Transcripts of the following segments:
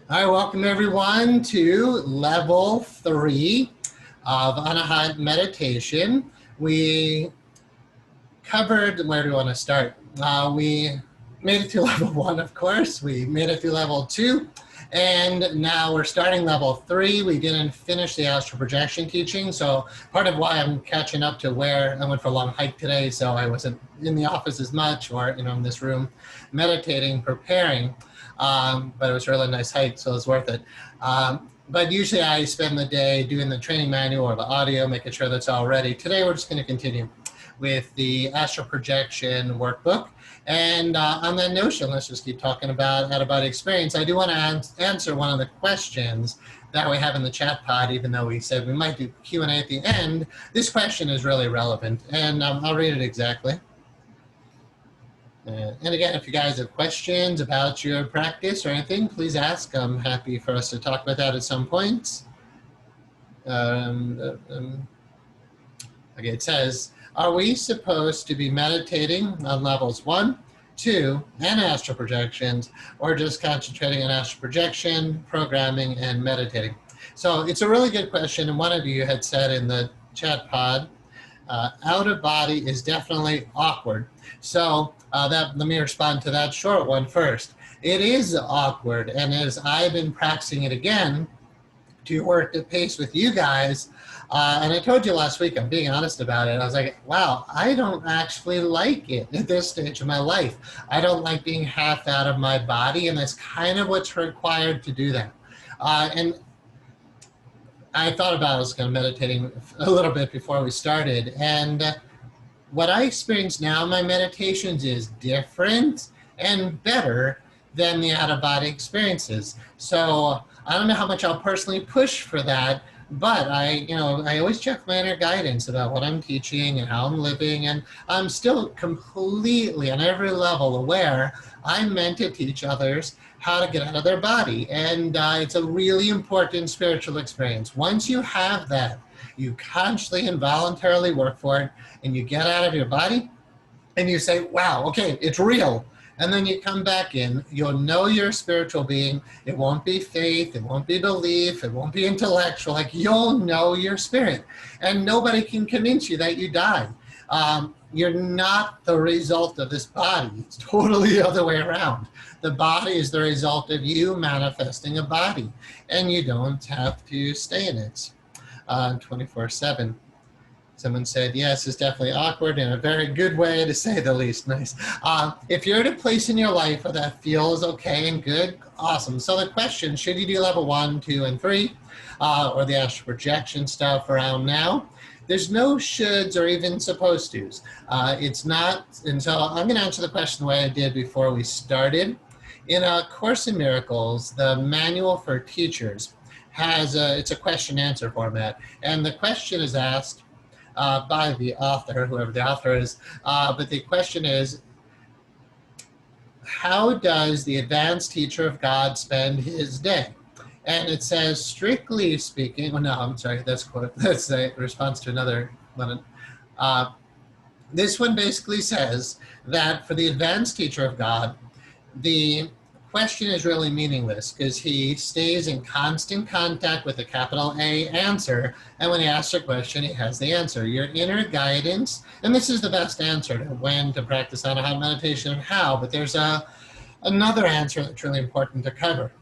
All right, welcome everyone to level 3 of Untitled Meditation. We covered, where do we want to start? We made it to level 1, of course. We made it through level 2. And now we're starting level 3. We didn't finish the astral projection teaching. So part of why I'm catching up to where I went for a long hike today. So I wasn't in the office as much or in this room meditating, preparing. But it was a really nice hike, so it was worth it. But usually I spend the day doing the training manual or the audio, making sure that's all ready. Today we're just going to continue with the astral projection workbook. And on that notion, let's just keep talking about out-of-body experience. I do want to answer one of the questions that we have in the chat pod, even though we said we might do Q&A at the end. This question is really relevant, and I'll read it exactly. And again, if you guys have questions about your practice or anything, please ask. I'm happy for us to talk about that at some point. Okay, it says, are we supposed to be meditating on levels 1, 2, and astral projections, or just concentrating on astral projection, programming, and meditating? So it's a really good question, and one of you had said in the chat pod, out of body is definitely awkward. So let me respond to that short one first. It is awkward, and as I've been practicing it again to work at pace with you guys, and I told you last week, I'm being honest about it, I was like, wow, I don't actually like it at this stage of my life. I don't like being half out of my body, and that's kind of what's required to do that. And I thought about I was kind of meditating a little bit before we started, and what I experience now in my meditations is different and better than the out-of-body experiences. So I don't know how much I'll personally push for that, but I always check my inner guidance about what I'm teaching and how I'm living, and I'm still completely on every level aware I'm meant to teach others how to get out of their body. And it's a really important spiritual experience. Once you have that, you consciously and voluntarily work for it, and you get out of your body, and you say, wow, okay, it's real. And then you come back in, you'll know you're a spiritual being. It won't be faith, it won't be belief, it won't be intellectual. Like, you'll know your spirit. And nobody can convince you that you died. You're not the result of this body. It's totally the other way around. The body is the result of you manifesting a body, and you don't have to stay in it 24/7. Someone said, yes, it's definitely awkward in a very good way, to say the least. Nice. If you're at a place in your life where that feels okay and good, awesome. So the question, should you do level 1, 2, and 3, or the astral projection stuff around now? There's no shoulds or even supposed tos. It's not, and so I'm going to answer the question the way I did before we started. In A Course in Miracles, the manual for teachers it's a question-answer format, and the question is asked by the author, whoever the author is, but the question is, how does the advanced teacher of God spend his day? And it says, strictly speaking, oh no, I'm sorry, that's a response to another one. This one basically says that for the advanced teacher of God, the question is really meaningless because he stays in constant contact with a capital A answer, and when he asks a question, he has the answer. Your inner guidance, and this is the best answer to when to practice Anahata meditation and how, but there's another answer that's really important to cover.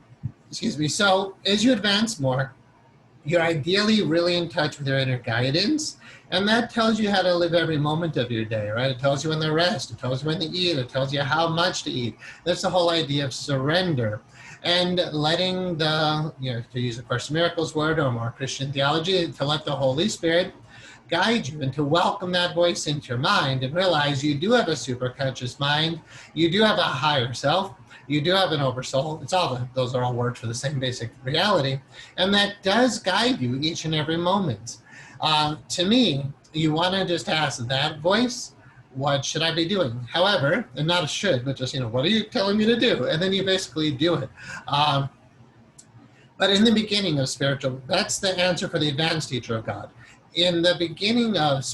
Excuse me. So as you advance more, you're ideally really in touch with your inner guidance, and that tells you how to live every moment of your day, right? It tells you when to rest, it tells you when to eat, it tells you how much to eat. That's the whole idea of surrender and letting to use a Course in Miracles word or more Christian theology, to let the Holy Spirit guide you and to welcome that voice into your mind and realize you do have a superconscious mind, you do have a higher self, you do have an oversoul. Those are all words for the same basic reality. And that does guide you each and every moment. To me, you want to just ask that voice, what should I be doing? However, and not a should, but just, what are you telling me to do? And then you basically do it. But in the beginning of spiritual, that's the answer for the advanced teacher of God. In the beginning of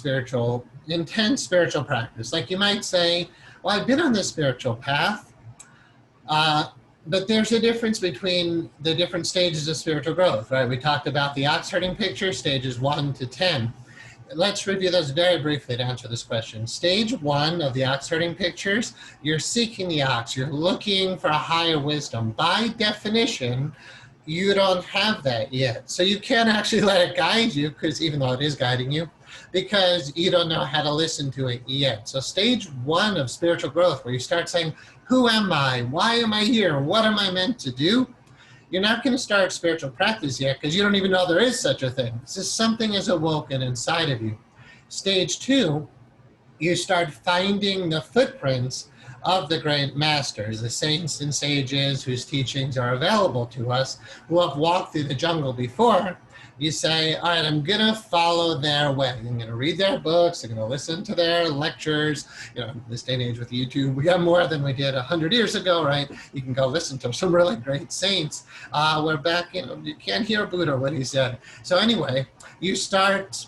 intense spiritual practice, like you might say, well, I've been on this spiritual path, But there's a difference between the different stages of spiritual growth, right? We talked about the ox herding picture, stages 1 to 10. Let's review those very briefly to answer this question. Stage 1 of the ox herding pictures, you're seeking the ox. You're looking for a higher wisdom. By definition, you don't have that yet. So you can't actually let it guide you, because even though it is guiding you, because you don't know how to listen to it yet. So stage 1 of spiritual growth, where you start saying, who am I? Why am I here? What am I meant to do? You're not going to start spiritual practice yet, because you don't even know there is such a thing. It's just something is awoken inside of you. Stage 2, you start finding the footprints of the great masters, the saints and sages whose teachings are available to us, who have walked through the jungle before. You say, all right, I'm going to follow their way. I'm going to read their books. I'm going to listen to their lectures. You know, this day and age with YouTube, we got more than we did 100 years ago, right? You can go listen to some really great saints. We're back, you can't hear Buddha, what he said. So anyway, you start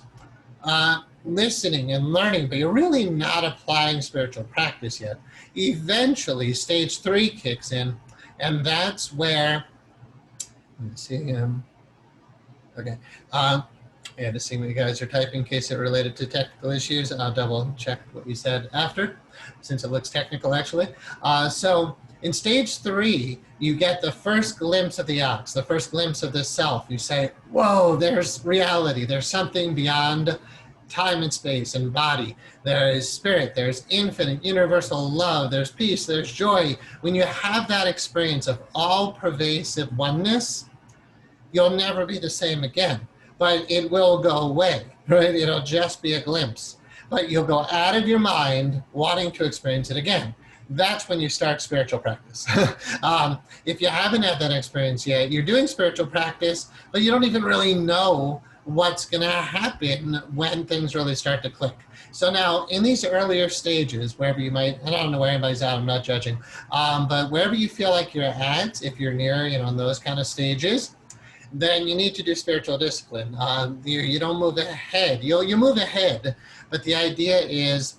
listening and learning, but you're really not applying spiritual practice yet. Eventually, stage 3 kicks in, and that's where, let me see, okay. I had to see what you guys are typing in case it related to technical issues. I'll double check what you said after, since it looks technical actually. So in stage 3, you get the first glimpse of the ox, the first glimpse of the self. You say, whoa, there's reality. There's something beyond time and space and body. There is spirit, there's infinite universal love, there's peace, there's joy. When you have that experience of all pervasive oneness, you'll never be the same again, but it will go away, right? It'll just be a glimpse, but you'll go out of your mind wanting to experience it again. That's when you start spiritual practice. If you haven't had that experience yet, you're doing spiritual practice, but you don't even really know what's going to happen when things really start to click. So now in these earlier stages, wherever you might, I don't know where anybody's at, I'm not judging, but wherever you feel like you're at, if you're near, in those kind of stages, then you need to do spiritual discipline. You don't move ahead. You move ahead, but the idea is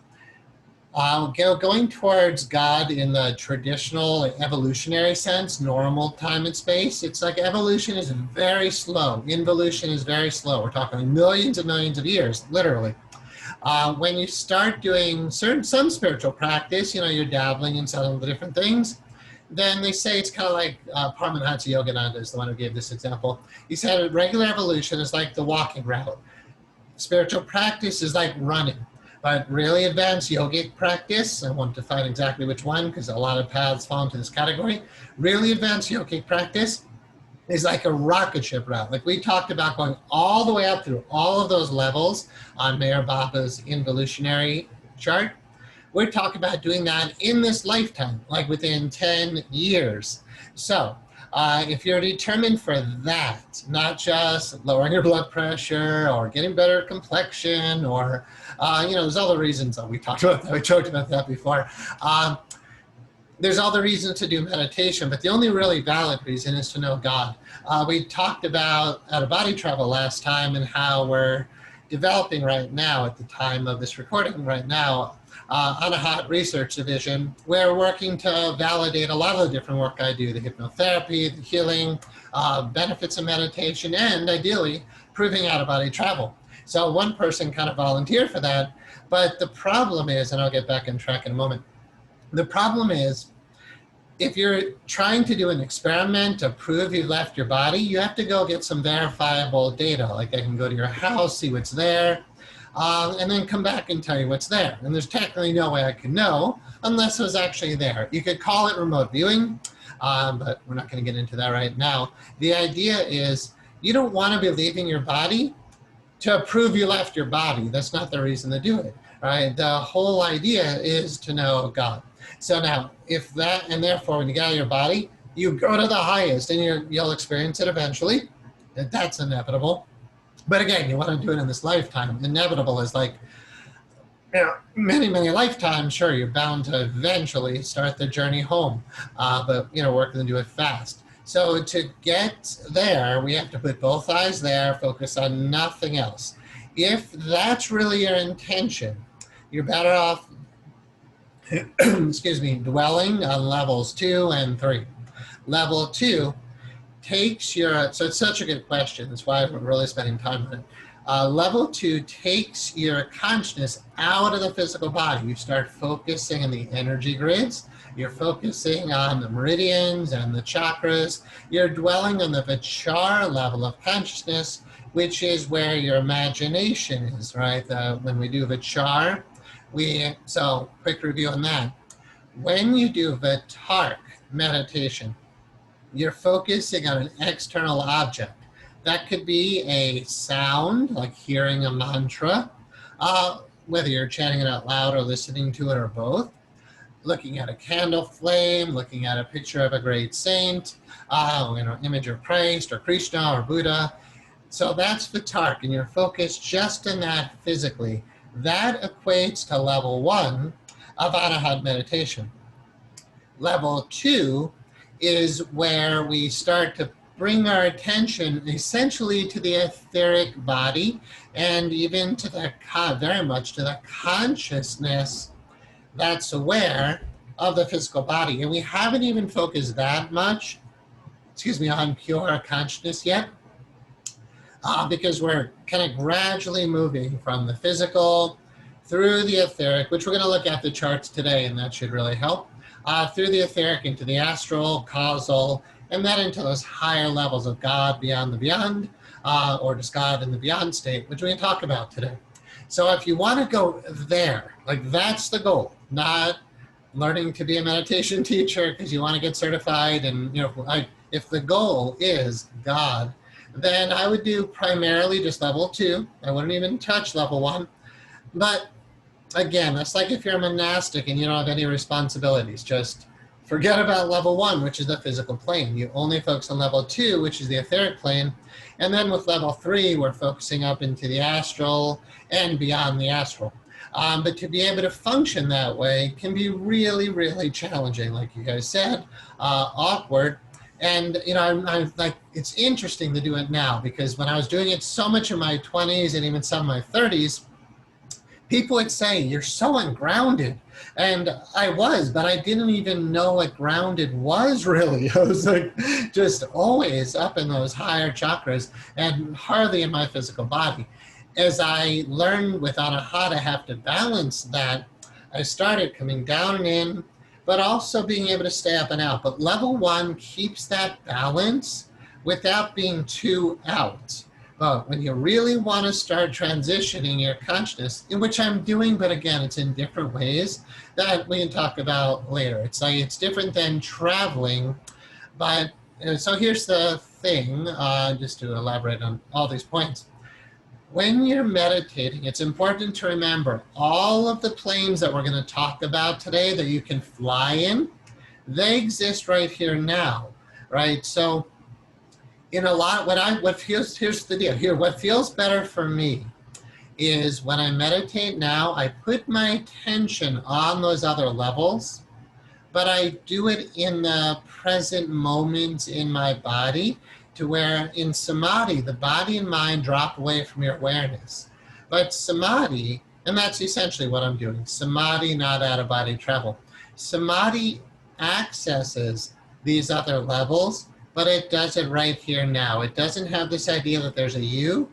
going towards God in the traditional evolutionary sense, normal time and space. It's like evolution is very slow. Involution is very slow. We're talking millions and millions of years, literally. When you start doing some spiritual practice, you're dabbling in some of the different things, then they say it's kind of like Paramahansa Yogananda is the one who gave this example. He said regular evolution is like the walking route. Spiritual practice is like running. But really advanced yogic practice, I won't define exactly which one because a lot of paths fall into this category. Really advanced yogic practice is like a rocket ship route. Like we talked about going all the way up through all of those levels on Mayor Baba's involutionary chart. We're talking about doing that in this lifetime, like within 10 years. So if you're determined for that, not just lowering your blood pressure or getting better complexion or, there's all the reasons that we talked about that, we joked about that before. There's all the reasons to do meditation, but the only really valid reason is to know God. We talked about out-of-body travel last time and how we're developing right now at the time of this recording right now on a hot research division. We're working to validate a lot of the different work I do, the hypnotherapy, the healing, benefits of meditation, and ideally proving out-of-body travel. So one person kind of volunteered for that, but the problem is, and I'll get back on track in a moment, the problem is if you're trying to do an experiment to prove you left your body, you have to go get some verifiable data. Like I can go to your house, see what's there, and then come back and tell you what's there. And there's technically no way I can know unless it was actually there. You could call it remote viewing, but we're not going to get into that right now. The idea is you don't want to be leaving your body to prove you left your body. That's not the reason to do it, right? The whole idea is to know God. So now, if that, and therefore when you get out of your body, you go to the highest and you'll experience it eventually. That's inevitable. But again, you want to do it in this lifetime. Inevitable is like, many, many lifetimes, sure, you're bound to eventually start the journey home. But, we're going to do it fast. So to get there, we have to put both eyes there, focus on nothing else. If that's really your intention, you're better off, dwelling on levels 2 and 3. Level 2 takes your, so it's such a good question, that's why we're really spending time on it. Level 2 takes your consciousness out of the physical body. You start focusing on the energy grids. You're focusing on the meridians and the chakras. You're dwelling on the vichara level of consciousness, which is where your imagination is, right? When we do vichara, so quick review on that. When you do the Tarq meditation, you're focusing on an external object. That could be a sound, like hearing a mantra, whether you're chanting it out loud or listening to it or both. Looking at a candle flame, looking at a picture of a great saint, image of Christ or Krishna or Buddha. So that's the Tarq, and you're focused just on that physically. That equates to level 1 of Anahat meditation. Level 2 is where we start to bring our attention essentially to the etheric body and even to the, very much to the consciousness that's aware of the physical body. And we haven't even focused that much, on pure consciousness yet, because we're kind of gradually moving from the physical through the etheric, which we're going to look at the charts today, and that should really help. Through the etheric into the astral, causal, and then into those higher levels of God beyond the beyond, or just God in the beyond state, which we can talk about today. So if you want to go there, like that's the goal, not learning to be a meditation teacher because you want to get certified. And if the goal is God, then I would do primarily just level 2. I wouldn't even touch level 1. But again, that's like if you're a monastic and you don't have any responsibilities, just forget about level 1, which is the physical plane. You only focus on level 2, which is the etheric plane. And then with level 3, we're focusing up into the astral and beyond the astral. But to be able to function that way can be really, really challenging, like you guys said, awkward. And, I'm like, it's interesting to do it now, because when I was doing it so much in my 20s and even some of my 30s, people would say, you're so ungrounded. And I was, but I didn't even know what grounded was really. I was like just always up in those higher chakras and hardly in my physical body. As I learned with Anahat to have to balance that, I started coming down and in, but also being able to stay up and out. But level 1 keeps that balance without being too out. But when you really want to start transitioning your consciousness, in which I'm doing, but again, it's in different ways that we can talk about later. It's like, it's different than traveling. But so here's the thing, just to elaborate on all these points. When you're meditating, it's important to remember all of the planes that we're going to talk about today that you can fly in, they exist right here now, right? So in a lot, here's the deal here, what feels better for me is when I meditate now, I put my attention on those other levels, but I do it in the present moment in my body, to where in samadhi, the body and mind drop away from your awareness. But samadhi, and that's essentially what I'm doing, samadhi, not out-of-body travel. Samadhi accesses these other levels, but it does it right here now. It doesn't have this idea that there's a you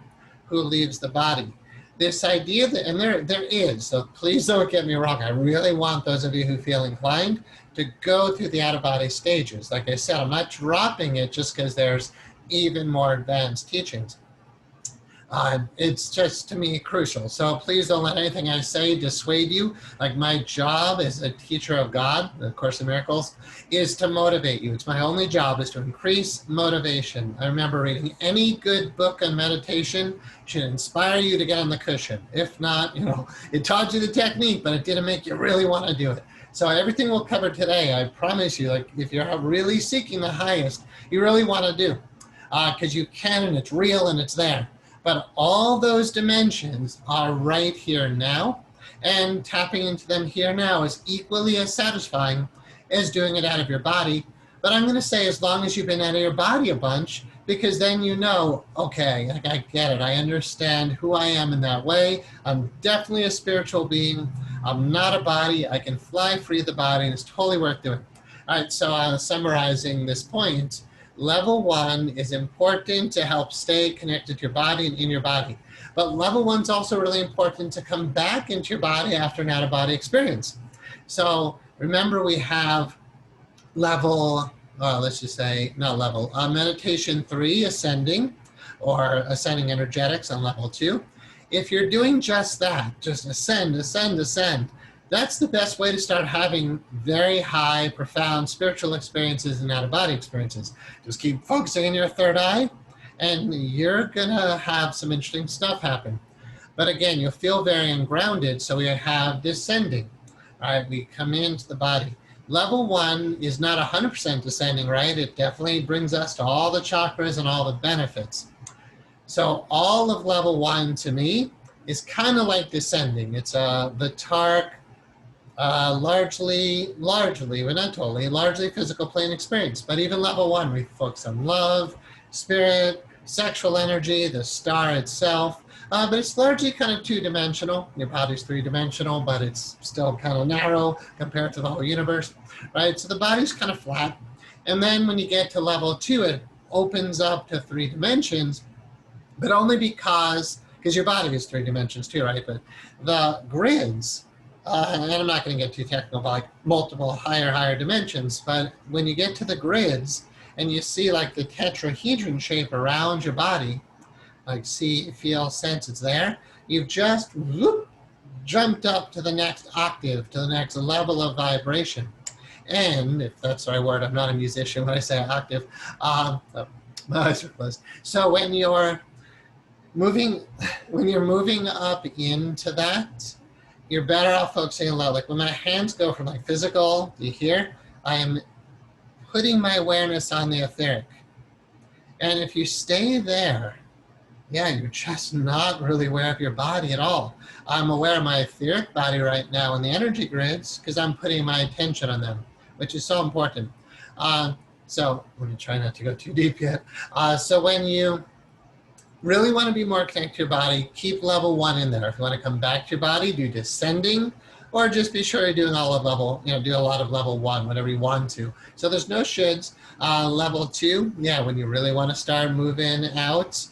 who leaves the body. This idea that, and there is, so please don't get me wrong, I really want those of you who feel inclined to go through the out-of-body stages. Like I said, I'm not dropping it just because there's even more advanced teachings. It's just, to me, crucial. So please don't let anything I say dissuade you. Like, my job as a teacher of God, the Course in Miracles, is to motivate you. It's my only job, is to increase motivation. I remember reading any good book on meditation should inspire you to get on the cushion. If not, it taught you the technique, but it didn't make you really want to do it. So everything we'll cover today, I promise you, like, if you're really seeking the highest, you really want to do, because you can, and it's real, and it's there. But all those dimensions are right here now, and tapping into them here now is equally as satisfying as doing it out of your body. But I'm going to say, as long as you've been out of your body a bunch, because then okay, I get it. I understand who I am in that way. I'm definitely a spiritual being. I'm not a body. I can fly free of the body, and it's totally worth doing. All right, so summarizing this point, level 1 is important to help stay connected to your body and in your body. But level 1 is also really important to come back into your body after an out-of-body experience. So remember, we have level, let's just say, not level, meditation 3, ascending, or ascending energetics on level 2. If you're doing just that, just ascend, ascend, ascend, that's the best way to start having very high, profound spiritual experiences and out-of-body experiences. Just keep focusing on your third eye, and you're gonna have some interesting stuff happen. But again, you'll feel very ungrounded, so we have descending. All right, we come into the body. Level 1 is not 100% descending, right? It definitely brings us to all the chakras and all the benefits. So all of level 1 to me is kind of like descending. It's the Tarq, largely, but not totally, largely physical plane experience. But even level 1, we focus on love, spirit, sexual energy, the star itself. But it's largely kind of two-dimensional. Your body's three-dimensional, but it's still kind of narrow compared to the whole universe, right? So the body's kind of flat. And then when you get to level 2, it opens up to 3 dimensions, but only because your body is 3 dimensions too, right? But the grids, and I'm not going to get too technical about like multiple higher dimensions, but when you get to the grids and you see like the tetrahedron shape around your body, like see, feel, sense it's there, you've just whoop, jumped up to the next octave, to the next level of vibration. And if that's the right word, I'm not a musician when I say octave. So when you're moving up into that, you're better off focusing on love. Like when my hands go from like physical to here, I am putting my awareness on the etheric. And if you stay there, yeah, you're just not really aware of your body at all. I'm aware of my etheric body right now in the energy grids because I'm putting my attention on them, which is so important. So let me try not to go too deep yet. So when you really want to be more connected to your body, keep level 1 in there. If you want to come back to your body, do descending, or just be sure you're doing all of level, do a lot of level 1, whatever you want to. So there's no shoulds. Level 2, yeah, when you really want to start moving out,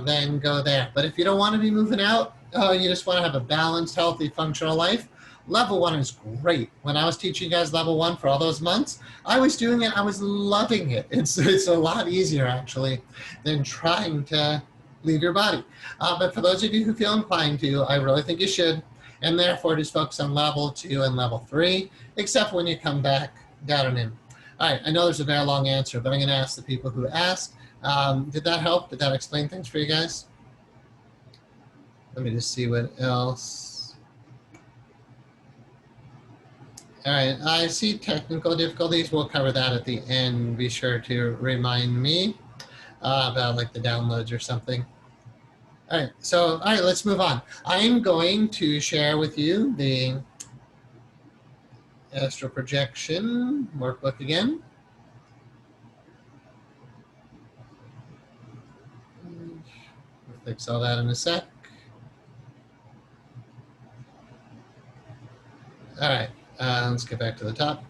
then go there. But if you don't want to be moving out, you just want to have a balanced, healthy, functional life, level 1 is great. When I was teaching you guys level 1 for all those months, I was doing it, I was loving it. It's a lot easier actually than trying to leave your body. But for those of you who feel inclined to, I really think you should, and therefore just focus on level 2 and level 3, except when you come back down and in. All right, I know there's a very long answer, but I'm going to ask the people who asked. Did that help? Did that explain things for you guys? Let me just see what else. All right, I see technical difficulties. We'll cover that at the end. Be sure to remind me about like the downloads or something. All right, let's move on. I'm going to share with you the Astral Projection Workbook again. We'll fix all that in a sec. All right, let's get back to the top.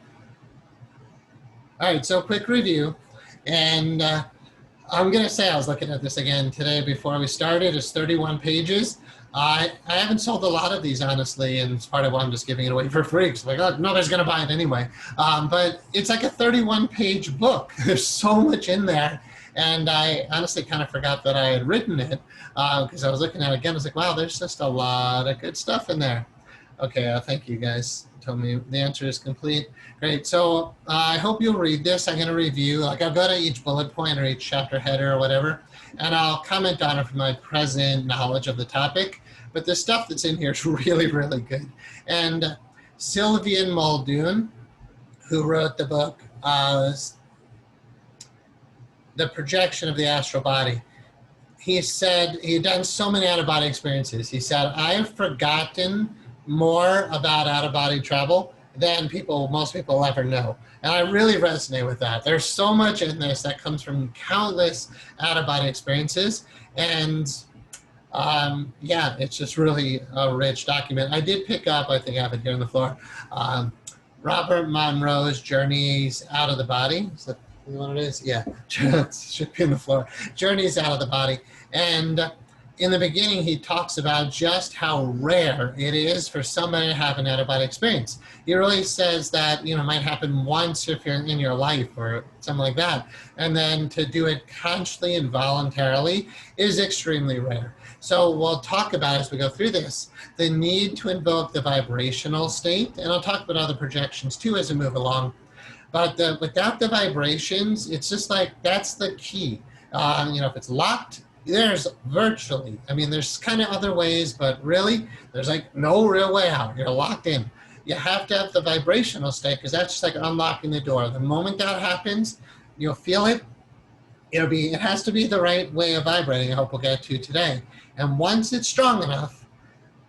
All right, so quick review. And I'm going to say, I was looking at this again today before we started. It's 31 pages. I haven't sold a lot of these, honestly, and it's part of why I'm just giving it away for free. Because like, oh, nobody's going to buy it anyway. But it's like a 31-page book. There's so much in there. And I honestly kind of forgot that I had written it because I was looking at it again. I was like, wow, there's just a lot of good stuff in there. Okay, thank you guys. Told me the answer is complete. Great, so I hope you'll read this. I'm gonna review, like I'll go to each bullet point or each chapter header or whatever, and I'll comment on it from my present knowledge of the topic. But the stuff that's in here is really, really good. And Sylvian Muldoon, who wrote the book, The Projection of the Astral Body, he said, he had done so many out-of-body experiences. He said, I've forgotten more about out-of-body travel than most people ever know. And I really resonate with that. There's so much in this that comes from countless out-of-body experiences. And yeah, it's just really a rich document. I did pick up, I think I have it here on the floor, Robert Monroe's Journeys Out of the Body. Is that what it is? Yeah, it should be in the floor. Journeys Out of the Body. And in the beginning, he talks about just how rare it is for somebody to have an out-of-body experience. He really says that, it might happen once if you're in your life or something like that. And then to do it consciously and voluntarily is extremely rare. So we'll talk about, as we go through this, the need to invoke the vibrational state. And I'll talk about other projections too as we move along. But without the vibrations, it's just like, that's the key. If it's locked, there's virtually, there's kind of other ways, but really, there's like no real way out. You're locked in. You have to have the vibrational state, because that's just like unlocking the door. The moment that happens, you'll feel it. It has to be the right way of vibrating. I hope we'll get to today. And once it's strong enough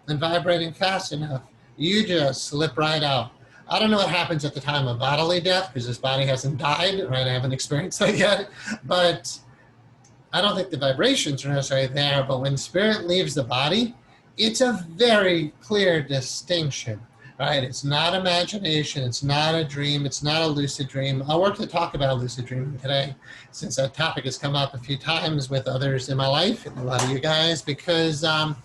and vibrating fast enough, you just slip right out. I don't know what happens at the time of bodily death, because this body hasn't died, right? I haven't experienced that yet, but I don't think the vibrations are necessarily there. But when spirit leaves the body, it's a very clear distinction, right? It's not imagination. It's not a dream. It's not a lucid dream. I'll work to talk about lucid dreaming today, since that topic has come up a few times with others in my life, and a lot of you guys, because, not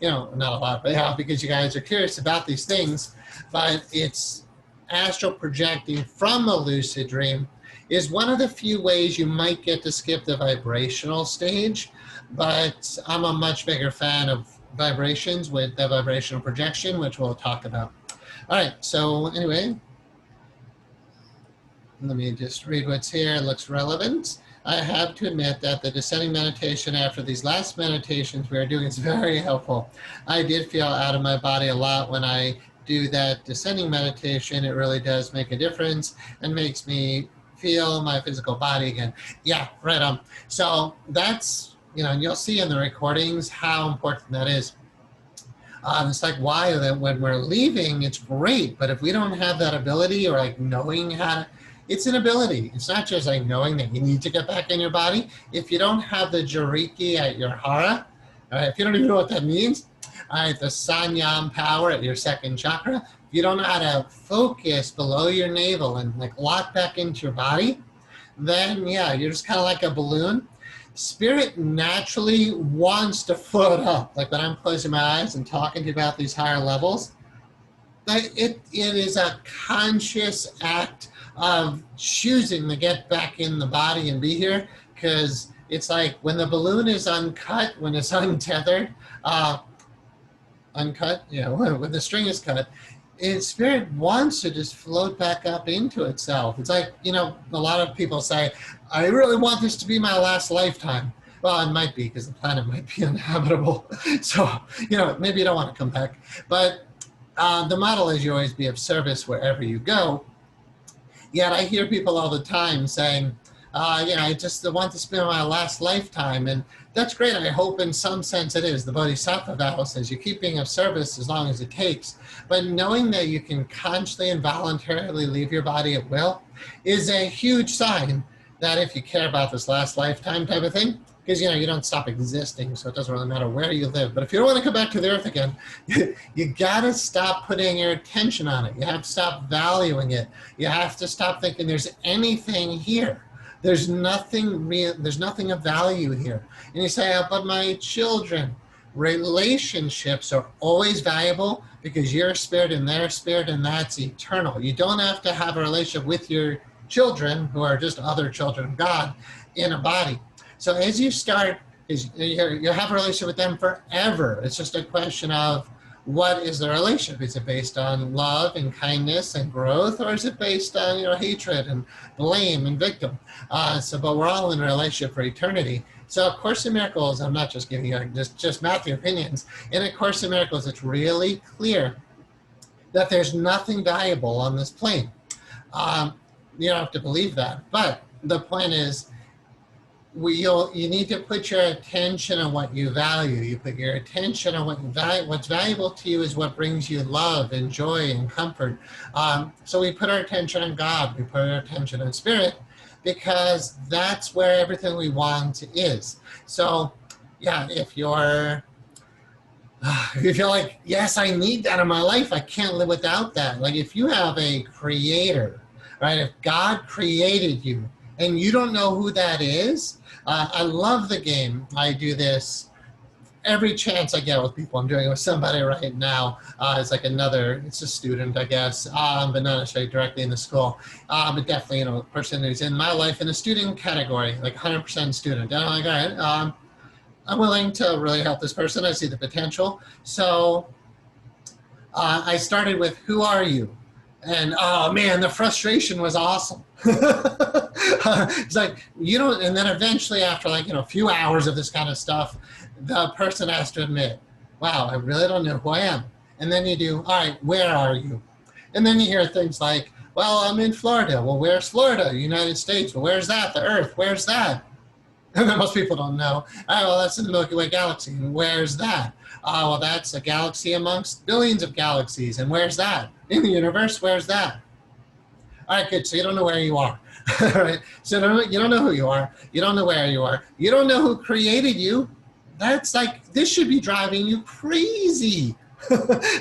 a lot, but yeah, because you guys are curious about these things. But it's astral projecting from a lucid dream is one of the few ways you might get to skip the vibrational stage, but I'm a much bigger fan of vibrations with the vibrational projection, which we'll talk about. All right, so anyway, let me just read what's here. It looks relevant. I have to admit that the descending meditation after these last meditations we are doing is very helpful. I did feel out of my body a lot when I do that descending meditation. It really does make a difference and makes me feel my physical body again. Yeah, right on. So that's, and you'll see in the recordings how important that is. It's like why that when we're leaving, it's great, but if we don't have that ability or like knowing how to, it's an ability. It's not just like knowing that you need to get back in your body. If you don't have the Jariki at your hara, if you don't even know what that means, the sanyam power at your second chakra, if you don't know how to focus below your navel and like lock back into your body, then yeah, you're just kind of like a balloon. Spirit naturally wants to float up. Like when I'm closing my eyes and talking to you about these higher levels, it is a conscious act of choosing to get back in the body and be here, because it's like when the balloon is uncut, when it's untethered, uncut, when the string is cut, spirit wants to just float back up into itself. It's like, a lot of people say, I really want this to be my last lifetime. Well, it might be, because the planet might be uninhabitable. So, maybe you don't want to come back. But the model is you always be of service wherever you go. Yet I hear people all the time saying, I just want to spend my last lifetime. And that's great. I hope in some sense it is. The Bodhisattva vow says you keep being of service as long as it takes. But knowing that you can consciously and voluntarily leave your body at will is a huge sign that if you care about this last lifetime type of thing, because you don't stop existing, so it doesn't really matter where you live. But if you don't want to come back to the earth again, you got to stop putting your attention on it. You have to stop valuing it. You have to stop thinking there's anything here. There's nothing real, there's nothing of value here. And you say, but my children, relationships are always valuable because you're a spirit and they're a spirit, and that's eternal. You don't have to have a relationship with your children, who are just other children of God, in a body. So as you start, you have a relationship with them forever. It's just a question of what is the relationship? Is it based on love and kindness and growth, or is it based on hatred and blame and victim? But we're all in a relationship for eternity. So A Course in Miracles, I'm not just giving you just mathy opinions. In A Course in Miracles, it's really clear that there's nothing valuable on this plane. You don't have to believe that, but the point is, you need to put your attention on what you value. You put your attention on what's valuable to you is what brings you love and joy and comfort. So we put our attention on God. We put our attention on Spirit, because that's where everything we want is. So yeah, if you're You feel like, yes, I need that in my life. I can't live without that. Like if you have a creator, right? If God created you and you don't know who that is, I love the game. I do this every chance I get with people. I'm doing it with somebody right now. It's like it's a student, I guess, but not necessarily directly in the school. But definitely, a person who's in my life in a student category, like 100% student. And I'm like, all right, I'm willing to really help this person. I see the potential. So I started with, who are you? And oh man, the frustration was awesome. It's like, you don't, and then eventually after like, a few hours of this kind of stuff, the person has to admit, wow, I really don't know who I am. And then you do, all right, where are you? And then you hear things like, well, I'm in Florida. Well, where's Florida? United States. Well, where's that? The Earth. Where's that? And then most people don't know. All right, well, that's in the Milky Way galaxy. And where's that? Well, that's a galaxy amongst billions of galaxies. And where's that? In the universe, where's that? All right, good. So you don't know where you are. All right. So you don't know who you are. You don't know where you are. You don't know who created you. That's like, this should be driving you crazy.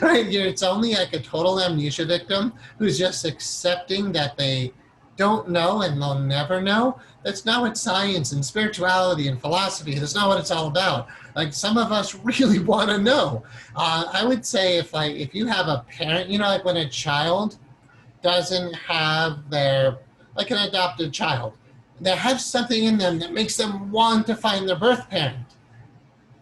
Right? It's only like a total amnesia victim who's just accepting that they don't know and they'll never know. That's not what science and spirituality and philosophy, that's not what it's all about. Like some of us really want to know. I would say if you have a parent, like when a child doesn't have like an adopted child, they have something in them that makes them want to find their birth parent.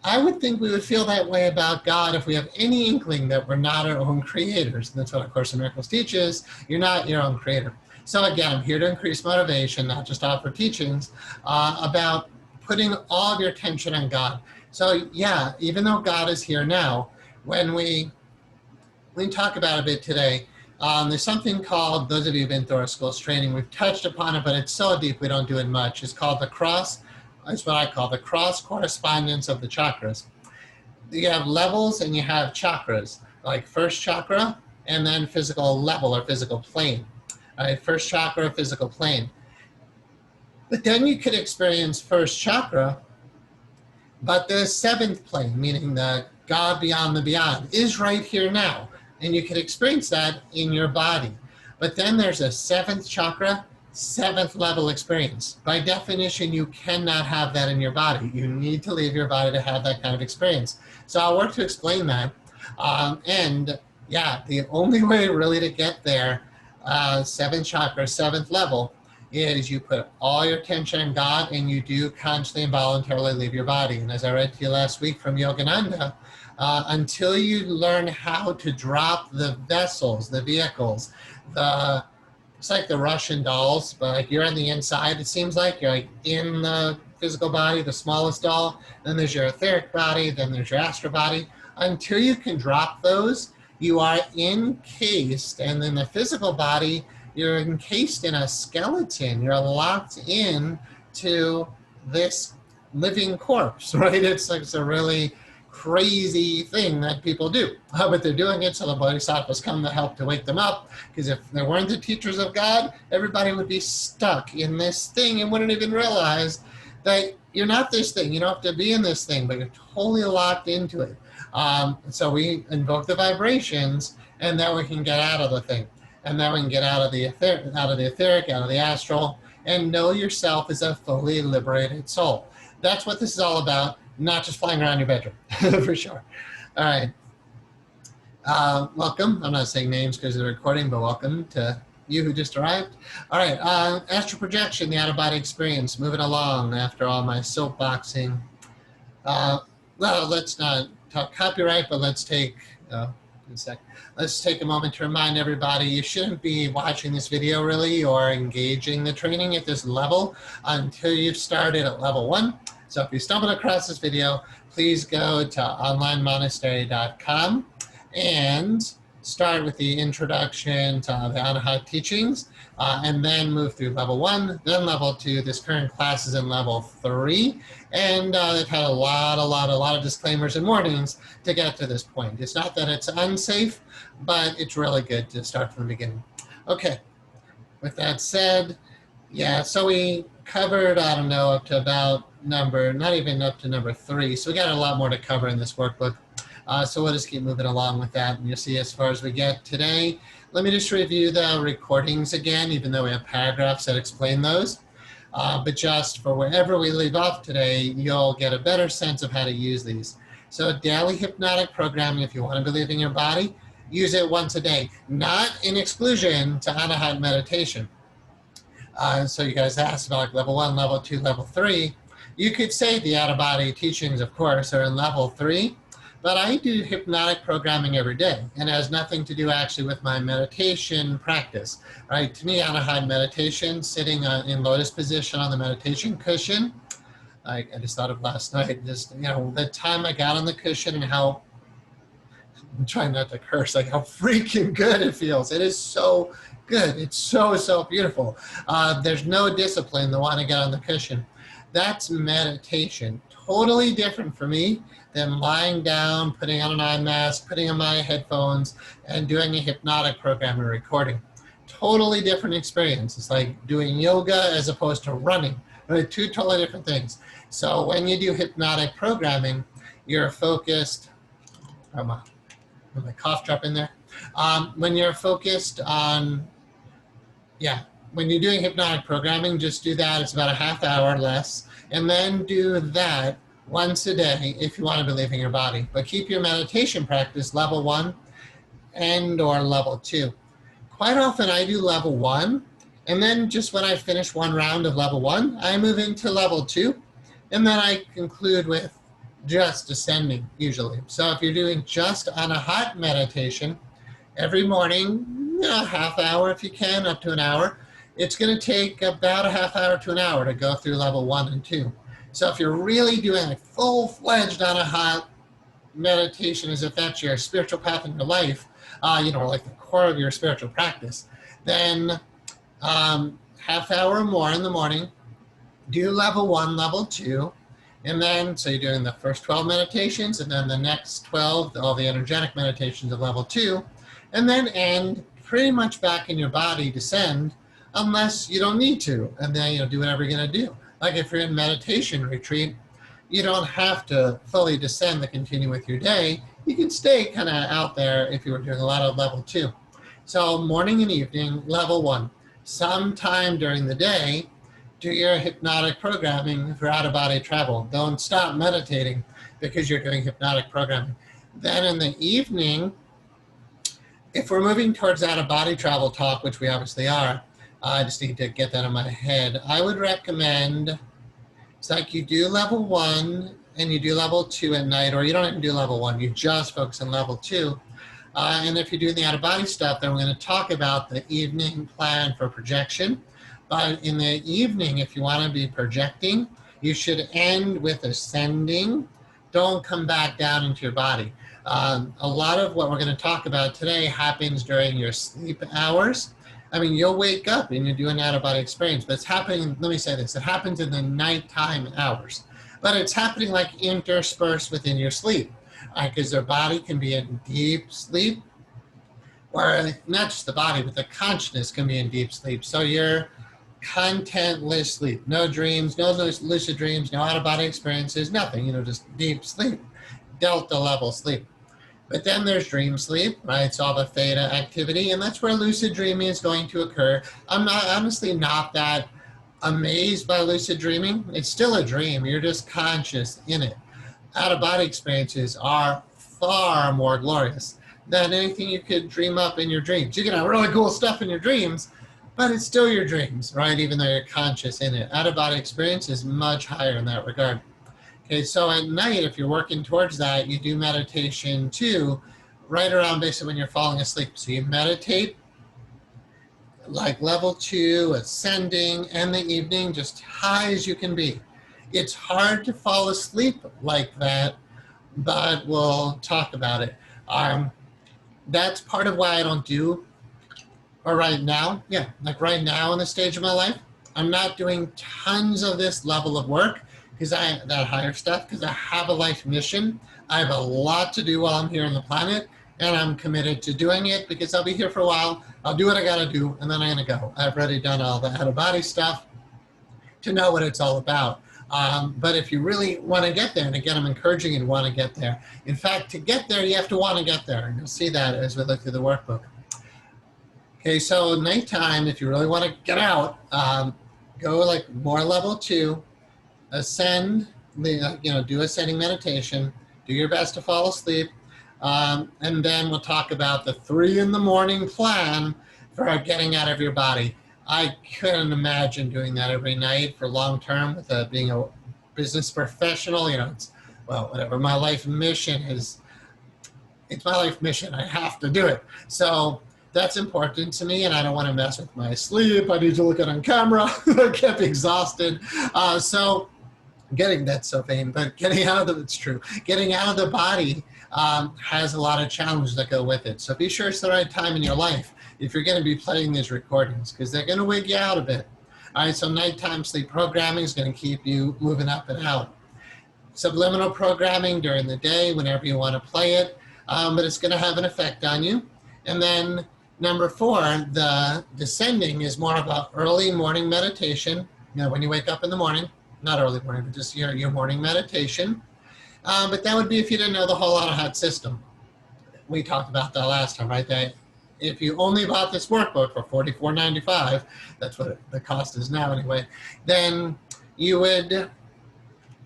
I would think we would feel that way about God if we have any inkling that we're not our own creators. And that's what A Course in Miracles teaches. You're not your own creator. So again, I'm here to increase motivation, not just offer teachings, about putting all of your attention on God. So yeah, even though God is here now, when we talk about a bit today, there's something called, those of you who've been through our school's training, we've touched upon it, but it's so deep we don't do it much. It's called that's what I call the cross-correspondence of the chakras. You have levels and you have chakras, like first chakra and then physical level or physical plane. All right, first chakra, physical plane. But then you could experience first chakra, but the seventh plane, meaning the God beyond the beyond, is right here now. And you can experience that in your body. But then there's a seventh chakra, seventh level experience. By definition, you cannot have that in your body. You need to leave your body to have that kind of experience. So I'll work to explain that. And yeah, the only way really to get there, seventh chakra, seventh level, is you put all your attention on God and you do consciously and voluntarily leave your body. And as I read to you last week from Yogananda, until you learn how to drop the vessels, the vehicles, it's like the Russian dolls, but like you're on the inside, it seems like you're like in the physical body, the smallest doll, then there's your etheric body, then there's your astral body. Until you can drop those, you are encased, and then the physical body, you're encased in a skeleton. You're locked in to this living corpse, right? It's like a really crazy thing that people do. But they're doing it so the bodhisattvas come to help to wake them up, because if there weren't the teachers of God, everybody would be stuck in this thing and wouldn't even realize that you're not this thing. You don't have to be in this thing, but you're totally locked into it. So we invoke the vibrations, and then we can get out of the thing. And then we can get out of the etheric, out of the astral, and know yourself as a fully liberated soul. That's what this is all about, not just flying around your bedroom, for sure. All right. Welcome. I'm not saying names because of the recording, but welcome to you who just arrived. All right. Astral projection, the out-of-body experience. Moving along after all my soapboxing. Well, let's not talk copyright, but let's take... Let's take a moment to remind everybody you shouldn't be watching this video really or engaging the training at this level until you've started at level 1. So if you stumbled across this video, please go to onlinemonastery.com and start with the introduction to the Anahat teachings, and then move through level 1, then level 2. This current class is in level 3, and they've had a lot of disclaimers and warnings to get to this point. It's not that it's unsafe, but it's really good to start from the beginning. Okay, with that said, yeah, so we covered, I don't know, up to about not even up to number 3, so we got a lot more to cover in this workbook. So we'll just keep moving along with that, and you'll see as far as we get today. Let me just review the recordings again, even though we have paragraphs that explain those. But just for wherever we leave off today, you'll get a better sense of how to use these. So daily hypnotic programming, if you want to believe in your body, use it once a day, not in exclusion to Anahat meditation. So you guys asked about like level 1, level 2, level 3. You could say the out-of-body teachings, of course, are in level 3, but I do hypnotic programming every day, and it has nothing to do actually with my meditation practice, right? To me, Anahat meditation, sitting in lotus position on the meditation cushion, I just thought of last night, just, you know, the time I got on the cushion and how, I'm trying not to curse, like how freaking good it feels. It is so good. It's so, so beautiful. There's no discipline to want to get on the cushion. That's meditation. Totally different for me than lying down, putting on an eye mask, putting on my headphones, and doing a hypnotic program and recording. Totally different experience. It's like doing yoga as opposed to running. Right? Two totally different things. So when you do hypnotic programming, you're focused. My cough drop in there. When you're focused on, when you're doing hypnotic programming, just do that. It's about a half hour less. And then do that once a day if you want to believe in your body. But keep your meditation practice level 1 and or level 2. Quite often I do level 1, and then just when I finish one round of level 1, I move into level 2, and then I conclude with just ascending usually. So if you're doing just Anahat meditation every morning, a half hour if you can, up to an hour, it's going to take about a half hour to an hour to go through level 1 and 2. So if you're really doing a full-fledged Anahat meditation, as if that's your spiritual path in your life, like the core of your spiritual practice, then half hour or more in the morning, do level 1, level 2, and then, so you're doing the first 12 meditations, and then the next 12, all the energetic meditations of level 2, and then end pretty much back in your body, descend, unless you don't need to, and then do whatever you're going to do. Like if you're in meditation retreat, you don't have to fully descend to continue with your day. You can stay kind of out there if you were doing a lot of level 2. So morning and evening, level 1. Sometime during the day, do your hypnotic programming for out-of-body travel. Don't stop meditating because you're doing hypnotic programming. Then in the evening, if we're moving towards out-of-body travel talk, which we obviously are, I just need to get that in my head. I would recommend, it's like you do level 1 and you do level 2 at night, or you don't even do level 1, you just focus on level 2. And if you're doing the out-of-body stuff, then we're going to talk about the evening plan for projection. But in the evening, if you want to be projecting, you should end with ascending. Don't come back down into your body. A lot of what we're going to talk about today happens during your sleep hours. I mean, you'll wake up and you're doing out-of-body experience, but it's happening, let me say this, it happens in the nighttime hours. But it's happening like interspersed within your sleep, because their body can be in deep sleep, or not just the body, but the consciousness can be in deep sleep. So you're contentless sleep, no dreams, no lucid dreams, no out-of-body experiences, nothing, just deep sleep, delta level sleep. But then there's dream sleep, right? It's all the theta activity, and that's where lucid dreaming is going to occur. I'm honestly not that amazed by lucid dreaming. It's still a dream. You're just conscious in it. Out-of-body experiences are far more glorious than anything you could dream up in your dreams. You can have really cool stuff in your dreams, but it's still your dreams, right? Even though you're conscious in it. Out-of-body experience is much higher in that regard. Okay, so at night, if you're working towards that, you do meditation too, right around basically when you're falling asleep. So you meditate like level 2, ascending, and the evening, just high as you can be. It's hard to fall asleep like that, but we'll talk about it. That's part of why I don't do, or right now, like right now in the stage of my life, I'm not doing tons of this level of work, because that higher stuff, because I have a life mission. I have a lot to do while I'm here on the planet, and I'm committed to doing it because I'll be here for a while. I'll do what I gotta do, and then I'm gonna go. I've already done all the out-of-body stuff to know what it's all about. But if you really want to get there, and again, I'm encouraging you to want to get there. In fact, to get there, you have to want to get there. And you'll see that as we look through the workbook. Okay, so nighttime, if you really want to get out, go like more level 2, ascend, do ascending meditation, do your best to fall asleep, and then we'll talk about the 3 in the morning plan for getting out of your body. I couldn't imagine doing that every night for long term with being a business professional. It's, well, whatever my life mission is, it's my life mission. I have to do it. So that's important to me, and I don't want to mess with my sleep. I need to look at it on camera. I can't be exhausted. So that's so vain, but getting out of it's true. Getting out of the body has a lot of challenges that go with it. So be sure it's the right time in your life if you're going to be playing these recordings, because they're going to wig you out a bit. All right, so nighttime sleep programming is going to keep you moving up and out. Subliminal programming during the day, whenever you want to play it, but it's going to have an effect on you. And then number 4, the descending is more about early morning meditation. When you wake up in the morning, not early morning, but just your morning meditation. But that would be if you didn't know the whole Anahat system. We talked about that last time, right? That if you only bought this workbook for $44.95, that's what the cost is now anyway, then you would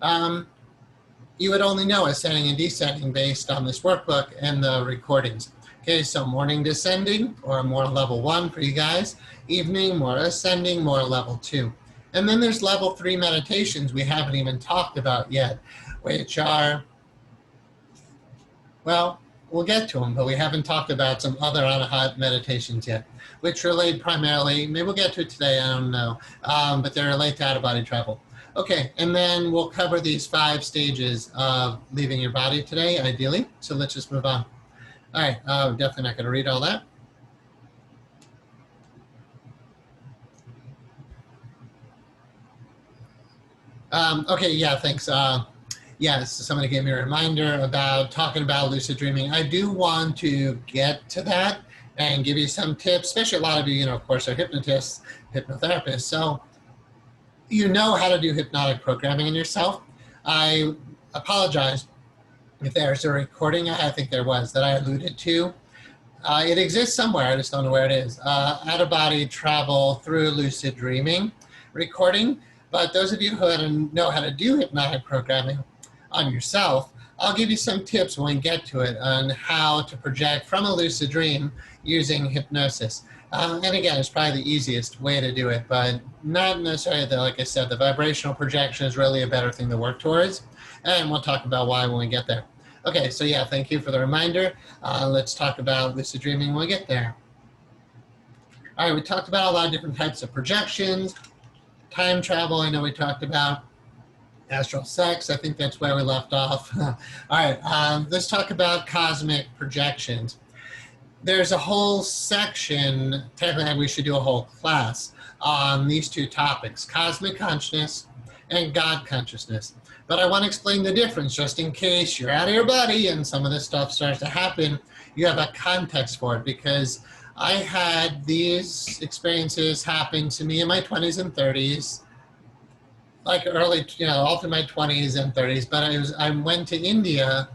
only know ascending and descending based on this workbook and the recordings. Okay, so morning descending, or more level 1 for you guys. Evening, more ascending, more level 2. And then there's level 3 meditations we haven't even talked about yet, which are, well, we'll get to them, but we haven't talked about some other Anahat meditations yet, which relate primarily, maybe we'll get to it today, I don't know, but they relate to out-of-body travel. Okay, and then we'll cover these 5 stages of leaving your body today, ideally, so let's just move on. All right, definitely not going to read all that. Okay, yeah, thanks. Yes, somebody gave me a reminder about talking about lucid dreaming. I do want to get to that and give you some tips, especially a lot of you, of course, are hypnotists, hypnotherapists. So you know how to do hypnotic programming in yourself. I apologize if there's a recording, I think there was, that I alluded to. It exists somewhere, I just don't know where it is. Out-of-body travel through lucid dreaming recording. But those of you who know how to do hypnotic programming on yourself, I'll give you some tips when we get to it on how to project from a lucid dream using hypnosis. And again, it's probably the easiest way to do it, but not necessarily, like I said, the vibrational projection is really a better thing to work towards. And we'll talk about why when we get there. Okay, so yeah, thank you for the reminder. Let's talk about lucid dreaming when we get there. All right, we talked about a lot of different types of projections. Time travel, I know we talked about. Astral sex, I think that's where we left off. All right, let's talk about cosmic projections. There's a whole section, technically we should do a whole class on these 2 topics, cosmic consciousness and God consciousness. But I want to explain the difference just in case you're out of your body and some of this stuff starts to happen, you have a context for it, because I had these experiences happen to me in my 20s and 30s, like early, all through my 20s and 30s, but I went to India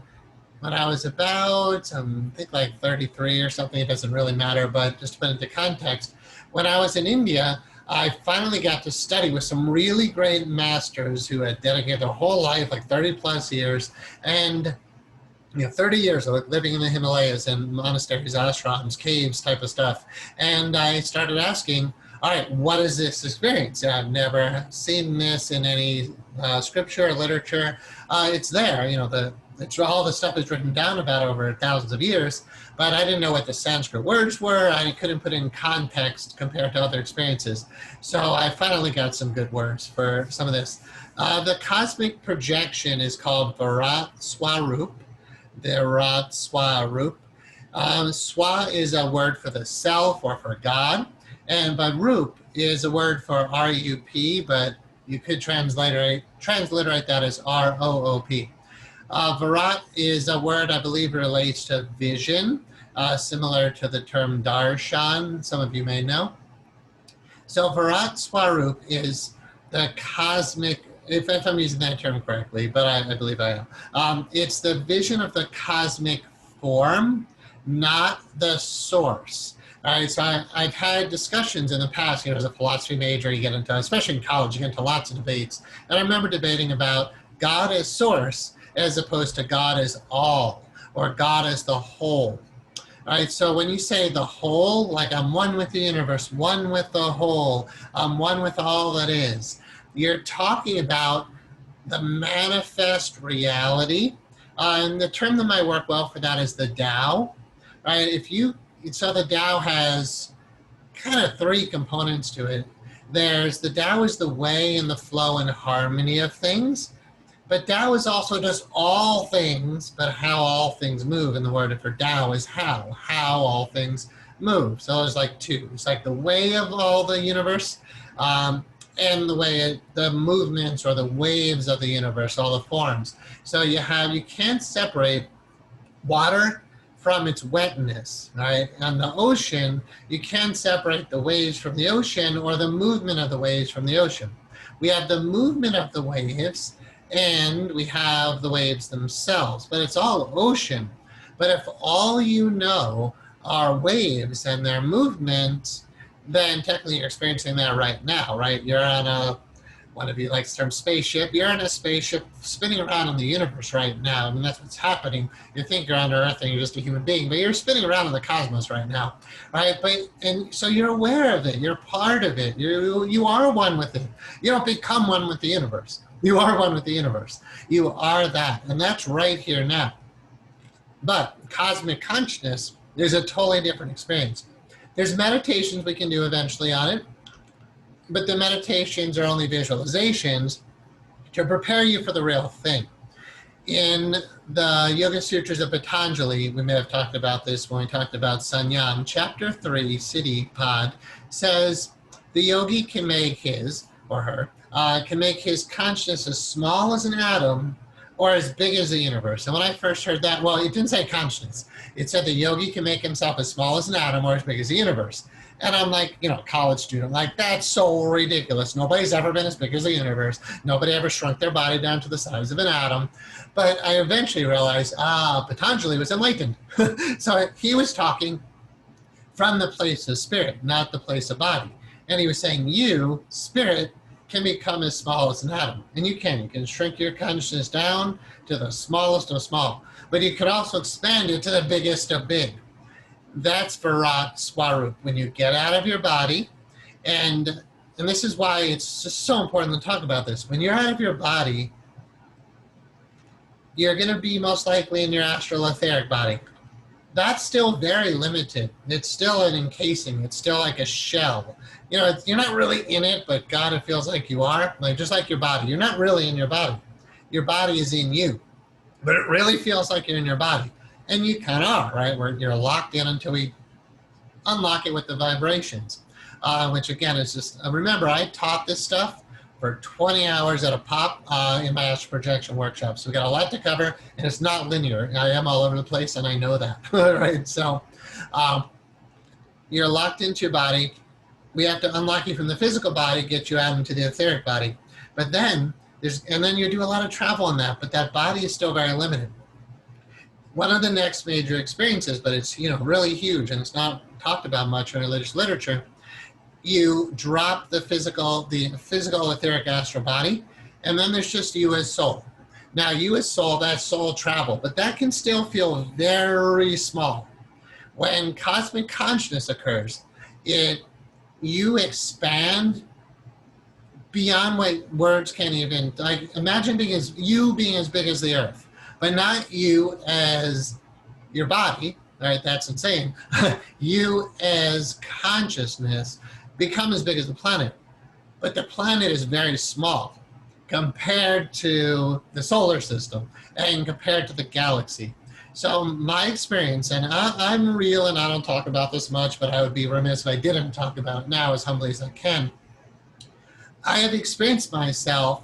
when I was about, I think like 33 or something, it doesn't really matter, but just to put it into context, when I was in India, I finally got to study with some really great masters who had dedicated their whole life, like 30 plus years, and 30 years of living in the Himalayas and monasteries, ashrams, caves type of stuff. And I started asking, all right, what is this experience? I've never seen this in any scripture or literature. It's there, all the stuff is written down about over thousands of years, but I didn't know what the Sanskrit words were. I couldn't put in context compared to other experiences. So I finally got some good words for some of this. The cosmic projection is called Virat Swarup. Virat Swarup. Swa is a word for the self or for God, but Rup is a word for R-U-P, but you could transliterate that as R-O-O-P. Virat is a word I believe relates to vision, similar to the term darshan, some of you may know. So Virat Swarup is the cosmic if I'm using that term correctly, but I believe I am. It's the vision of the cosmic form, not the source. All right, so I've had discussions in the past, as a philosophy major, you get into, especially in college, you get into lots of debates. And I remember debating about God as source as opposed to God as all, or God as the whole. All right, so when you say the whole, like I'm one with the universe, one with the whole, I'm one with all that is, you're talking about the manifest reality. And the term that might work well for that is the Tao. Right? So the Tao has kind of three components to it. There's the Tao is the way and the flow and harmony of things. But Tao is also just all things, but how all things move. And the word for Tao is how all things move. So there's like two. It's like the way of all the universe, and the movements or the waves of the universe, all the forms. So you can't separate water from its wetness, right? On the ocean, you can separate the waves from the ocean or the movement of the waves from the ocean. We have the movement of the waves, and we have the waves themselves, but it's all ocean. But if all you know are waves and their movement, then technically you're experiencing that right now, right? You're on one of you likes the term spaceship. You're in a spaceship spinning around in the universe right now. I mean, that's what's happening. You think you're on Earth and you're just a human being, but you're spinning around in the cosmos right now, right? And so you're aware of it. You're part of it. You are one with it. You don't become one with the universe. You are one with the universe. You are that, and that's right here now. But cosmic consciousness is a totally different experience. There's meditations we can do eventually on it, but the meditations are only visualizations to prepare you for the real thing. In the Yoga Sutras of Patanjali, we may have talked about this when we talked about Sanyam, chapter 3, Siddhi Pod, says the yogi can make his, or her, can make his consciousness as small as an atom or as big as the universe. And when I first heard that, well, it didn't say consciousness. It said the yogi can make himself as small as an atom or as big as the universe. And I'm like, college student, like, that's so ridiculous. Nobody's ever been as big as the universe. Nobody ever shrunk their body down to the size of an atom. But I eventually realized, Patanjali was enlightened. So he was talking from the place of spirit, not the place of body. And he was saying, you, spirit, can become as small as an atom. And you can shrink your consciousness down to the smallest of small. But you could also expand it to the biggest of big. That's Virat Swarup, when you get out of your body. And this is why it's just so important to talk about this. When you're out of your body, you're going to be most likely in your astral etheric body. That's still very limited. It's still an encasing. It's still like a shell. You're not really in it, but God, it feels like you are. Like, just like your body. You're not really in your body. Your body is in you. But it really feels like you're in your body. And you kind of are, right? Where you're locked in until we unlock it with the vibrations. Which, again, is just, remember, I taught this stuff for 20 hours at a pop in my astral projection workshop. So we got a lot to cover, and it's not linear. I am all over the place, and I know that, right? So you're locked into your body. We have to unlock you from the physical body, get you out into the etheric body. But then, then you do a lot of travel in that, but that body is still very limited. One of the next major experiences, but it's really huge, and it's not talked about much in religious literature, you drop the physical etheric astral body, and then there's just you as soul. Now, you as soul, that's soul travel, but that can still feel very small. When cosmic consciousness occurs, you expand beyond what words can't even, like, imagine being as big as the earth, but not you as your body, right? That's insane. You as consciousness become as big as the planet, but the planet is very small compared to the solar system and compared to the galaxy. So my experience, and I'm real and I don't talk about this much, but I would be remiss if I didn't talk about it now as humbly as I can. I have experienced myself,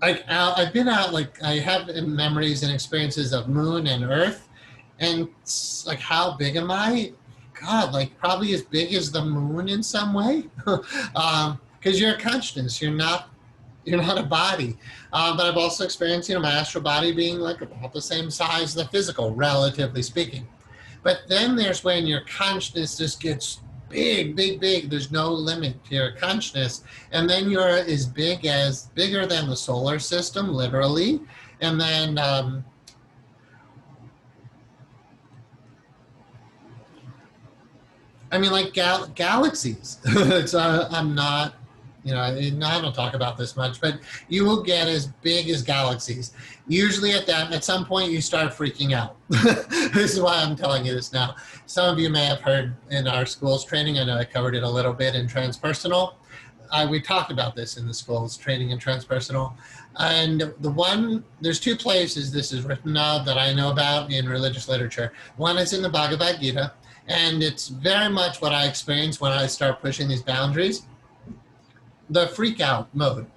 like, I've been out, like, I have memories and experiences of moon and earth, and like, how big am I? God, like, probably as big as the moon in some way. Because you're a consciousness, you're not You're not a body. But I've also experienced, my astral body being like about the same size as the physical, relatively speaking. But then there's when your consciousness just gets big, big, big. There's no limit to your consciousness. And then you're as bigger than the solar system, literally. And then like galaxies. It's, I'm not, I don't talk about this much, but you will get as big as galaxies. Usually at some point you start freaking out. This is why I'm telling you this now. Some of you may have heard in our schools training, I know I covered it a little bit in transpersonal. We talked about this in the schools training in transpersonal. And there's two places this is written of that I know about in religious literature. One is in the Bhagavad Gita, and it's very much what I experience when I start pushing these boundaries. The freak out mode,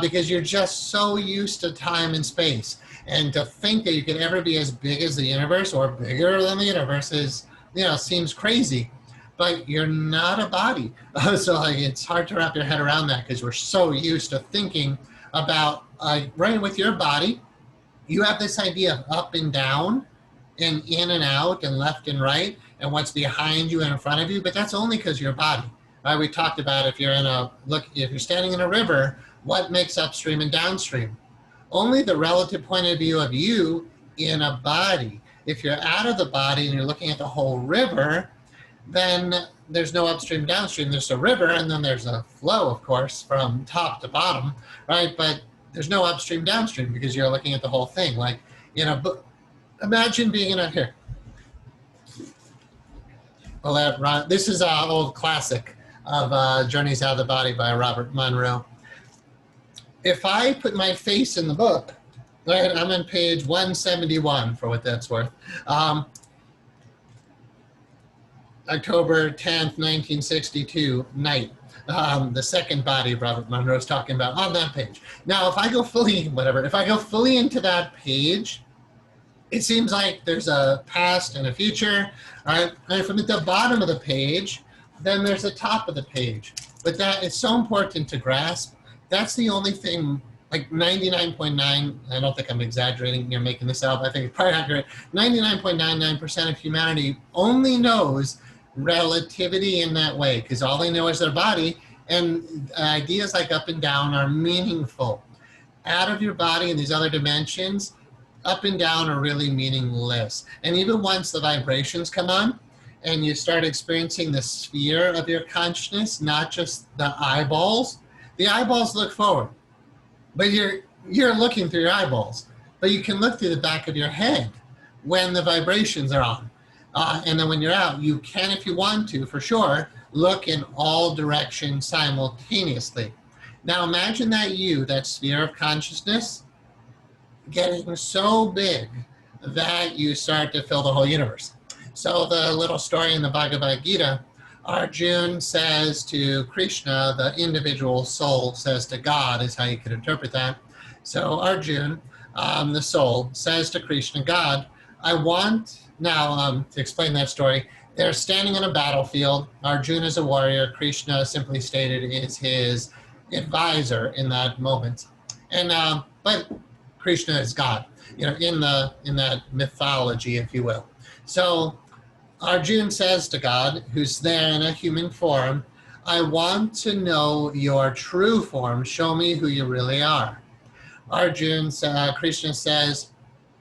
because you're just so used to time and space, and to think that you could ever be as big as the universe or bigger than the universe is, seems crazy, but you're not a body. So it's hard to wrap your head around that, because we're so used to thinking about right with your body. You have this idea of up and down and in and out and left and right and what's behind you and in front of you, but that's only because you're a body. We talked about if you're standing in a river, what makes upstream and downstream? Only the relative point of view of you in a body. If you're out of the body and you're looking at the whole river, then there's no upstream, downstream. There's a river, and then there's a flow, of course, from top to bottom, right? But there's no upstream, downstream, because you're looking at the whole thing. Like, imagine being in a, here. Well, this is an old classic of Journeys Out of the Body by Robert Monroe. If I put my face in the book, right, I'm on page 171 for what that's worth. October 10th, 1962, night. The second body Robert Monroe is talking about on that page. Now, if I go fully into that page, it seems like there's a past and a future. All right, and from the bottom of the page, then there's the top of the page. But that is so important to grasp. That's the only thing, like 99.9, I don't think I'm exaggerating, you're making this up, I think it's probably accurate, 99.99% of humanity only knows relativity in that way, because all they know is their body, and ideas like up and down are meaningful. Out of your body and these other dimensions, up and down are really meaningless. And even once the vibrations come on, and you start experiencing the sphere of your consciousness, not just the eyeballs. The eyeballs look forward, but you're looking through your eyeballs. But you can look through the back of your head when the vibrations are on. And then when you're out, you can, if you want to, for sure, look in all directions simultaneously. Now imagine that sphere of consciousness, getting so big that you start to fill the whole universe. So the little story in the Bhagavad Gita, Arjuna says to Krishna, the individual soul says to God, is how you could interpret that. So Arjuna, the soul, says to Krishna, God, I want, now to explain that story, they're standing on a battlefield. Arjuna is a warrior. Krishna, simply stated, is his advisor in that moment. And but Krishna is God, in that mythology, if you will. So Arjuna says to God, who's there in a human form, I want to know your true form. Show me who you really are. Krishna says,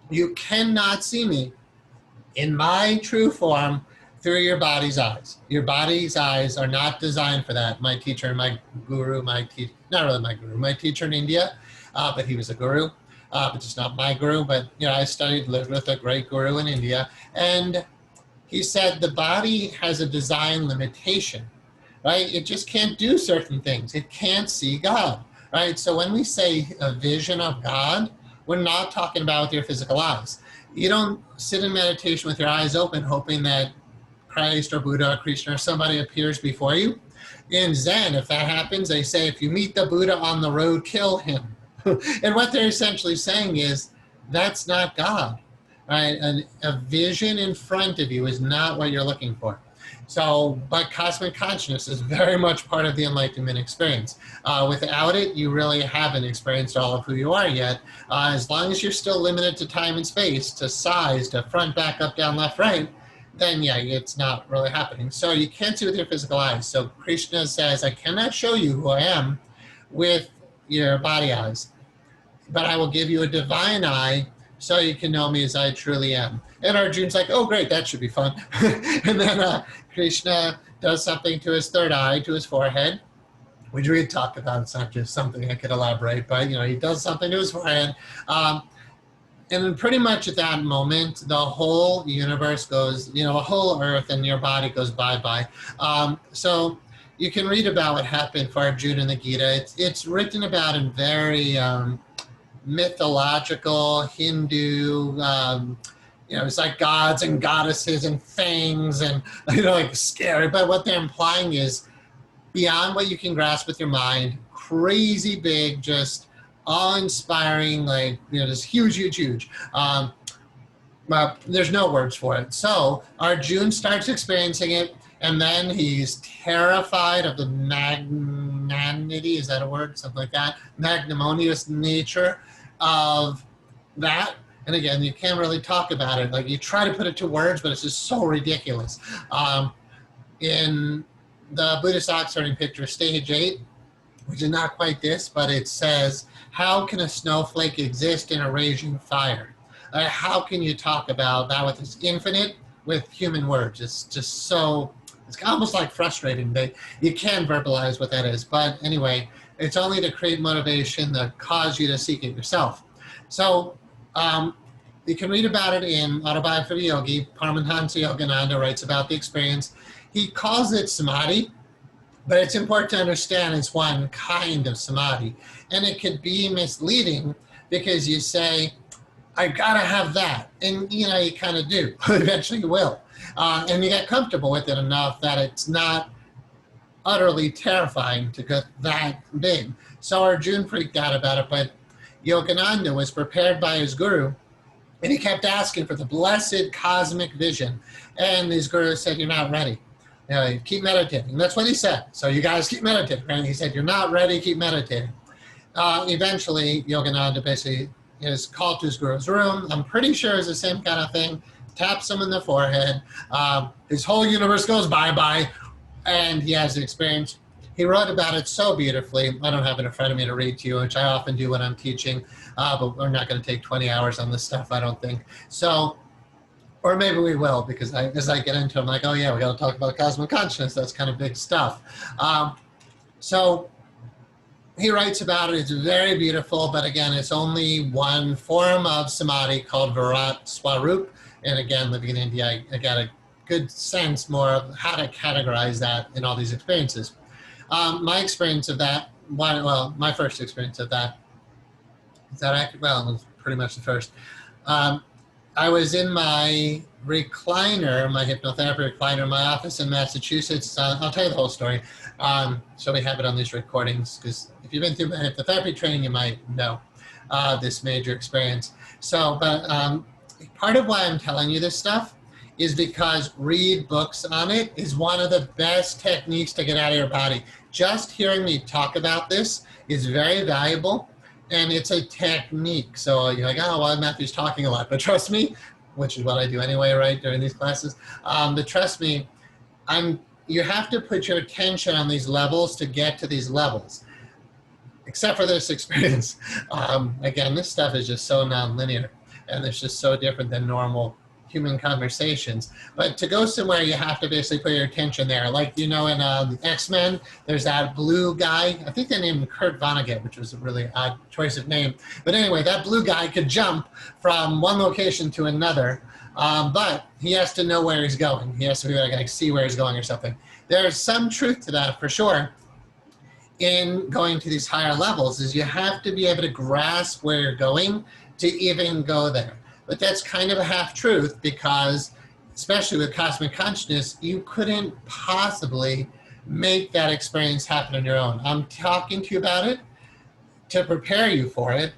you cannot see me in my true form through your body's eyes. Your body's eyes are not designed for that. My teacher and my guru, my teacher in India, but he was a guru, but just not my guru. But I lived with a great guru in India, and he said the body has a design limitation, right? It just can't do certain things. It can't see God, right? So when we say a vision of God, we're not talking about with your physical eyes. You don't sit in meditation with your eyes open hoping that Christ or Buddha or Krishna or somebody appears before you. In Zen, if that happens, they say, if you meet the Buddha on the road, kill him. And what they're essentially saying is, that's not God. Right? A vision in front of you is not what you're looking for. So, but cosmic consciousness is very much part of the enlightenment experience. Without it, you really haven't experienced all of who you are yet. As long as you're still limited to time and space, to size, to front, back, up, down, left, right, then yeah, it's not really happening. So you can't see with your physical eyes. So Krishna says, I cannot show you who I am with your body eyes, but I will give you a divine eye so you can know me as I truly am. And Arjuna's like, oh, great, that should be fun. And then Krishna does something to his third eye, to his forehead, which we could talk about. It's not just something I could elaborate, but he does something to his forehead. And then pretty much at that moment, the whole universe goes, the whole earth and your body goes bye-bye. So you can read about what happened for Arjuna in the Gita. It's written about in very mythological Hindu, it's like gods and goddesses and things and, like scary. But what they're implying is beyond what you can grasp with your mind, crazy big, just awe-inspiring, like, just huge. But there's no words for it. So Arjuna starts experiencing it, and then he's terrified of the magnanimity, is that a word? Something like that. Magnanimous nature of that. And again, you can't really talk about it. Like, you try to put it to words, but it's just so ridiculous. In the Buddhist Oxford picture, stage 8, which is not quite this, but it says, how can a snowflake exist in a raging fire? How can you talk about that with this infinite, with human words? It's just so, it's almost like frustrating that you can verbalize what that is. But anyway, it's only to create motivation that cause you to seek it yourself. So you can read about it in Autobiography of a Yogi. Paramahansa Yogananda writes about the experience. He calls it samadhi, but it's important to understand it's one kind of samadhi. And it could be misleading because you say, I gotta have that. And you kind of do. Eventually you will. And you get comfortable with it enough that it's not utterly terrifying to get that big. So Arjuna freaked out about it, but Yogananda was prepared by his guru, and he kept asking for the blessed cosmic vision. And his guru said, you're not ready. Keep meditating. That's what he said. So you guys keep meditating. Right? He said, you're not ready, keep meditating. Eventually, Yogananda basically is called to his guru's room. I'm pretty sure it's the same kind of thing. Taps him in the forehead. His whole universe goes bye-bye, and he has the experience. He wrote about it so beautifully. I don't have it in front of me to read to you, which I often do when I'm teaching, but we're not going to take 20 hours on this stuff, I don't think. So, or maybe we will, because as I get into it, I'm like, oh yeah, we got to talk about cosmic consciousness. That's kind of big stuff. So he writes about it. It's very beautiful, but again, it's only one form of samadhi called Virat Swarup. And again, living in India, I got a good sense more of how to categorize that in all these experiences. My experience of that, my first experience of that, it was pretty much the first. I was in my recliner, my hypnotherapy recliner in my office in Massachusetts. I'll tell you the whole story. So we have it on these recordings, because if you've been through my hypnotherapy training, you might know this major experience. So, but part of why I'm telling you this stuff is because read books on it is one of the best techniques to get out of your body. Just hearing me talk about this is very valuable, and it's a technique. So you're like, oh, well, Matthew's talking a lot, but trust me, which is what I do anyway, right, during these classes, but trust me, you have to put your attention on these levels to get to these levels, except for this experience. Again, this stuff is just so nonlinear, and it's just so different than normal human conversations. But to go somewhere, you have to basically put your attention there. Like, in X-Men, there's that blue guy. I think they named him Kurt Vonnegut, which was a really odd choice of name. But anyway, that blue guy could jump from one location to another, but he has to know where he's going. He has to be able to like, see where he's going or something. There's some truth to that for sure. In going to these higher levels is you have to be able to grasp where you're going to even go there. But that's kind of a half-truth because, especially with cosmic consciousness, you couldn't possibly make that experience happen on your own. I'm talking to you about it to prepare you for it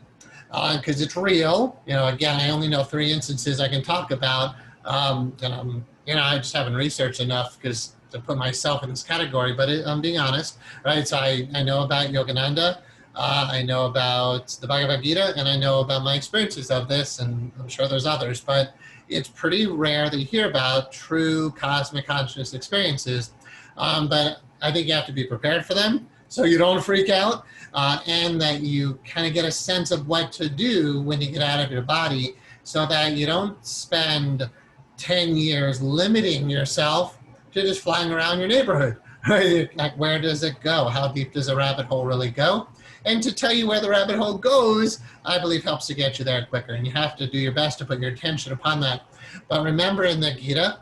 because it's real. Again, I only know 3 instances I can talk about, and I'm I just haven't researched enough because to put myself in this category, but I'm being honest, right? So I know about Yogananda, I know about the Bhagavad Gita, and I know about my experiences of this, and I'm sure there's others, but it's pretty rare that you hear about true cosmic consciousness experiences. But I think you have to be prepared for them so you don't freak out, and that you kind of get a sense of what to do when you get out of your body so that you don't spend 10 years limiting yourself to just flying around your neighborhood. Right? Like, where does it go? How deep does a rabbit hole really go? And to tell you where the rabbit hole goes, I believe helps to get you there quicker. And you have to do your best to put your attention upon that. But remember, in the Gita,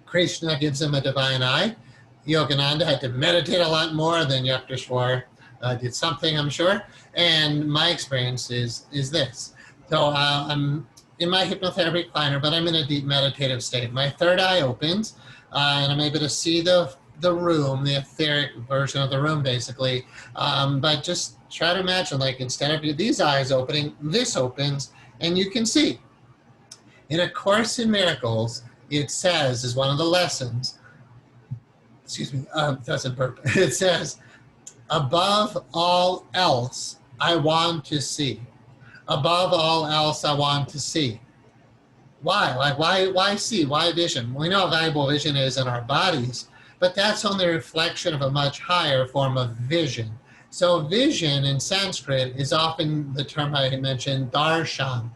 Krishna gives him a divine eye. Yogananda had to meditate a lot more than Yukteswar did something, I'm sure. And my experience is this. So I'm in my hypnotherapy recliner, but I'm in a deep meditative state. My third eye opens, and I'm able to see the room, the etheric version of the room, basically. But just try to imagine, like, instead of these eyes opening, this opens, and you can see. In A Course in Miracles, it says, is one of the lessons, excuse me, doesn't burp. It says, above all else, I want to see. Above all else, I want to see. Why? Like, why see? Why vision? We know how valuable vision is in our bodies, but that's only a reflection of a much higher form of vision. So vision in Sanskrit is often the term I mentioned, darshan.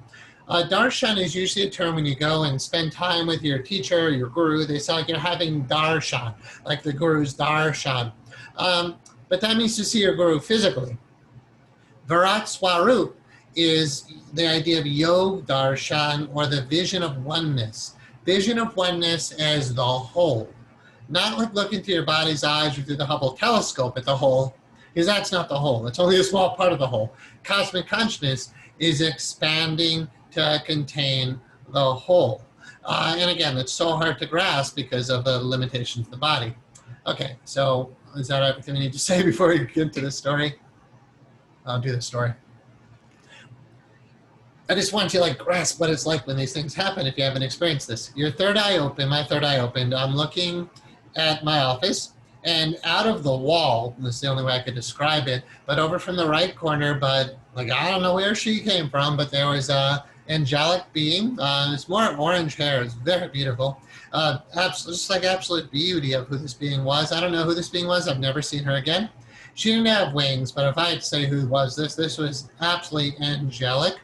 Darshan is usually a term when you go and spend time with your teacher, your guru. They sound like you're having darshan, like the guru's darshan. But that means to see your guru physically. Virat Swarup is the idea of Yog Darshan, or the vision of oneness. Vision of oneness as the whole. Not like looking through your body's eyes or through the Hubble telescope at the whole, because that's not the whole. It's only a small part of the whole. Cosmic consciousness is expanding to contain the whole. And again, it's so hard to grasp because of the limitations of the body. Okay, so is that everything we need to say before we get to the story? I'll do the story. I just want you to grasp what it's like when these things happen if you haven't experienced this. Your third eye opened, my third eye opened. I'm looking at my office, and out of the wall, this is the only way I could describe it, but over from the right corner, but I don't know where she came from, but there was a angelic being. It's more orange hair. It's very beautiful. Just absolute beauty of who this being was. I don't know who this being was. I've never seen her again. She didn't have wings, but if I had to say who was this was absolutely angelic.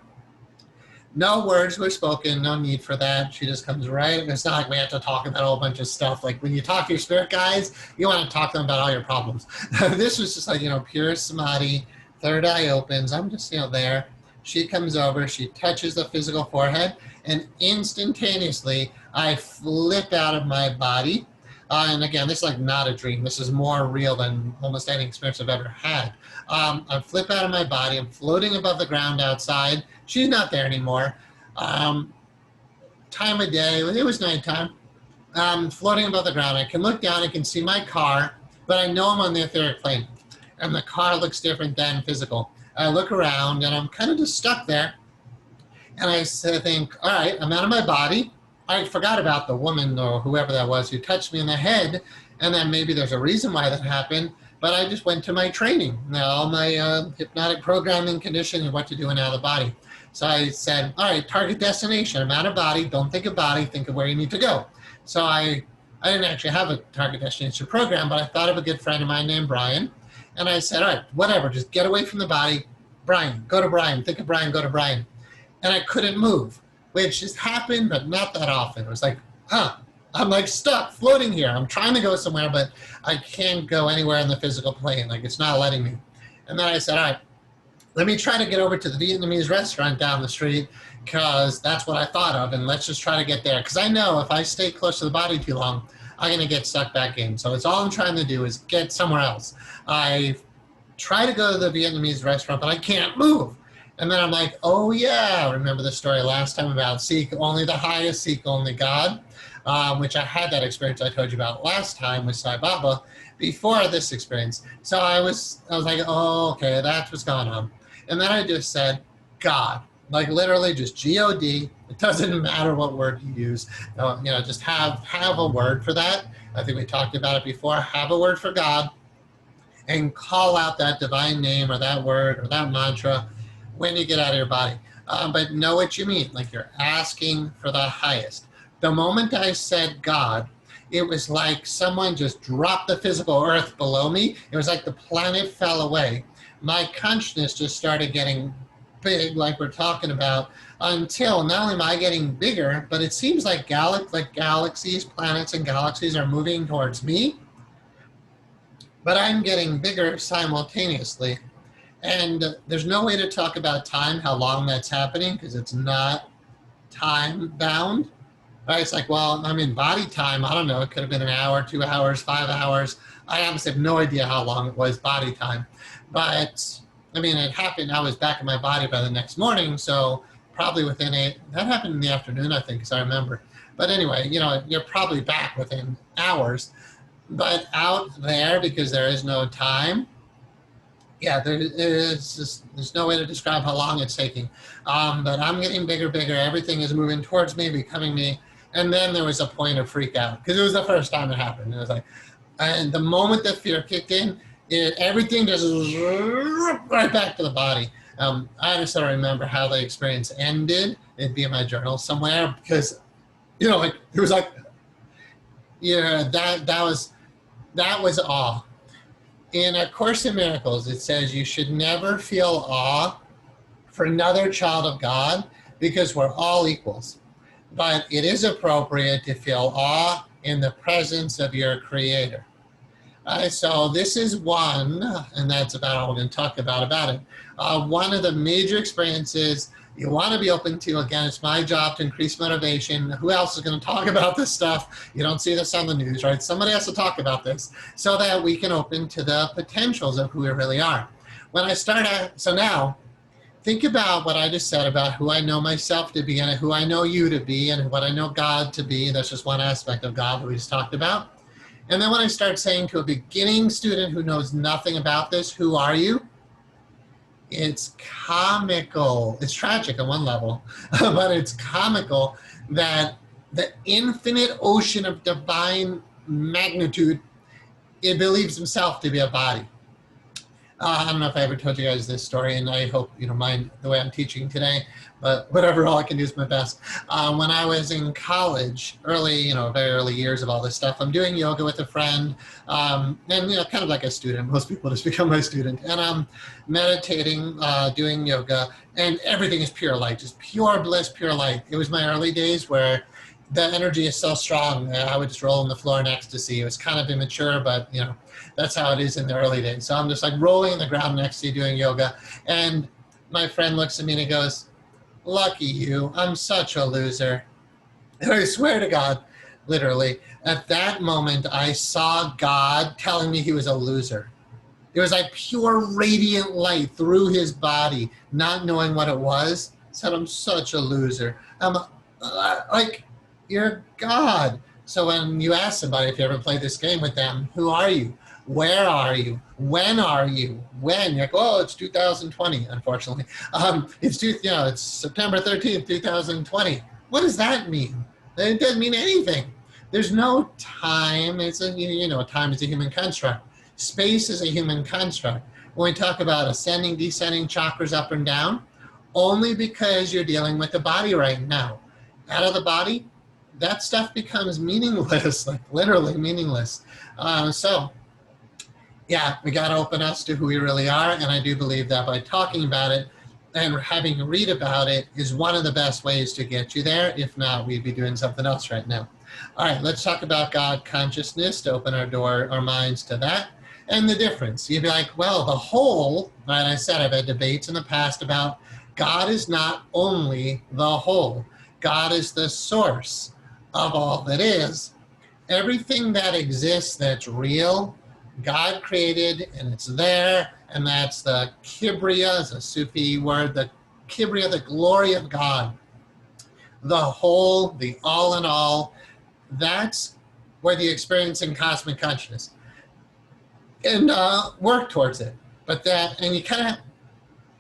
No words were spoken, no need for that. She just comes right. It's not like we have to talk about a whole bunch of stuff. Like when you talk to your spirit guides, you want to talk to them about all your problems. This was just pure samadhi. Third eye opens. I'm just, there. She comes over. She touches the physical forehead. And instantaneously, I flip out of my body. And again, this is not a dream. This is more real than almost any experience I've ever had. I flip out of my body. I'm floating above the ground outside. She's not there anymore. Time of day, it was nighttime. Floating above the ground. I can look down, I can see my car, but I know I'm on the etheric plane. And the car looks different than physical. I look around and I'm kind of just stuck there. And I think, all right, I'm out of my body. I forgot about the woman or whoever that was who touched me in the head. And then maybe there's a reason why that happened. But I just went to my training, all my hypnotic programming, conditioning, what to do in and out of the body. So I said, all right, target destination. I'm out of body. Don't think of body. Think of where you need to go. So I didn't actually have a target destination program, but I thought of a good friend of mine named Brian. And I said, all right, whatever, just get away from the body. Brian, go to Brian. Think of Brian, go to Brian. And I couldn't move, which just happened, but not that often. It was I'm stuck floating here. I'm trying to go somewhere, but I can't go anywhere in the physical plane. It's not letting me. And then I said, all right, let me try to get over to the Vietnamese restaurant down the street because that's what I thought of. And let's just try to get there. Because I know if I stay close to the body too long, I'm going to get sucked back in. So it's all I'm trying to do is get somewhere else. I try to go to the Vietnamese restaurant, but I can't move. And then I'm like, oh yeah, remember the story last time about seek only the highest, seek only God. Which I had that experience I told you about last time with Sai Baba before this experience. So I was like, oh, okay, that's what's going on. And then I just said, God. Like literally just G-O-D. It doesn't matter what word you use. Just have a word for that. I think we talked about it before. Have a word for God and call out that divine name or that word or that mantra when you get out of your body. But know what you mean. Like you're asking for the highest. The moment I said God, it was like someone just dropped the physical earth below me. It was like the planet fell away. My consciousness just started getting big, like we're talking about, until not only am I getting bigger, but it seems like galaxies, planets and galaxies are moving towards me, but I'm getting bigger simultaneously. And there's no way to talk about time, how long that's happening, because it's not time bound. Right? It's like, well, I'm in body time. I don't know. It could have been an hour, 2 hours, 5 hours. I honestly have no idea how long it was body time. But, I mean, it happened. I was back in my body by the next morning. So probably within that happened in the afternoon, I think, as I remember. But anyway, you're probably back within hours. But out there, because there is no time, yeah, there's no way to describe how long it's taking. But I'm getting bigger. Everything is moving towards me, becoming me. And then there was a point of freak out because it was the first time it happened. It was like, and the moment that fear kicked in, everything just right back to the body. I just don't remember how the experience ended. It'd be in my journal somewhere because, like it was like, yeah, that was awe. In A Course in Miracles, it says you should never feel awe for another child of God because we're all equals. But it is appropriate to feel awe in the presence of your Creator. So this is one, and that's about all we're going to talk about it. One of the major experiences you want to be open to. Again, it's my job to increase motivation. Who else is going to talk about this stuff? You don't see this on the news, right? Somebody has to talk about this so that we can open to the potentials of who we really are. So now, think about what I just said about who I know myself to be and who I know you to be and what I know God to be. That's just one aspect of God that we just talked about. And then when I start saying to a beginning student who knows nothing about this, who are you? It's comical. It's tragic on one level, but it's comical that the infinite ocean of divine magnitude, it believes himself to be a body. I don't know if I ever told you guys this story, and I hope you don't mind the way I'm teaching today, but whatever, all I can do is my best. When I was in college, very early years of all this stuff, I'm doing yoga with a friend, and kind of like a student. Most people just become my student, and I'm meditating, doing yoga, and everything is pure light, just pure bliss, pure light. It was my early days where the energy is so strong. I would just roll on the floor in ecstasy. It was kind of immature, but that's how it is in the early days. So I'm just like rolling in the ground next to you doing yoga. And my friend looks at me and he goes, "Lucky you, I'm such a loser." And I swear to God, literally, at that moment, I saw God telling me he was a loser. It was like pure radiant light through his body, not knowing what it was. Said, "I'm such a loser." I'm like, you're God. So when you ask somebody, if you ever played this game with them, who are you? Where are you? When are you? When? You're like, oh, it's 2020, unfortunately. It's September 13th, 2020. What does that mean? It doesn't mean anything. There's no time. Time is a human construct. Space is a human construct. When we talk about ascending, descending, chakras up and down, only because you're dealing with the body right now. Out of the body, that stuff becomes meaningless, like literally meaningless. We got to open us to who we really are, and I do believe that by talking about it and having to read about it is one of the best ways to get you there. If not, we'd be doing something else right now. All right, let's talk about God consciousness to open our minds to that and the difference. You'd be like, well, the whole, right? I said I've had debates in the past about God is not only the whole. God is the source of all that is. Everything that exists that's real, God created, and it's there, and that's the Kibriya, is a Sufi word, the Kibriya, the glory of God. The whole, the all in all, that's where the experience in cosmic consciousness. And work towards it. And you kind of,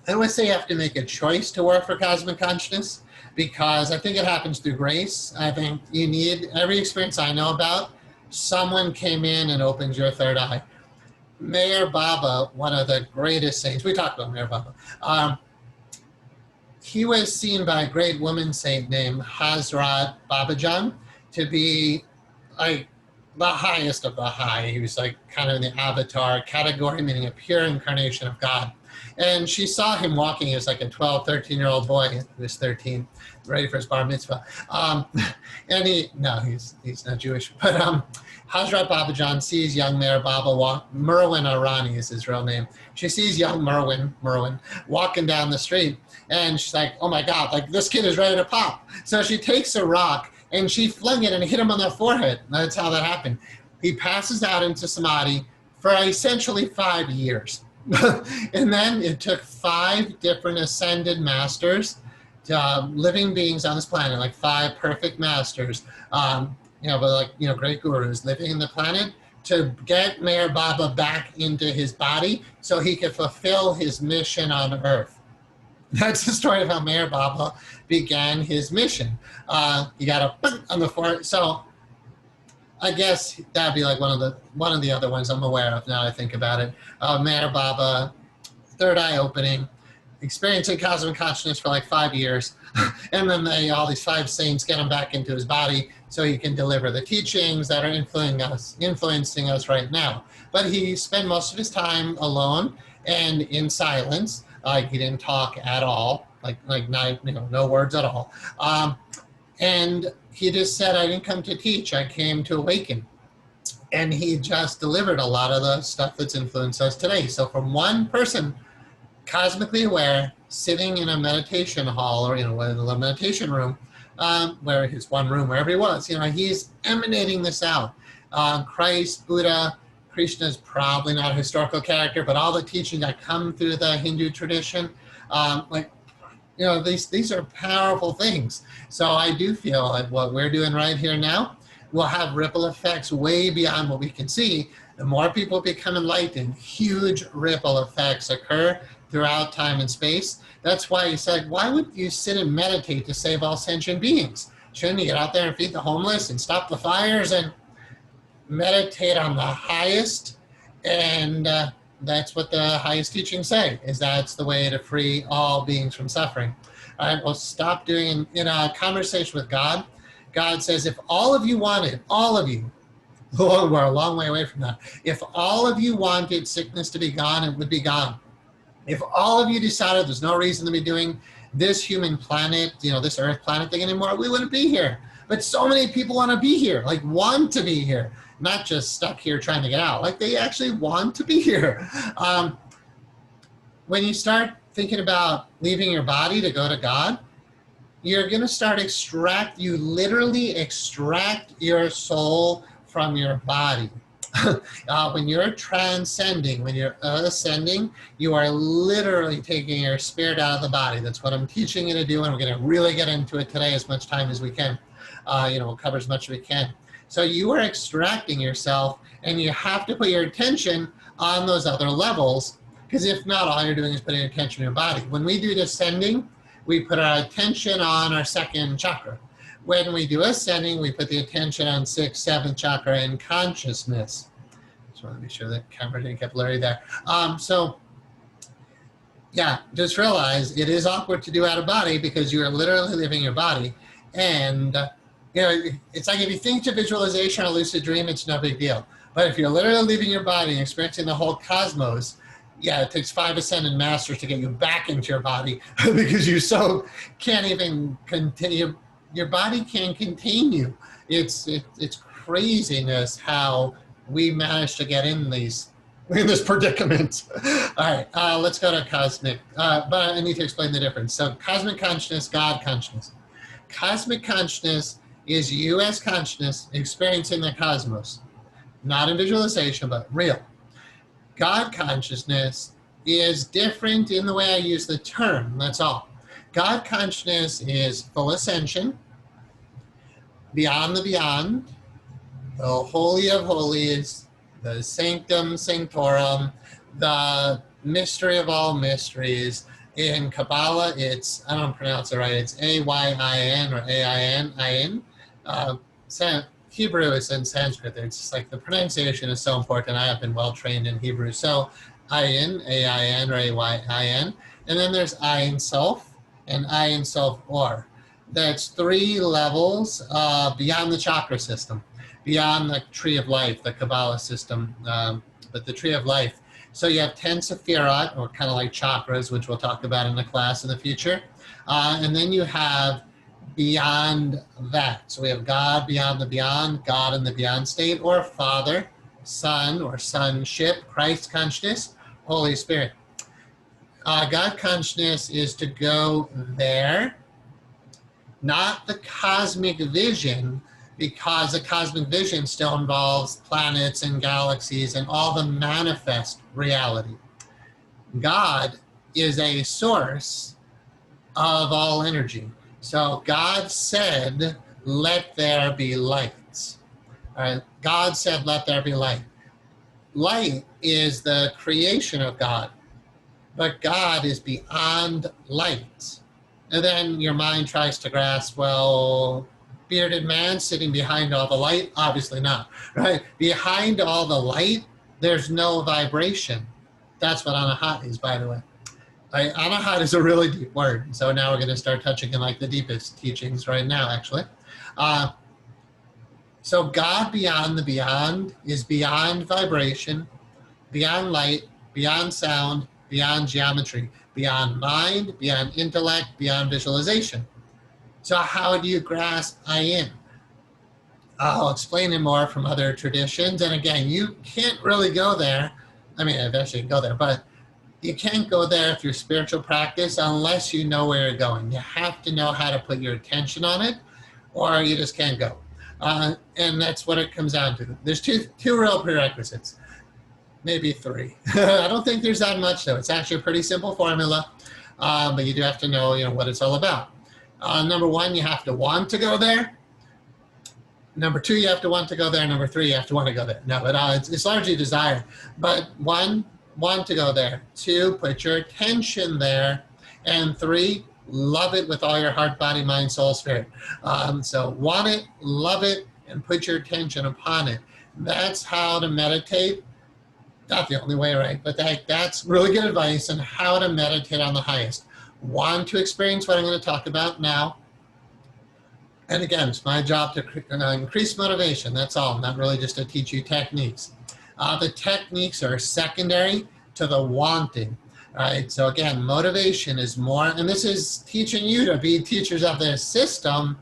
I would say you have to make a choice to work for cosmic consciousness, because I think it happens through grace. I think you need, every experience I know about, someone came in and opened your third eye. Mayor Baba, one of the greatest saints, we talked about Mayor Baba, he was seen by a great woman saint named Hazrat Babajan to be like the highest of the high. He was like kind of in the avatar category, meaning a pure incarnation of God. And she saw him walking as like a 12, 13-year-old boy. He was 13, ready for his bar mitzvah. And he's not Jewish. But Hazrat Babajan sees young Mayor Baba walk, Merwin Arani is his real name. She sees young Merwin walking down the street. And she's like, oh my God, like this kid is ready to pop. So she takes a rock and she flung it and hit him on the forehead. That's how that happened. He passes out into samadhi for essentially 5 years. And then it took 5 different ascended masters, living beings on this planet, like 5 perfect masters, great gurus living in the planet, to get Mayor Baba back into his body so he could fulfill his mission on Earth. That's the story of how Mayor Baba began his mission. He got a on the forehead. So I guess that'd be like one of the other ones I'm aware of now I think about it. Mayor Baba, third eye opening, experiencing cosmic consciousness for like 5 years, and then all these 5 saints get him back into his body so he can deliver the teachings that are influencing us right now. But he spent most of his time alone and in silence. He didn't talk at all, no words at all. And he just said, I didn't come to teach, I came to awaken. And he just delivered a lot of the stuff that's influenced us today. So from one person, cosmically aware, sitting in a meditation hall or, in a meditation room, where his one room, wherever he was, he's emanating this out. Christ, Buddha, Krishna's probably not a historical character, but all the teachings that come through the Hindu tradition, these are powerful things. So I do feel like what we're doing right here now will have ripple effects way beyond what we can see. The more people become enlightened, huge ripple effects occur throughout time and space. That's why he said, why would you sit and meditate to save all sentient beings? Shouldn't you get out there and feed the homeless and stop the fires and meditate on the highest? And that's what the highest teachings say, is that's the way to free all beings from suffering. All right, well, stop doing, in a conversation with God, God says, if all of you wanted, all of you, we're a long way away from that. If all of you wanted sickness to be gone, it would be gone. If all of you decided there's no reason to be doing this human planet, this Earth planet thing anymore, we wouldn't be here. But so many people want to be here, want to be here, not just stuck here trying to get out. They actually want to be here. When you start thinking about leaving your body to go to God, you're going to start you literally extract your soul from your body. When you're transcending, when you're ascending, you are literally taking your spirit out of the body. That's what I'm teaching you to do, and we're going to really get into it today as much time as we can. We'll cover as much as we can. So you are extracting yourself, and you have to put your attention on those other levels, because if not, all you're doing is putting attention in your body. When we do descending, we put our attention on our 2nd chakra. When we do ascending, we put the attention on 6th, 7th chakra and consciousness. Just want to be sure that camera didn't get blurry there. Just realize it is awkward to do out of body because you are literally leaving your body. And it's like if you think to visualization or lucid dream, it's no big deal. But if you're literally leaving your body and experiencing the whole cosmos, it takes 5 ascended masters to get you back into your body because you can't even continue. Your body can't contain you. It's craziness how we managed to get in this predicament. All right, let's go to cosmic. But I need to explain the difference. So cosmic consciousness, God consciousness. Cosmic consciousness is you as consciousness experiencing the cosmos. Not in visualization, but real. God consciousness is different in the way I use the term, that's all. God consciousness is full ascension, beyond the beyond, the holy of holies, the sanctum sanctorum, the mystery of all mysteries, In Kabbalah, it's, I don't pronounce it right, it's A-Y-I-N or A-I-N, Ayin. Hebrew is in Sanskrit. It's just like the pronunciation is so important. I have been well trained in Hebrew. So Ayin, A-I-N or A-Y-I-N. And then there's Ayin Sof and Ayin Sof Or. That's 3 levels beyond the chakra system, beyond the tree of life, the Kabbalah system, but the tree of life. So you have 10 Sephirot, or kind of like chakras, which we'll talk about in the class in the future. And then you have beyond that. So we have God beyond the beyond, God in the beyond state, or Father, Son, or sonship, Christ consciousness, Holy Spirit. God consciousness is to go there, not the cosmic vision, because the cosmic vision still involves planets and galaxies and all the manifest reality. God is a source of all energy. So God said, let there be lights. All right? God said, let there be light. Light is the creation of God, but God is beyond light. And then your mind tries to grasp, well, bearded man sitting behind all the light? Obviously not, right? Behind all the light, there's no vibration. That's what anahat is, by the way. Anahat is a really deep word. So now we're going to start touching on like the deepest teachings right now, actually. So God beyond the beyond is beyond vibration, beyond light, beyond sound, beyond geometry, beyond mind, beyond intellect, beyond visualization. So how do you grasp Ayin? I'll explain it more from other traditions. And again, you can't really go there. I mean, eventually you can go there, but you can't go there through spiritual practice unless you know where you're going. You have to know how to put your attention on it, or you just can't go. And that's what it comes down to. There's two real prerequisites, maybe 3. I don't think there's that much, though. It's actually a pretty simple formula, but you do have to know, what it's all about. Number 1, you have to want to go there. Number 2, you have to want to go there. Number 3, you have to want to go there. No, but it's largely desire. But 1, want to go there. 2, put your attention there. And 3, love it with all your heart, body, mind, soul, spirit. So want it, love it, and put your attention upon it. That's how to meditate. Not the only way, right? But that's really good advice on how to meditate on the highest. Want to experience what I'm going to talk about now. And again, it's my job to increase motivation. That's all. I'm not really just to teach you techniques. The techniques are secondary to the wanting. All right. So again, motivation is more, and this is teaching you to be teachers of this system.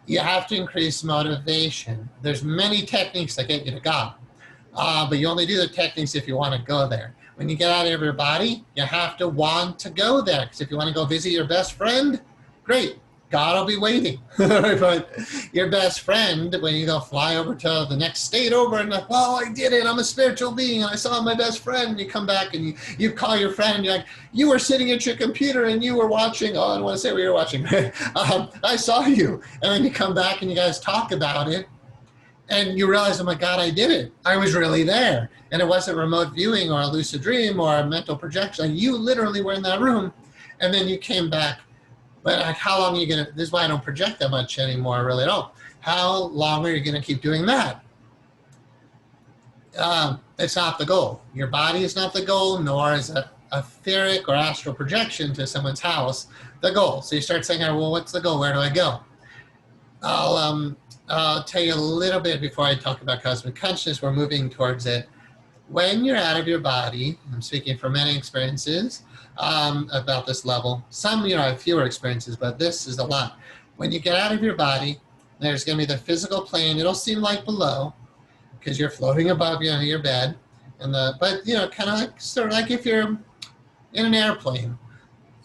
You have to increase motivation. There's many techniques that get you to God. But you only do the techniques if you want to go there. When you get out of your body, you have to want to go there. Because if you want to go visit your best friend, great. God will be waiting. But your best friend, when you go fly over to the next state over and like, well, I did it. I'm a spiritual being. And I saw my best friend. And you come back and you call your friend. And you're like, you were sitting at your computer and you were watching. Oh, I don't want to say what you were watching. I saw you. And then you come back and you guys talk about it. And you realize, oh my God, I did it. I was really there. And it wasn't remote viewing or a lucid dream or a mental projection. You literally were in that room. And then you came back. But like, how long are you going to, this is why I don't project that much anymore, really at all. How long are you going to keep doing that? It's not the goal. Your body is not the goal, nor is a etheric or astral projection to someone's house the goal. So you start saying, well, what's the goal? Where do I go? I'll tell you a little bit before I talk about cosmic consciousness. We're moving towards it. When you're out of your body, I'm speaking from many experiences about this level. Some, have fewer experiences, but this is a lot. When you get out of your body, there's going to be the physical plane. It'll seem like below because you're floating above your bed. But kind of like, sort of like if you're in an airplane.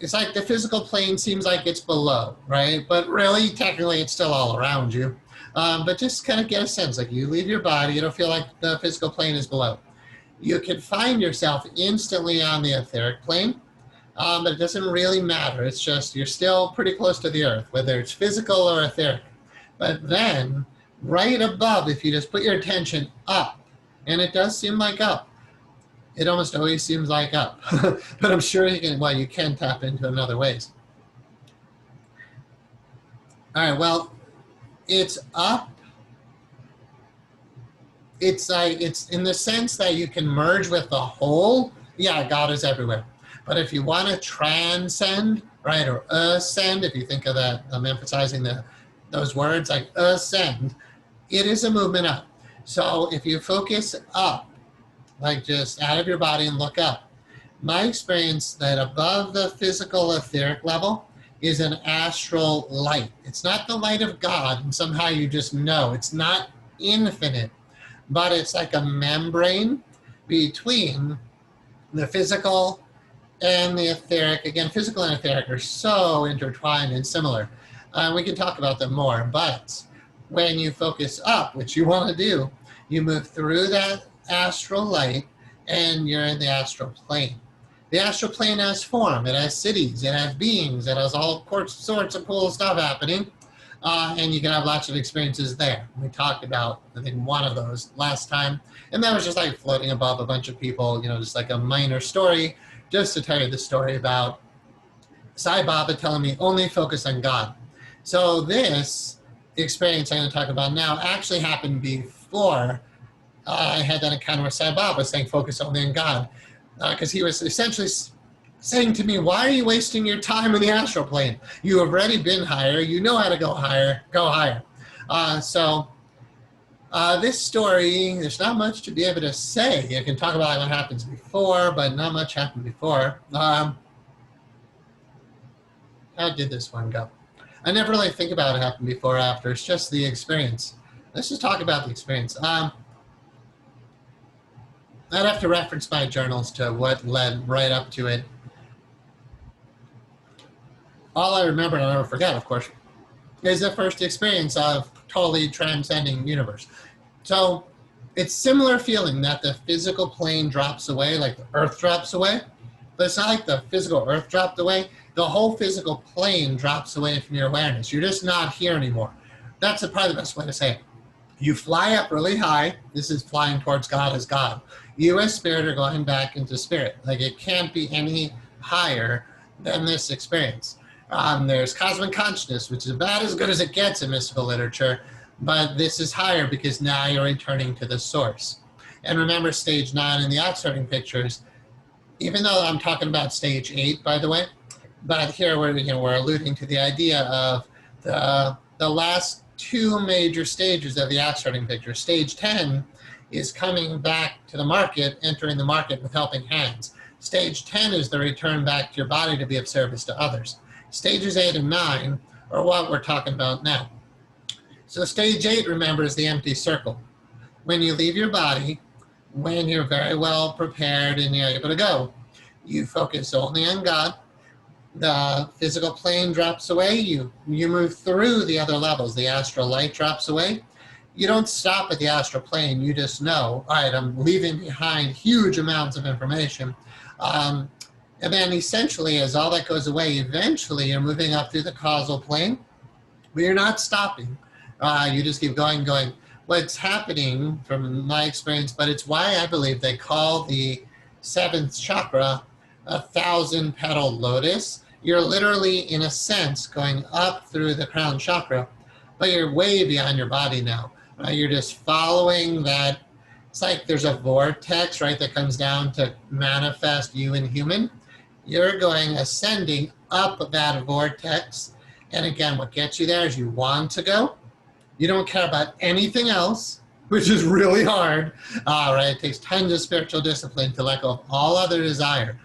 It's like the physical plane seems like it's below, right? But really, technically, it's still all around you. But just kind of get a sense, like you leave your body, it'll feel like the physical plane is below. You can find yourself instantly on the etheric plane, but it doesn't really matter. It's just you're still pretty close to the earth, whether it's physical or etheric. But then, right above, if you just put your attention up, and it does seem like up, It almost always seems like up, but I'm sure you can tap into in other ways. All right, well, it's up. It's in the sense that you can merge with the whole. Yeah, God is everywhere. But if you want to transcend, right, or ascend, if you think of that, I'm emphasizing those words like ascend, it is a movement up. So if you focus up, like just out of your body and look up, my experience that above the physical etheric level is an astral light. It's not the light of God, and somehow you just know. It's not infinite, but it's like a membrane between the physical and the etheric. Again, physical and etheric are so intertwined and similar. We can talk about them more, but when you focus up, which you want to do, you move through that astral light and you're in the astral plane. The astral plane has form, it has cities, it has beings, it has all sorts of cool stuff happening, and you can have lots of experiences there. We talked about, I think, one of those last time, and that was just like floating above a bunch of people, just like a minor story, just to tell you the story about Sai Baba telling me only focus on God. So this experience I'm going to talk about now actually happened before I had that encounter with Sai Baba saying focus only on God. Because he was essentially saying to me, why are you wasting your time in the astral plane? You have already been higher. You know how to go higher. Go higher. This story, there's not much to be able to say. You can talk about what happens before, but not much happened before. How did this one go? I never really think about what happened before or after. It's just the experience. Let's just talk about the experience. I'd have to reference my journals to what led right up to it. All I remember, and I'll never forget, of course, is the first experience of totally transcending universe. So it's similar feeling that the physical plane drops away, like the earth drops away, but it's not like the physical earth dropped away. The whole physical plane drops away from your awareness. You're just not here anymore. That's probably the best way to say it. You fly up really high. This is flying towards God as God. You as spirit are going back into spirit. Like it can't be any higher than this experience. There's cosmic consciousness, which is about as good as it gets in mystical literature, but this is higher because now you're returning to the source. And remember stage 9 in the ox-herding pictures, even though I'm talking about stage 8, by the way, but here we're alluding to the idea of the last 2 major stages of the ox-herding picture. Stage 10 is coming back to the market, entering the market with helping hands. Stage 10 is the return back to your body to be of service to others. Stages 8 and 9 are what we're talking about now. So stage 8, remember, is the empty circle. When you leave your body, when you're very well prepared and you're able to go, you focus only on God. The physical plane drops away. You move through the other levels. The astral light drops away. You don't stop at the astral plane. You just know, all right, I'm leaving behind huge amounts of information. And then essentially, as all that goes away, eventually you're moving up through the causal plane, but you're not stopping. You just keep going. What's happening from my experience, but it's why I believe they call the 7th chakra a 1,000-petal lotus. You're literally, in a sense, going up through the crown chakra, but you're way beyond your body now. You're just following that. It's like there's a vortex, right, that comes down to manifest you in human. You're going ascending up that vortex. And again, what gets you there is you want to go. You don't care about anything else, which is really hard. Right? It takes tons of spiritual discipline to let go of all other desire.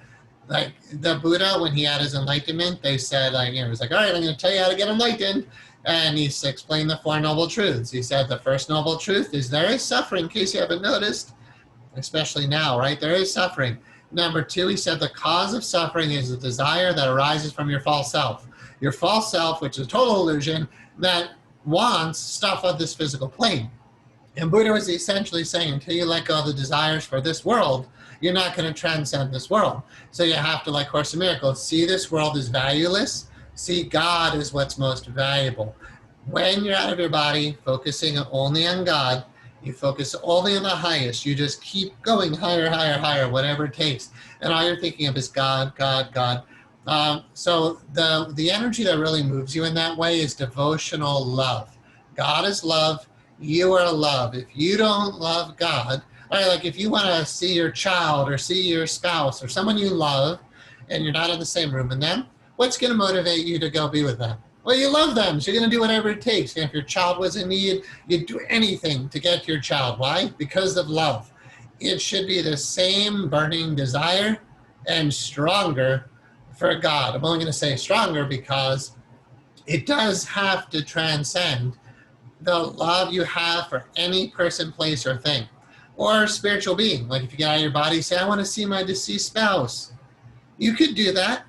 Like the Buddha, when he had his enlightenment, they said, he was like, all right, I'm going to tell you how to get enlightened. And he explained the 4 noble truths. He said the first noble truth is there is suffering, in case you haven't noticed, especially now, right? There is suffering. Number 2, he said the cause of suffering is the desire that arises from your false self. Your false self, which is a total illusion, that wants stuff of this physical plane. And Buddha was essentially saying, until you let go of the desires for this world, you're not going to transcend this world. So you have to, like Course in Miracles, see this world as valueless. See God is what's most valuable. When you're out of your body, focusing only on God, You focus only on the highest. You just keep going higher, higher, higher, whatever it takes. And all you're thinking of is God, God, God. So the energy that really moves you in that way is devotional love. God is love. You are love. If you don't love God, all right, like if you want to see your child or see your spouse or someone you love and you're not in the same room with them, what's going to motivate you to go be with them? Well, you love them, so you're going to do whatever it takes. And if your child was in need, you'd do anything to get your child. Why? Because of love. It should be the same burning desire and stronger for God. I'm only going to say stronger because it does have to transcend the love you have for any person, place, or thing, or spiritual being. Like if you get out of your body, say, I want to see my deceased spouse. You could do that.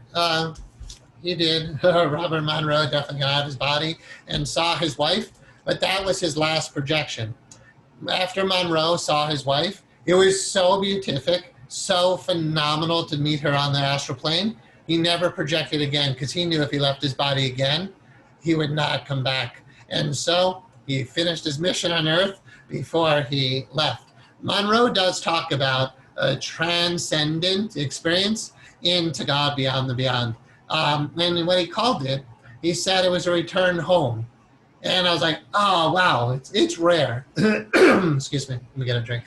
He did. Robert Monroe definitely got out of his body and saw his wife, but that was his last projection. After Monroe saw his wife, it was so beatific, so phenomenal to meet her on the astral plane. He never projected again because he knew if he left his body again, he would not come back. And so he finished his mission on Earth before he left. Monroe does talk about a transcendent experience into God beyond the beyond. And what he called it, he said it was a return home. And I was like, oh, wow, it's rare. Excuse me, let me get a drink.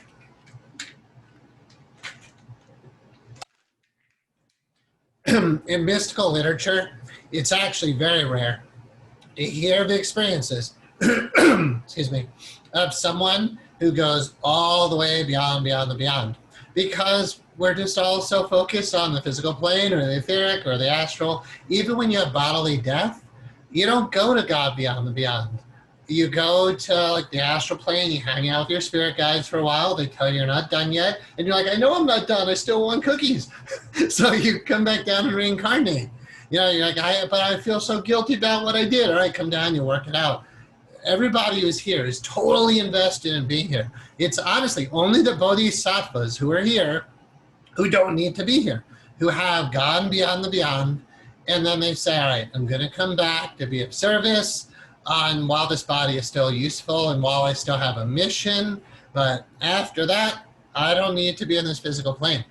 In mystical literature, it's actually very rare to hear the experiences, excuse me, of someone who goes all the way beyond the beyond. Because we're just all so focused on the physical plane or the etheric or the astral. Even when you have bodily death, you don't go to God beyond the beyond. You go to like the astral plane, you hang out with your spirit guides for a while, they tell you you're not done yet, and you're like, I know I'm not done, I still want cookies. So you come back down and reincarnate. You know, you're like, but I feel so guilty about what I did. All right, come down, you work it out. Everybody who's here is totally invested in being here. It's honestly only the bodhisattvas who are here who don't need to be here, who have gone beyond the beyond, and then they say, all right, I'm going to come back to be of service while this body is still useful and while I still have a mission, but after that, I don't need to be in this physical plane.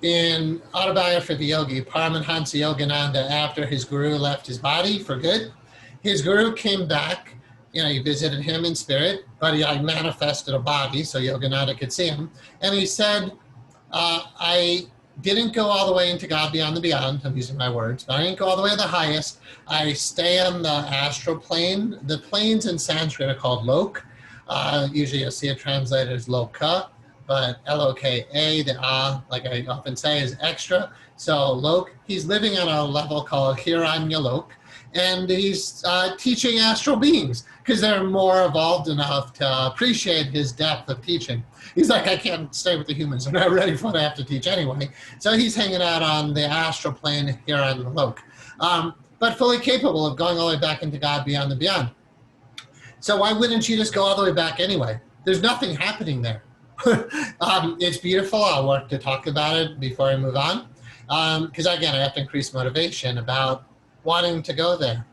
In Autobiography of the Yogi, Paramahansa Yogananda, after his guru left his body for good, his guru came back. You know, he visited him in spirit, but he like manifested a body so Yogananda could see him. And he said, I didn't go all the way into God beyond the beyond. I'm using my words, but I didn't go all the way to the highest. I stay on the astral plane. The planes in Sanskrit are called lok. Usually you'll see it translated as loka, but L-O-K-A, the A, like I often say, is extra. So lok, he's living on a level called Hiranyalok, and he's teaching astral beings because they're more evolved enough to appreciate his depth of teaching. He's like, I can't stay with the humans. They're not ready for what I have to teach anyway. So he's hanging out on the astral plane here on the Lok, but fully capable of going all the way back into God beyond the beyond. So why wouldn't you just go all the way back anyway? There's nothing happening there. It's beautiful. I'll work to talk about it before I move on. Because again, I have to increase motivation about wanting to go there.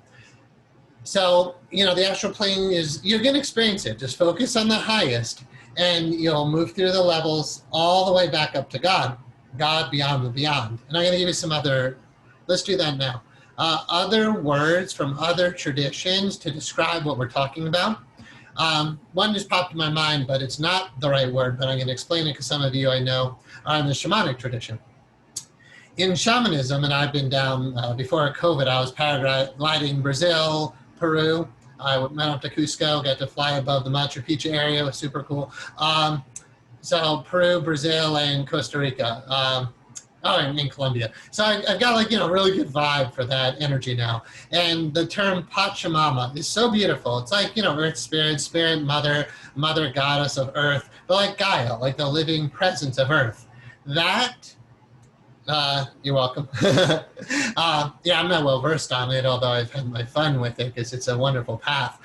So, you know, the astral plane is, you're going to experience it. Just focus on the highest and you'll move through the levels all the way back up to God, God beyond the beyond. And I'm going to give you some other, let's do that now. Other words from other traditions to describe what we're talking about. One just popped in my mind, but it's not the right word, but I'm going to explain it because some of you I know are in the shamanic tradition. In shamanism, and I've been down before COVID, I was paragliding Brazil, Peru. I went up to Cusco, got to fly above the Machu Picchu area. It was super cool. So Peru, Brazil, and Costa Rica. In Colombia. So I've got like, you know, really good vibe for that energy now. And the term Pachamama is so beautiful. It's like, you know, earth spirit, spirit mother, mother goddess of earth, but like Gaia, like the living presence of earth. That, you're welcome. Yeah, I'm not well versed on it, although I've had my fun with it because it's a wonderful path,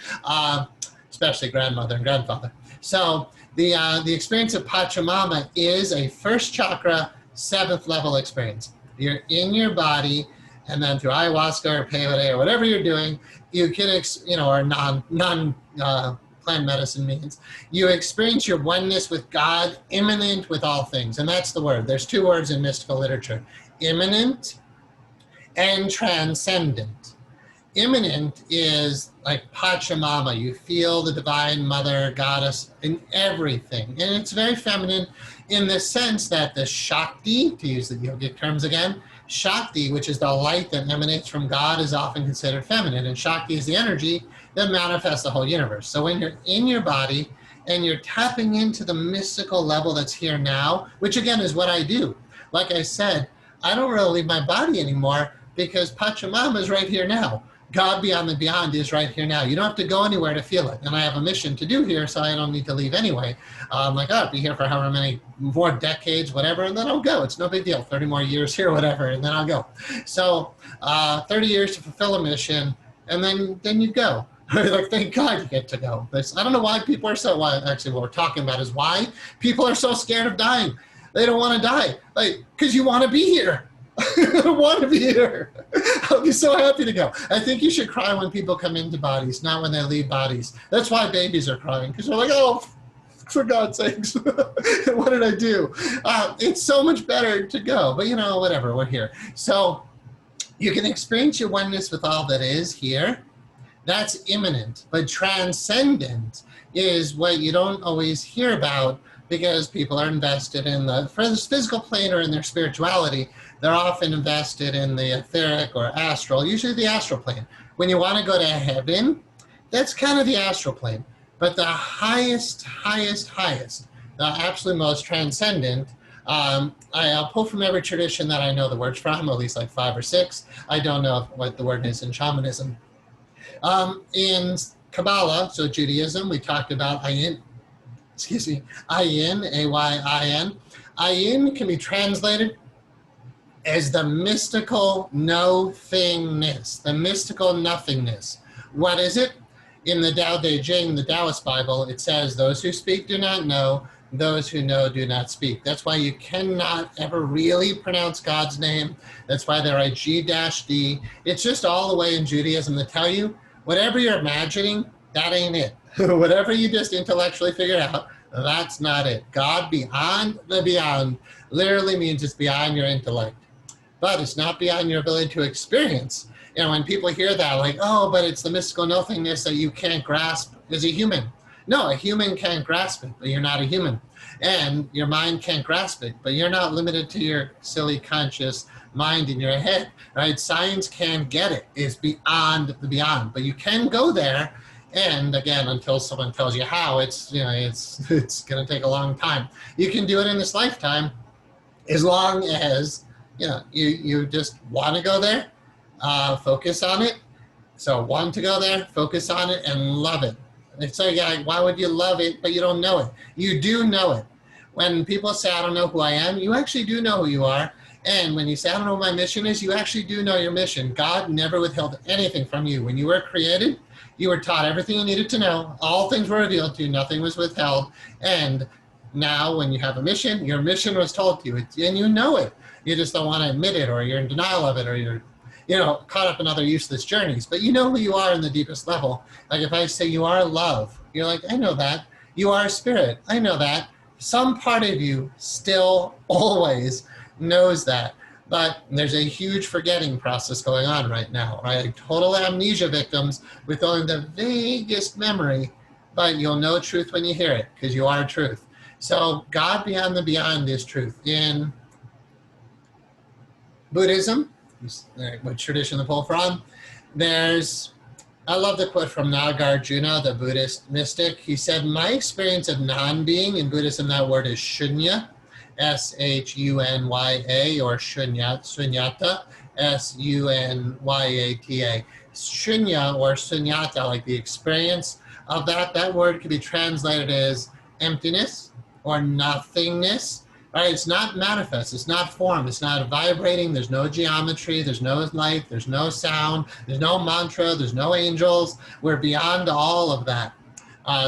especially grandmother and grandfather. So the experience of Pachamama is a first chakra, 7th level experience. You're in your body and then through ayahuasca or peyote or whatever you're doing, you can, or plant medicine means, you experience your oneness with God, immanent with all things. And that's the word. There's two words in mystical literature: immanent and transcendent. Immanent is like Pachamama. You feel the divine mother, goddess in everything. And it's very feminine in the sense that the Shakti, to use the yogic terms again, Shakti, which is the light that emanates from God, is often considered feminine. And Shakti is the energy that manifests the whole universe. So when you're in your body and you're tapping into the mystical level that's here now, which again is what I do. Like I said, I don't really leave my body anymore because Pachamama is right here now. God beyond the beyond is right here now. You don't have to go anywhere to feel it. And I have a mission to do here, so I don't need to leave anyway. I'll be here for however many more decades, whatever, and then I'll go. It's no big deal. 30 more years here, whatever, and then I'll go. So 30 years to fulfill a mission, and then you go. Like, thank God you get to go. I don't know why people are so, actually what we're talking about is why people are so scared of dying. They don't want to die. Like, because you want to be here. I don't want to be here. I'll be so happy to go. I think you should cry when people come into bodies, not when they leave bodies. That's why babies are crying, because they're like, oh, for God's sakes, what did I do? It's so much better to go, but whatever, we're here. So you can experience your oneness with all that is here. That's immanent, but transcendent is what you don't always hear about because people are invested in the physical plane or in their spirituality. They're often invested in the etheric or astral, usually the astral plane. When you want to go to heaven, that's kind of the astral plane. But the highest, the absolute most transcendent, I'll pull from every tradition that I know the words from, at least like 5 or 6. I don't know what the word is in shamanism. In Kabbalah, so Judaism, we talked about ayin, A-Y-I-N. Ayin can be translated as the mystical no-thingness, the mystical nothingness. What is it? In the Tao Te Ching, the Taoist Bible, it says, those who speak do not know, those who know do not speak. That's why you cannot ever really pronounce God's name. That's why they write G-D. It's just all the way in Judaism to tell you, whatever you're imagining, that ain't it. Whatever you just intellectually figured out, that's not it. God beyond the beyond literally means it's beyond your intellect. But it's not beyond your ability to experience. When people hear that, like, oh, but it's the mystical nothingness that you can't grasp as a human. No, a human can't grasp it, but you're not a human. And your mind can't grasp it, but you're not limited to your silly conscious mind in your head, right? Science can't get it. It's beyond the beyond, but you can go there. And again, until someone tells you how, it's going to take a long time. You can do it in this lifetime as long as you just want to go there, focus on it. So want to go there, focus on it, and love it. It's like, why would you love it, but you don't know it? You do know it. When people say, I don't know who I am, you actually do know who you are. And when you say, I don't know what my mission is, you actually do know your mission. God never withheld anything from you. When you were created, you were taught everything you needed to know. All things were revealed to you. Nothing was withheld. And now when you have a mission, your mission was told to you, and you know it. You just don't want to admit it, or you're in denial of it, or you're caught up in other useless journeys. But you know who you are in the deepest level. Like if I say you are love, you're like, I know that. You are spirit. I know that. Some part of you still always knows that. But there's a huge forgetting process going on right now, right? Like total amnesia victims with only the vaguest memory, but you'll know truth when you hear it because you are truth. So God beyond the beyond is truth. In Buddhism, what tradition to pull from, I love the quote from Nagarjuna, the Buddhist mystic. He said, my experience of non-being, in Buddhism that word is shunya, S-H-U-N-Y-A, or sunyata, S-U-N-Y-A-T-A. Shunya or sunyata, like the experience of that word could be translated as emptiness or nothingness. Right? It's not manifest, it's not form, it's not vibrating, there's no geometry, there's no light, there's no sound, there's no mantra, there's no angels. We're beyond all of that.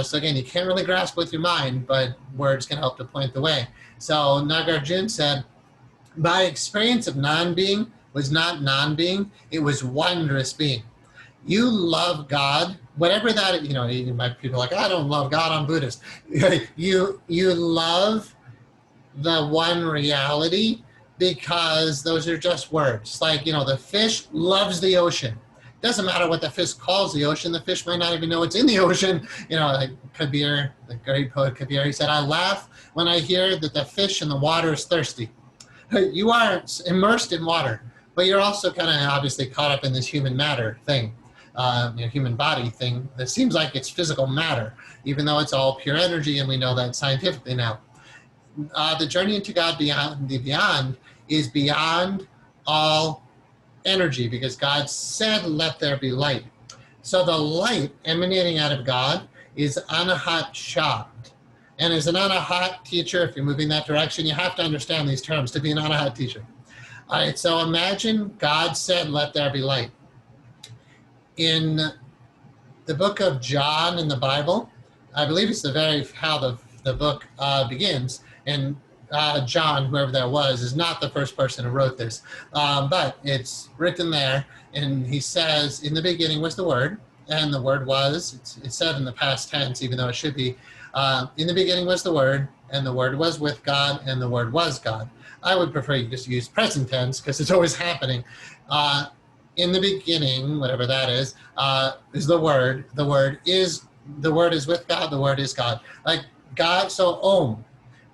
So again, you can't really grasp with your mind, but words can help to point the way. So Nagarjuna said, my experience of non-being was not non-being, it was wondrous being. You love God, whatever that, you might people are like, I don't love God, I'm Buddhist. You love the one reality because those are just words. Like, the fish loves the ocean. Doesn't matter what the fish calls the ocean. The fish might not even know it's in the ocean. Like Kabir, the great poet Kabir, he said, I laugh when I hear that the fish in the water is thirsty. You are immersed in water, but you're also kind of obviously caught up in this human matter thing, human body thing that seems like it's physical matter, even though it's all pure energy, and we know that scientifically now. The journey into God beyond the beyond is beyond all energy, because God said, let there be light. So the light emanating out of God is anahat shabd. And as an anahat teacher, if you're moving that direction, you have to understand these terms to be an anahat teacher. All right, so imagine God said, let there be light. In the book of John in the Bible, I believe it's how the book begins, and John, whoever that was, is not the first person who wrote this, but it's written there, and he says, in the beginning was the Word, and the Word was, it's said in the past tense, even though it should be, in the beginning was the Word, and the Word was with God, and the Word was God. I would prefer you just use present tense, because it's always happening. In the beginning, whatever that is the Word. The Word is with God, the Word is God. Like God, so Ohm.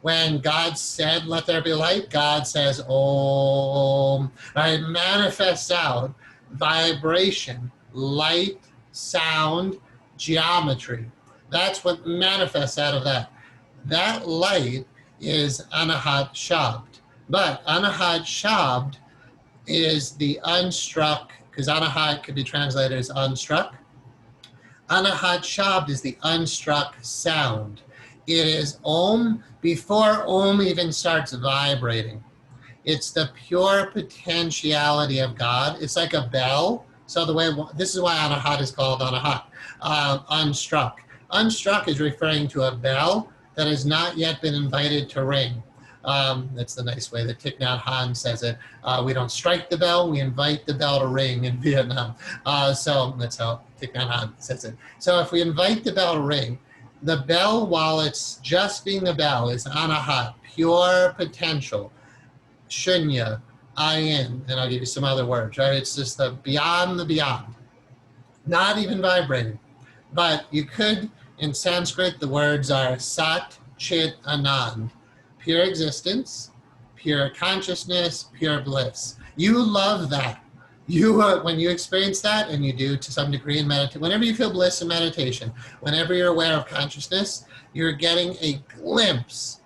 When God said, let there be light, God says, Om. Right? Manifests out vibration, light, sound, geometry. That's what manifests out of that. That light is anahat shabd. But anahat shabd is the unstruck, because anahat could be translated as unstruck. Anahat shabd is the unstruck sound. It is Om before Om even starts vibrating. It's the pure potentiality of God. It's like a bell. So this is why anahat is called anahat, unstruck. Unstruck is referring to a bell that has not yet been invited to ring. That's the nice way that Thich Nhat Hanh says it. We don't strike the bell, we invite the bell to ring in Vietnam. So that's how Thich Nhat Hanh says it. So if we invite the bell to ring, the bell, while it's just being the bell, is anahat, pure potential, shunya, ayin, and I'll give you some other words, right? It's just the beyond, not even vibrating. But you could, in Sanskrit, the words are sat, chit, anand, pure existence, pure consciousness, pure bliss. You love that. When you experience that, and you do to some degree in meditation, whenever you feel bliss in meditation, whenever you're aware of consciousness, you're getting a glimpse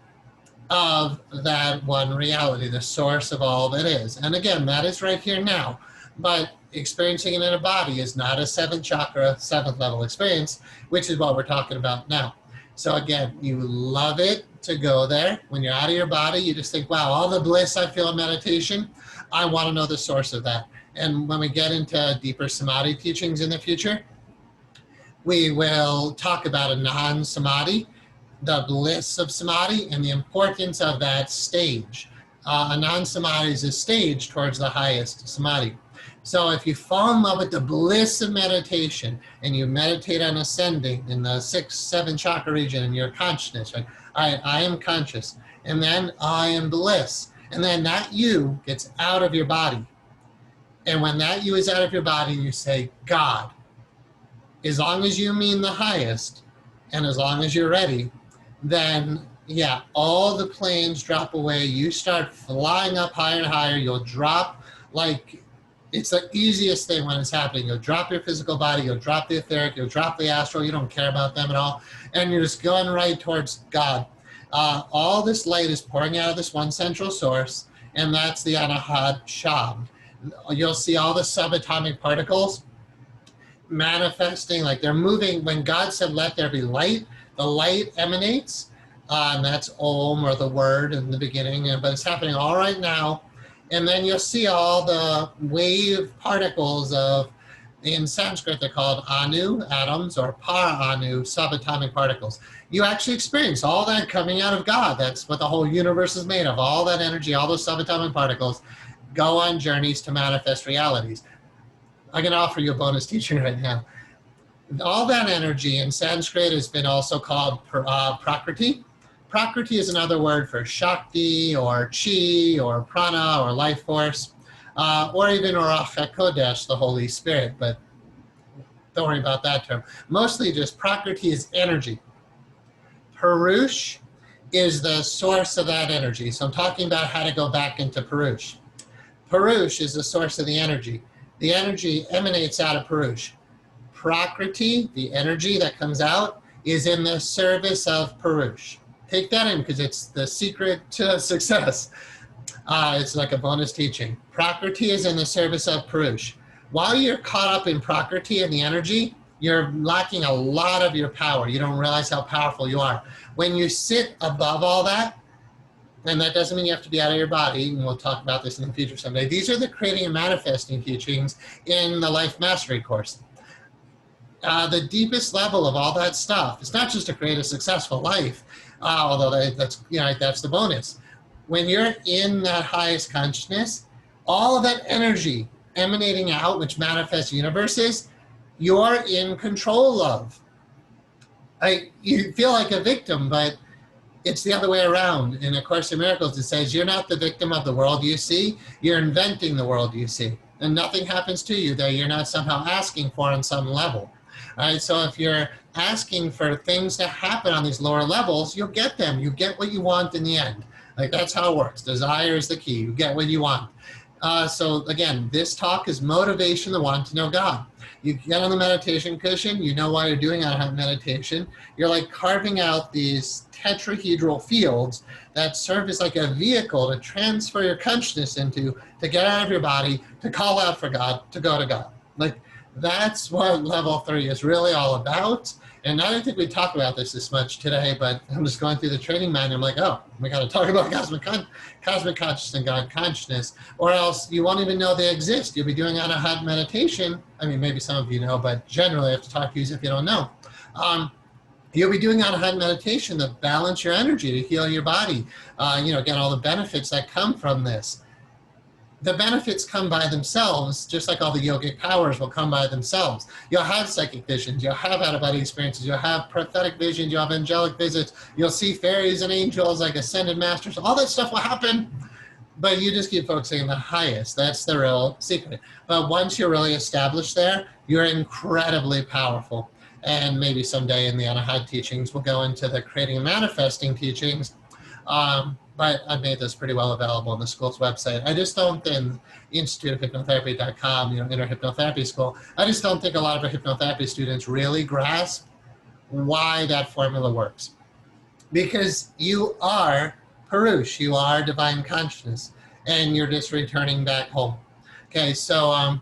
of that one reality, the source of all that is. And again, that is right here now. But experiencing it in a body is not a seventh chakra, seventh level experience, which is what we're talking about now. So again, you love it to go there. When you're out of your body, you just think, wow, all the bliss I feel in meditation, I want to know the source of that. And when we get into deeper samadhi teachings in the future, we will talk about a non-samadhi, the bliss of samadhi, and the importance of that stage. A non-samadhi is a stage towards the highest samadhi. So if you fall in love with the bliss of meditation, and you meditate on ascending in the 6, 7 chakra region in your consciousness, right? I am conscious, and then I am bliss. And then that you gets out of your body. And when that you is out of your body, you say, God, as long as you mean the highest, and as long as you're ready, then yeah, all the planes drop away. You start flying up higher and higher. You'll drop like, it's the easiest thing when it's happening. You'll drop your physical body, you'll drop the etheric, you'll drop the astral, you don't care about them at all. And you're just going right towards God. All this light is pouring out of this one central source, and that's the anahat shabd. You'll see all the subatomic particles manifesting, like they're moving. When God said, let there be light, the light emanates, and that's Om, or the word in the beginning, but it's happening all right now. And then you'll see all the wave particles of, in Sanskrit, they're called anu, atoms, or para-anu, subatomic particles. You actually experience all that coming out of God. That's what the whole universe is made of, all that energy, all those subatomic particles. go on journeys to manifest realities. I'm going to offer you a bonus teaching right now. All that energy in Sanskrit has been also called Prakriti. Prakriti is another word for Shakti or Chi or Prana or life force, or even Ruach HaKodesh, the Holy Spirit, but don't worry about that term. Mostly just Prakriti is energy. Purush is the source of that energy. So I'm talking about how to go back into Purush. Purush is the source of the energy. The energy emanates out of Purush. Prakriti, the energy that comes out, is in the service of Purush. Take that in because it's the secret to success. It's like a bonus teaching. Prakriti is in the service of Purush. While you're caught up in Prakriti and the energy, you're lacking a lot of your power. You don't realize how powerful you are. When you sit above all that, and that doesn't mean you have to be out of your body, and we'll talk about this in the future someday. These are the creating and manifesting teachings in the Life Mastery course. The deepest level of all that stuff, it's not just to create a successful life, although that's the bonus. When you're in that highest consciousness, all of that energy emanating out, which manifests universes, you're in control of. You feel like a victim, but it's the other way around. In A Course in Miracles, it says you're not the victim of the world you see, you're inventing the world you see. And nothing happens to you that you're not somehow asking for on some level. All right, so if you're asking for things to happen on these lower levels, you'll get them. You get what you want in the end. Like, that's how it works. Desire is the key. You get what you want. So again, this talk is motivation to want to know God. You get on the meditation cushion, you know why you're doing meditation. You're like carving out these tetrahedral fields that serve as like a vehicle to transfer your consciousness into, to get out of your body, to call out for God, to go to God. Like, that's what level 3 is really all about. And I don't think we talk about this much today, but I'm just going through the training manual. I'm like, oh, we got to talk about cosmic consciousness and God consciousness, or else you won't even know they exist. You'll be doing Anahata meditation. I mean, maybe some of you know, but generally I have to talk to you if you don't know. You'll be doing Anahata meditation to balance your energy, to heal your body. Get all the benefits that come from this. The benefits come by themselves, just like all the yogic powers will come by themselves. You'll have psychic visions, you'll have out-of-body experiences, you'll have prophetic visions, you'll have angelic visits, you'll see fairies and angels like ascended masters. All that stuff will happen, but you just keep focusing on the highest. That's the real secret. But once you're really established there, you're incredibly powerful. And maybe someday in the Anahata teachings, we'll go into the creating and manifesting teachings. But I've made this pretty well available on the school's website. I just don't, in instituteofhypnotherapy.com, Inner Hypnotherapy School, I just don't think a lot of our hypnotherapy students really grasp why that formula works. Because you are Purush, you are divine consciousness, and you're just returning back home. Okay, so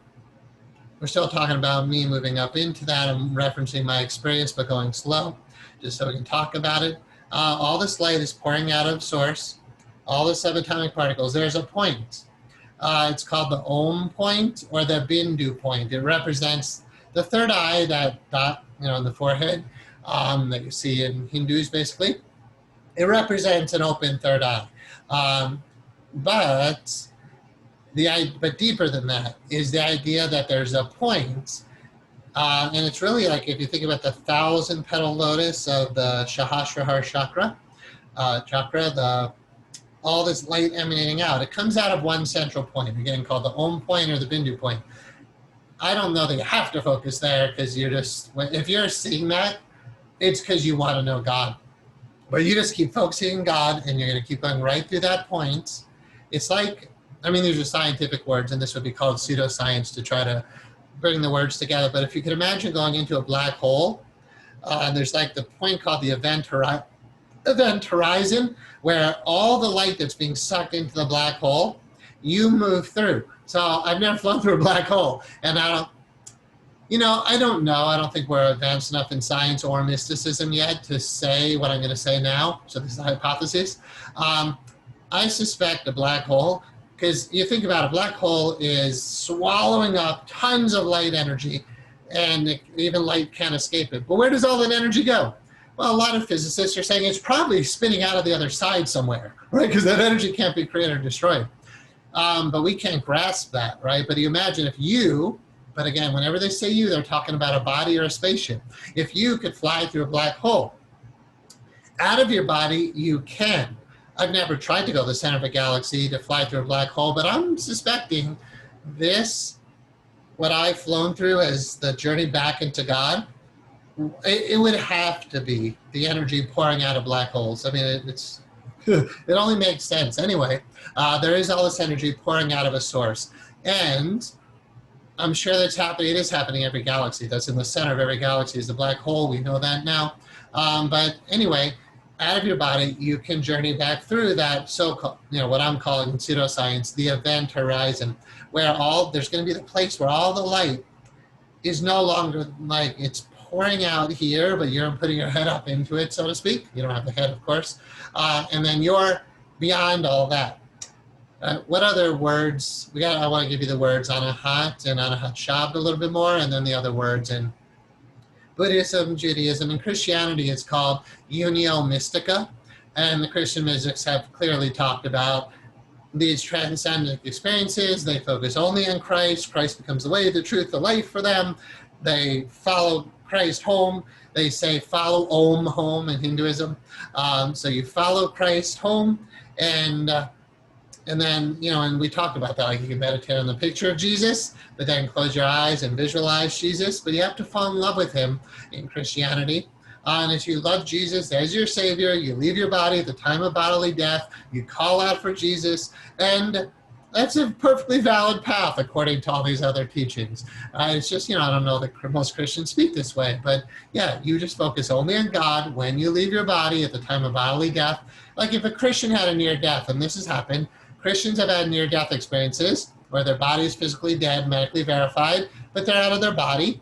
we're still talking about me moving up into that. I'm referencing my experience, but going slow, just so we can talk about it. All this light is pouring out of source, all the subatomic particles. There's a point. It's called the Ohm Point or the Bindu Point. It represents the third eye, that dot, in the forehead that you see in Hindus, basically. It represents an open third eye. But deeper than that is the idea that there's a point. And it's really like, if you think about the 1,000-petal lotus of the Sahasrahara chakra, all this light emanating out, it comes out of one central point, again called the Ohm Point or the Bindu Point. I don't know that you have to focus there, because if you're seeing that, it's because you want to know God. But you just keep focusing on God, and you're going to keep going right through that point. It's like, these are scientific words, and this would be called pseudoscience to try to bring the words together. But if you could imagine going into a black hole, and there's like the point called the event horizon, where all the light that's being sucked into the black hole, you move through. So I've never flown through a black hole, and I don't know. I don't think we're advanced enough in science or mysticism yet to say what I'm going to say now. So this is a hypothesis. I suspect a black hole, because you think about it, a black hole is swallowing up tons of light energy, and even light can't escape it. But where does all that energy go? Well, a lot of physicists are saying it's probably spinning out of the other side somewhere, right? Because that energy can't be created or destroyed. But we can't grasp that, right? But you imagine if you, but again, whenever they say you, they're talking about a body or a spaceship. If you could fly through a black hole, out of your body, you can. I've never tried to go to the center of a galaxy to fly through a black hole, but I'm suspecting this, what I've flown through as the journey back into God, it would have to be the energy pouring out of black holes. I mean, it's it only makes sense. Anyway, there is all this energy pouring out of a source. And I'm sure that's happening. It is happening in every galaxy. That's in the center of every galaxy is the black hole. We know that now. But anyway, out of your body, you can journey back through that so-called, what I'm calling in pseudoscience, the event horizon, where there's going to be the place where all the light is no longer like it's pouring out here, but you're putting your head up into it, so to speak. You don't have the head, of course. And then you're beyond all that. What other words? I want to give you the words anahat and anahat shabd a little bit more, and then the other words in Buddhism, Judaism, and Christianity. It's called unio mystica, and the Christian mystics have clearly talked about these transcendent experiences. They focus only on Christ. Christ becomes the way, the truth, the life for them. They follow Christ home. They say follow Ohm home in Hinduism. So you follow Christ home, and then, and we talked about that, like you can meditate on the picture of Jesus, but then close your eyes and visualize Jesus, but you have to fall in love with him in Christianity. And if you love Jesus as your Savior, you leave your body at the time of bodily death, you call out for Jesus, and that's a perfectly valid path according to all these other teachings. It's just, I don't know that most Christians speak this way, but yeah, you just focus only on God when you leave your body at the time of bodily death. Like if a Christian had a near death, and this has happened, Christians have had near-death experiences where their body is physically dead, medically verified, but they're out of their body,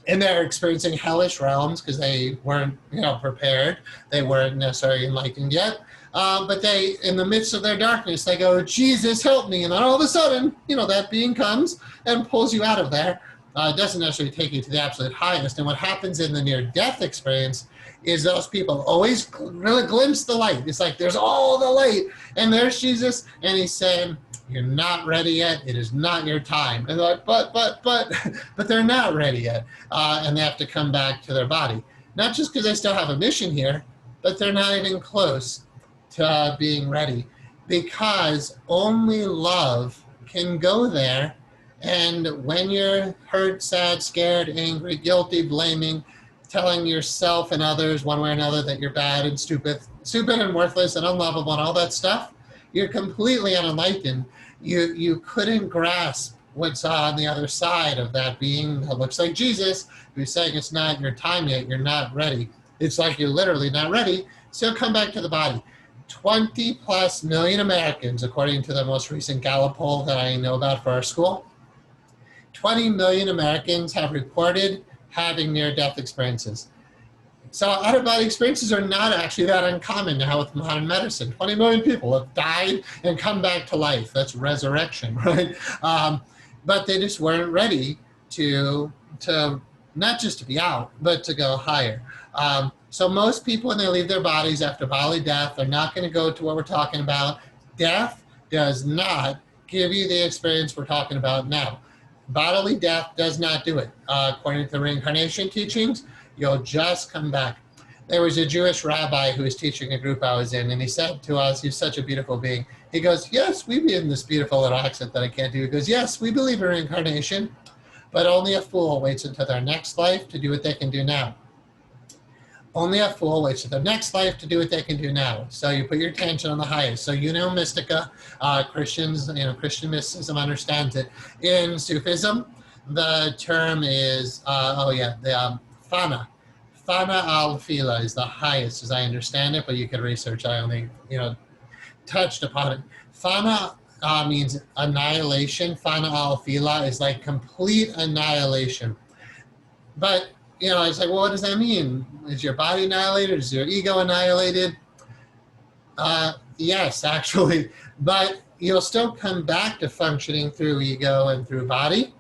and they're experiencing hellish realms because they weren't, prepared. They weren't necessarily enlightened yet. But they, in the midst of their darkness, they go, Jesus, help me. And then all of a sudden, that being comes and pulls you out of there. It doesn't necessarily take you to the absolute highest. And what happens in the near-death experience is those people always really glimpse the light. It's like there's all the light, and there's Jesus, and he's saying, you're not ready yet. It is not your time. And they're like, but they're not ready yet. And they have to come back to their body. Not just because they still have a mission here, but they're not even close to being ready, because only love can go there. And when you're hurt, sad, scared, angry, guilty, blaming, telling yourself and others one way or another that you're bad and stupid and worthless and unlovable and all that stuff, you're completely unenlightened. You couldn't grasp what's on the other side of that being that looks like Jesus, who's saying it's not your time yet, you're not ready. It's like you're literally not ready, so come back to the body. 20 plus million Americans, according to the most recent Gallup poll that I know about for our school, 20 million Americans have reported having near-death experiences. So out-of-body experiences are not actually that uncommon now with modern medicine. 20 million people have died and come back to life. That's resurrection, right? But they just weren't ready to not just to be out, but to go higher. So most people, when they leave their bodies after bodily death, are not going to go to what we're talking about. Death does not give you the experience we're talking about now. Bodily death does not do it. According to the reincarnation teachings, you'll just come back. There was a Jewish rabbi who was teaching a group I was in, and he said to us, he's such a beautiful being. He goes, yes, we be in this beautiful little accent that I can't do. He goes, yes, we believe in reincarnation, but only a fool waits until their next life to do what they can do now. Only a fool waits for the next life to do what they can do now. So you put your attention on the highest. So mystica, Christians, Christian mysticism understands it. In Sufism, the term is, fana. Fana al-fila is the highest, as I understand it, but you can research. I only, touched upon it. Fana means annihilation. Fana al-fila is like complete annihilation. But it's like, well, what does that mean? Is your body annihilated? Is your ego annihilated? Yes, actually. But you'll still come back to functioning through ego and through body.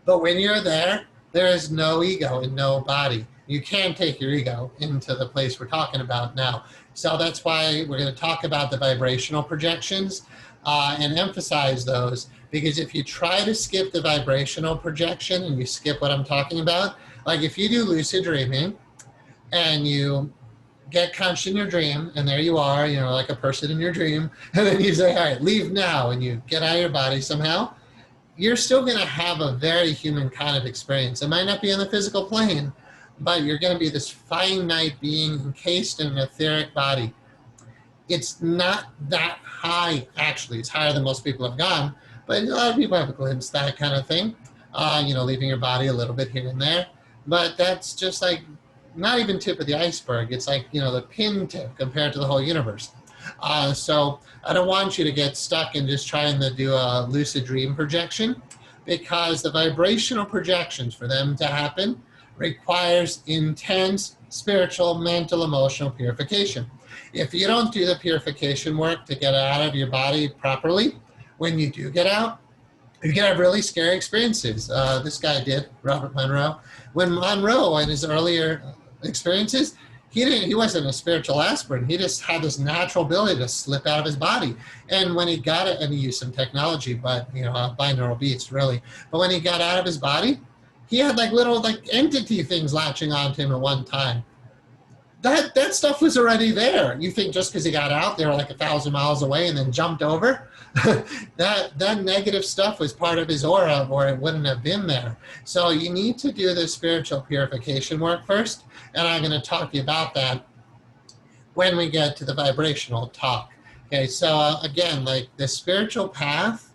But when you're there, there is no ego and no body. You can't take your ego into the place we're talking about now. So that's why we're going to talk about the vibrational projections. and emphasize those, because if you try to skip the vibrational projection and you skip what I'm talking about, like if you do lucid dreaming and you get conscious in your dream and there you are, you know, like a person in your dream, and then you say, all right, leave now, and you get out of your body somehow, you're still going to have a very human kind of experience. It might not be on the physical plane, but you're going to be this finite being encased in an etheric body. It's not that high, actually. It's higher than most people have gone, but a lot of people have a glimpse, that kind of thing, you know, leaving your body a little bit here and there. But that's just like not even tip of the iceberg. It's like, you know, the pin tip compared to the whole universe. So I don't want you to get stuck in just trying to do a lucid dream projection, because the vibrational projections, for them to happen, requires intense spiritual, mental, emotional purification. If you don't do the purification work to get out of your body properly, when you do get out, you can have really scary experiences. This guy did, Robert Monroe. When Monroe, in his earlier experiences, he wasn't a spiritual aspirant. He just had this natural ability to slip out of his body. And when he got it, and he used some technology, but, you know, binaural beats, really. But when he got out of his body, he had like little like entity things latching onto him at one time. That stuff was already there. You think just because he got out, they were like 1,000 miles away and then jumped over? that negative stuff was part of his aura, or it wouldn't have been there. So you need to do the spiritual purification work first, and I'm going to talk to you about that when we get to the vibrational talk. Okay, so again, like the spiritual path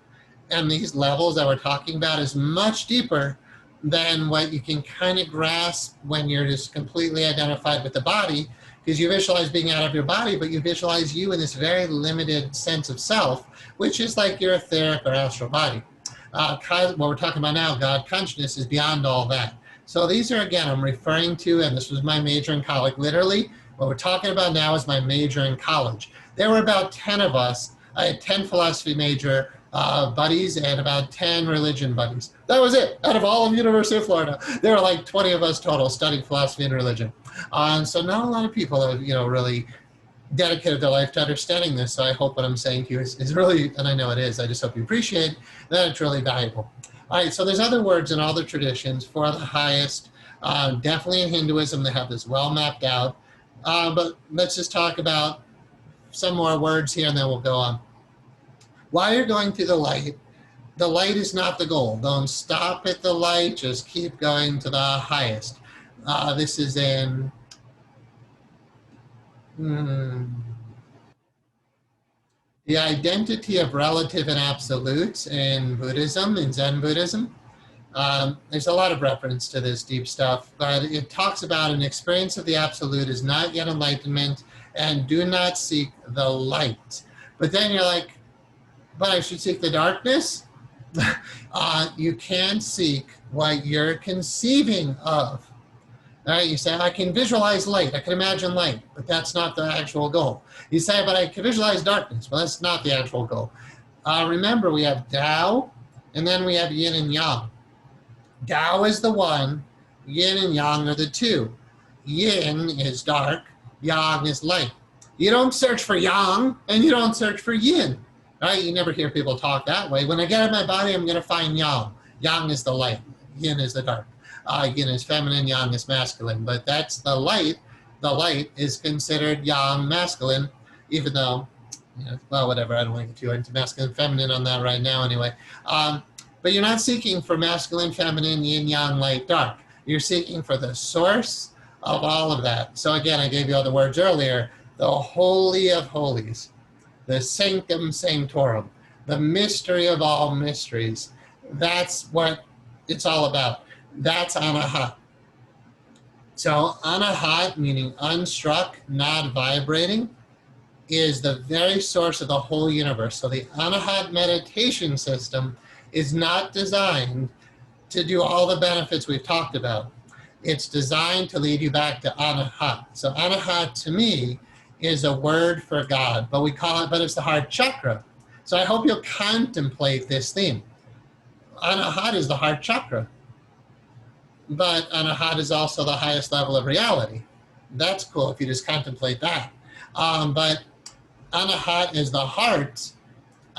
and these levels that we're talking about is much deeper than what you can kind of grasp when you're just completely identified with the body, because you visualize being out of your body, but you visualize you in this very limited sense of self, which is like your etheric or astral body. What we're talking about now, God consciousness, is beyond all that. So these are, again, I'm referring to, and this was my major in college, literally, what we're talking about now is my major in college. There were about 10 of us. I had 10 philosophy major buddies and about 10 religion buddies. That was it. Out of all of University of Florida, there were like 20 of us total studying philosophy and religion. So not a lot of people have, you know, really dedicated their life to understanding this. So I hope what I'm saying to you is really, and I know it is, I just hope you appreciate that it's really valuable. All right, so there's other words in all the traditions for the highest. Definitely in Hinduism, they have this well mapped out. But let's just talk about some more words here and then we'll go on. While you're going through the light is not the goal. Don't stop at the light, just keep going to the highest. This is in the identity of relative and absolutes in Buddhism, in Zen Buddhism. There's a lot of reference to this deep stuff, but it talks about an experience of the absolute is not yet enlightenment, and do not seek the light. But then you're like, but I should seek the darkness? You can seek what you're conceiving of. All right, you say, I can visualize light, I can imagine light, but that's not the actual goal. You say, but I can visualize darkness. Well, that's not the actual goal. Remember, we have Tao, and then we have yin and yang. Tao is the one, yin and yang are the two. Yin is dark, yang is light. You don't search for yang, and you don't search for yin. Right? You never hear people talk that way. When I get out of my body, I'm going to find yang. Yang is the light. Yin is the dark. Yin is feminine, yang is masculine. But that's the light. The light is considered yang, masculine, even though, you know, well, whatever. I don't want to get too into masculine, feminine on that right now anyway. But you're not seeking for masculine, feminine, yin, yang, light, dark. You're seeking for the source of all of that. So again, I gave you all the words earlier. The Holy of Holies. The Sanctum Sanctorum, the mystery of all mysteries. That's what it's all about. That's Anahat. So Anahat, meaning unstruck, not vibrating, is the very source of the whole universe. So the Anahat meditation system is not designed to do all the benefits we've talked about. It's designed to lead you back to Anahat. So Anahat, to me, is a word for God, but we call it, but it's the heart chakra. So I hope you'll contemplate this theme. Anahat is the heart chakra, but Anahat is also the highest level of reality. That's cool if you just contemplate that. But Anahat is the heart.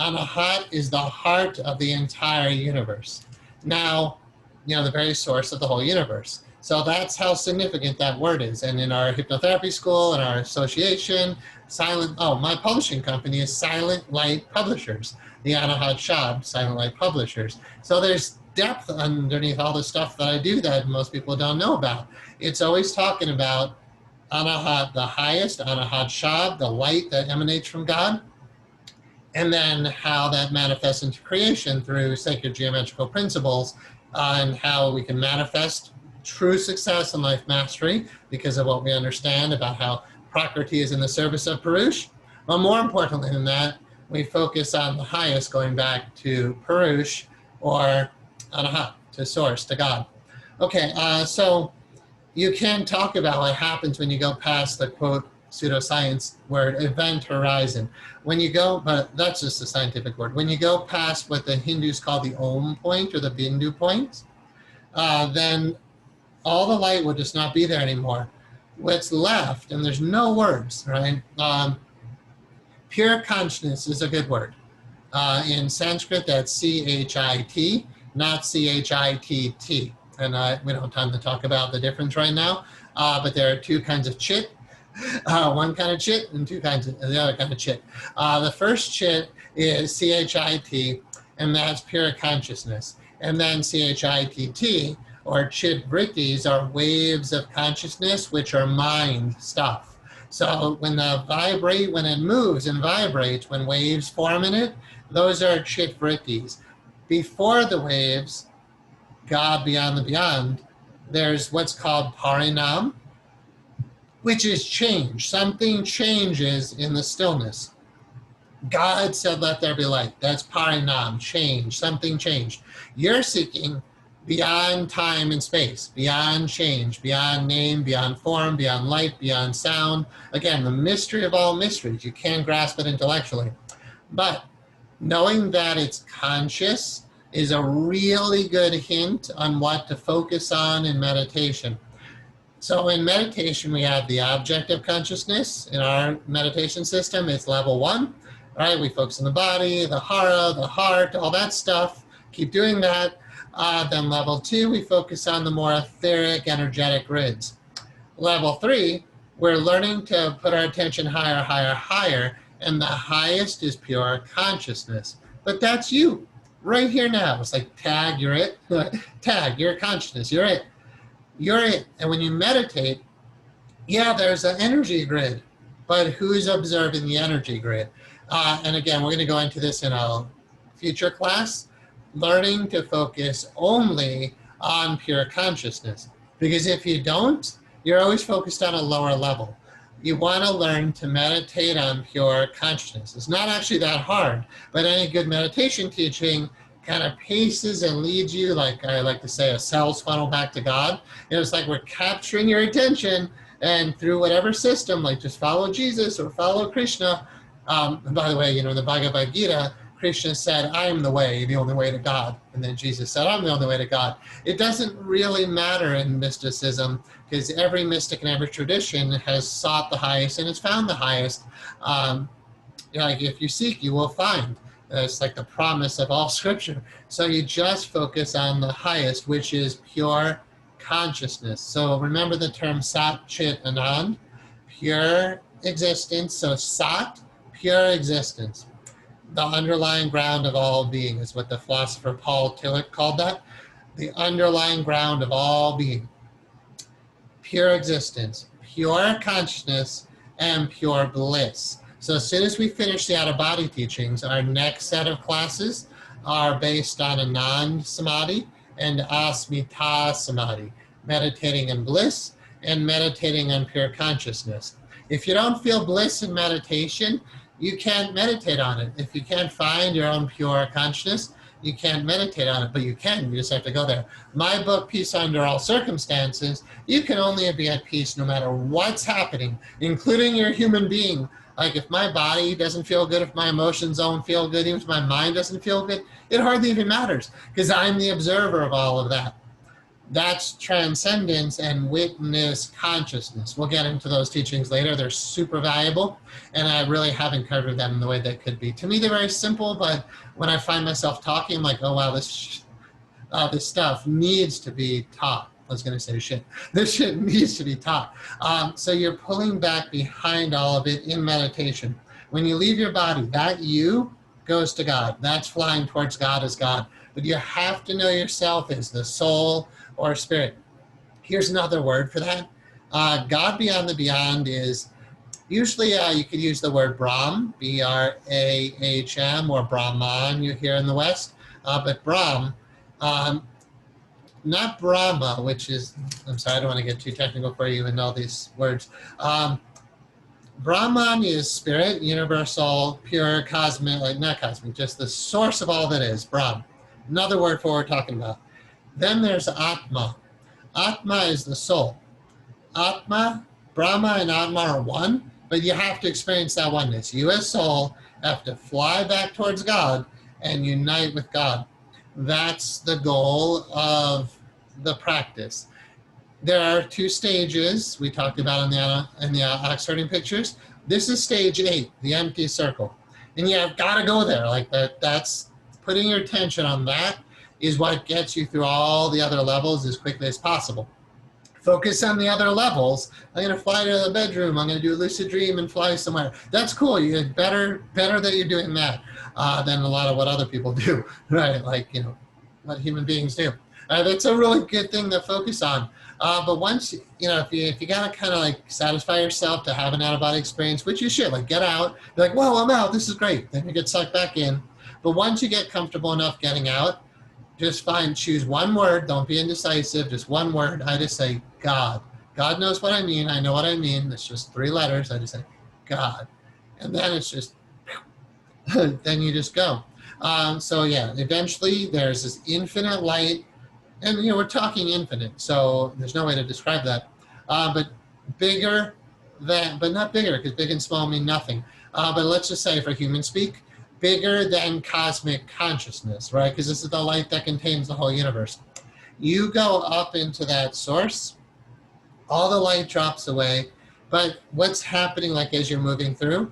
Anahat is the heart of the entire universe. Now, the very source of the whole universe. So that's how significant that word is. And in our hypnotherapy school, in our association, my publishing company is Silent Light Publishers, the Anahat Shab, Silent Light Publishers. So there's depth underneath all the stuff that I do that most people don't know about. It's always talking about Anahat, the highest, Anahat Shab, the light that emanates from God, and then how that manifests into creation through sacred geometrical principles, and how we can manifest true success in life mastery because of what we understand about how Prakriti is in the service of Purush. But more importantly than that, we focus on the highest, going back to Purush or Anahat, to source, to God. Okay, so you can talk about what happens when you go past the quote pseudoscience word event horizon. When you go, but that's just a scientific word. When you go past what the Hindus call the Ohm point or the Bindu point, then all the light will just not be there anymore. What's left, and there's no words, right? Pure consciousness is a good word. In Sanskrit, that's C-H-I-T, not C-H-I-T-T. And we don't have time to talk about the difference right now, but there are two kinds of chit. One kind of chit and the other kind of chit. The first chit is C-H-I-T, and that's pure consciousness. And then C-H-I-T-T, or chit vrittis, are waves of consciousness, which are mind stuff. So when it moves and vibrates, when waves form in it, those are chit vrittis. Before the waves, God beyond the beyond, there's what's called parinam, which is change. Something changes in the stillness. God said, let there be light. That's parinam, change, something changed. You're seeking beyond time and space, beyond change, beyond name, beyond form, beyond light, beyond sound. Again, the mystery of all mysteries. You can't grasp it intellectually. But knowing that it's conscious is a really good hint on what to focus on in meditation. So in meditation, we have the object of consciousness. In our meditation system, it's level 1. Right? We focus on the body, the hara, the heart, all that stuff. Keep doing that. Then level 2, we focus on the more etheric, energetic grids. Level 3, we're learning to put our attention higher, higher, higher, and the highest is pure consciousness. But that's you, right here now. It's like, tag, you're it. Tag, you're consciousness, you're it. You're it. And when you meditate, yeah, there's an energy grid, but who's observing the energy grid? And again, we're going to go into this in a future class, learning to focus only on pure consciousness. Because if you don't, you're always focused on a lower level. You want to learn to meditate on pure consciousness. It's not actually that hard, but any good meditation teaching kind of paces and leads you, like I like to say, a sales funnel back to God. It's like we're capturing your attention, and through whatever system, like just follow Jesus or follow Krishna. And by the way, in the Bhagavad Gita, Krishna said, I am the way, the only way to God. And then Jesus said, I'm the only way to God. It doesn't really matter in mysticism, because every mystic and every tradition has sought the highest and has found the highest. Like if you seek, you will find. It's like the promise of all scripture. So you just focus on the highest, which is pure consciousness. So remember the term Sat, Chit, Anand, pure existence. So Sat, pure existence. The underlying ground of all being is what the philosopher Paul Tillich called that. The underlying ground of all being. Pure existence, pure consciousness, and pure bliss. So as soon as we finish the out-of-body teachings, our next set of classes are based on Anand Samadhi and Asmita Samadhi, meditating in bliss and meditating on pure consciousness. If you don't feel bliss in meditation, you can't meditate on it. If you can't find your own pure consciousness, you can't meditate on it, but you can. You just have to go there. My book, Peace Under All Circumstances, you can only be at peace no matter what's happening, including your human being. Like if my body doesn't feel good, if my emotions don't feel good, even if my mind doesn't feel good, it hardly even matters, because I'm the observer of all of that. That's transcendence and witness consciousness. We'll get into those teachings later. They're super valuable, and I really haven't covered them in the way they could be. To me, they're very simple, but when I find myself talking, I'm like, oh, wow, this stuff needs to be taught. I was going to say shit. This shit needs to be taught. So you're pulling back behind all of it in meditation. When you leave your body, that you goes to God. That's flying towards God as God. But you have to know yourself as the soul or spirit. Here's another word for that. God beyond the beyond is usually you could use the word Brahm, B-R-A-H-M, or Brahman you hear in the West. But Brahm, not Brahma, which is, I'm sorry, I don't want to get too technical for you and all these words. Brahman is spirit, universal, pure, cosmic, like not cosmic, just the source of all that is, Brahm. Another word for what we're talking about. Then there's Atma. Atma is the soul. Atma, Brahma and Atma are one, but you have to experience that oneness. You as soul have to fly back towards God and unite with God. That's the goal of the practice. There are 2 stages we talked about in the starting pictures. This is stage 8, the empty circle. And you've got to go there like that. That's putting your attention on that is what gets you through all the other levels as quickly as possible. Focus on the other levels. I'm going to fly to the bedroom. I'm going to do a lucid dream and fly somewhere. That's cool. You're better that you're doing that than a lot of what other people do, right? Like, what human beings do. That's a really good thing to focus on. But once, if you got to kind of like satisfy yourself to have an out-of-body experience, which you should, like get out, be like, whoa, I'm out, this is great. Then you get sucked back in. But once you get comfortable enough getting out, just choose one word, don't be indecisive, just one word. I just say God. God knows what I mean, I know what I mean. It's just 3 letters, I just say God. And then it's just, then you just go. So yeah, eventually there's this infinite light. And, we're talking infinite, so there's no way to describe that. But bigger than, but not bigger, because big and small mean nothing. But let's just say for human speak, bigger than cosmic consciousness, right? Because this is the light that contains the whole universe. You go up into that source, all the light drops away, but what's happening like as you're moving through,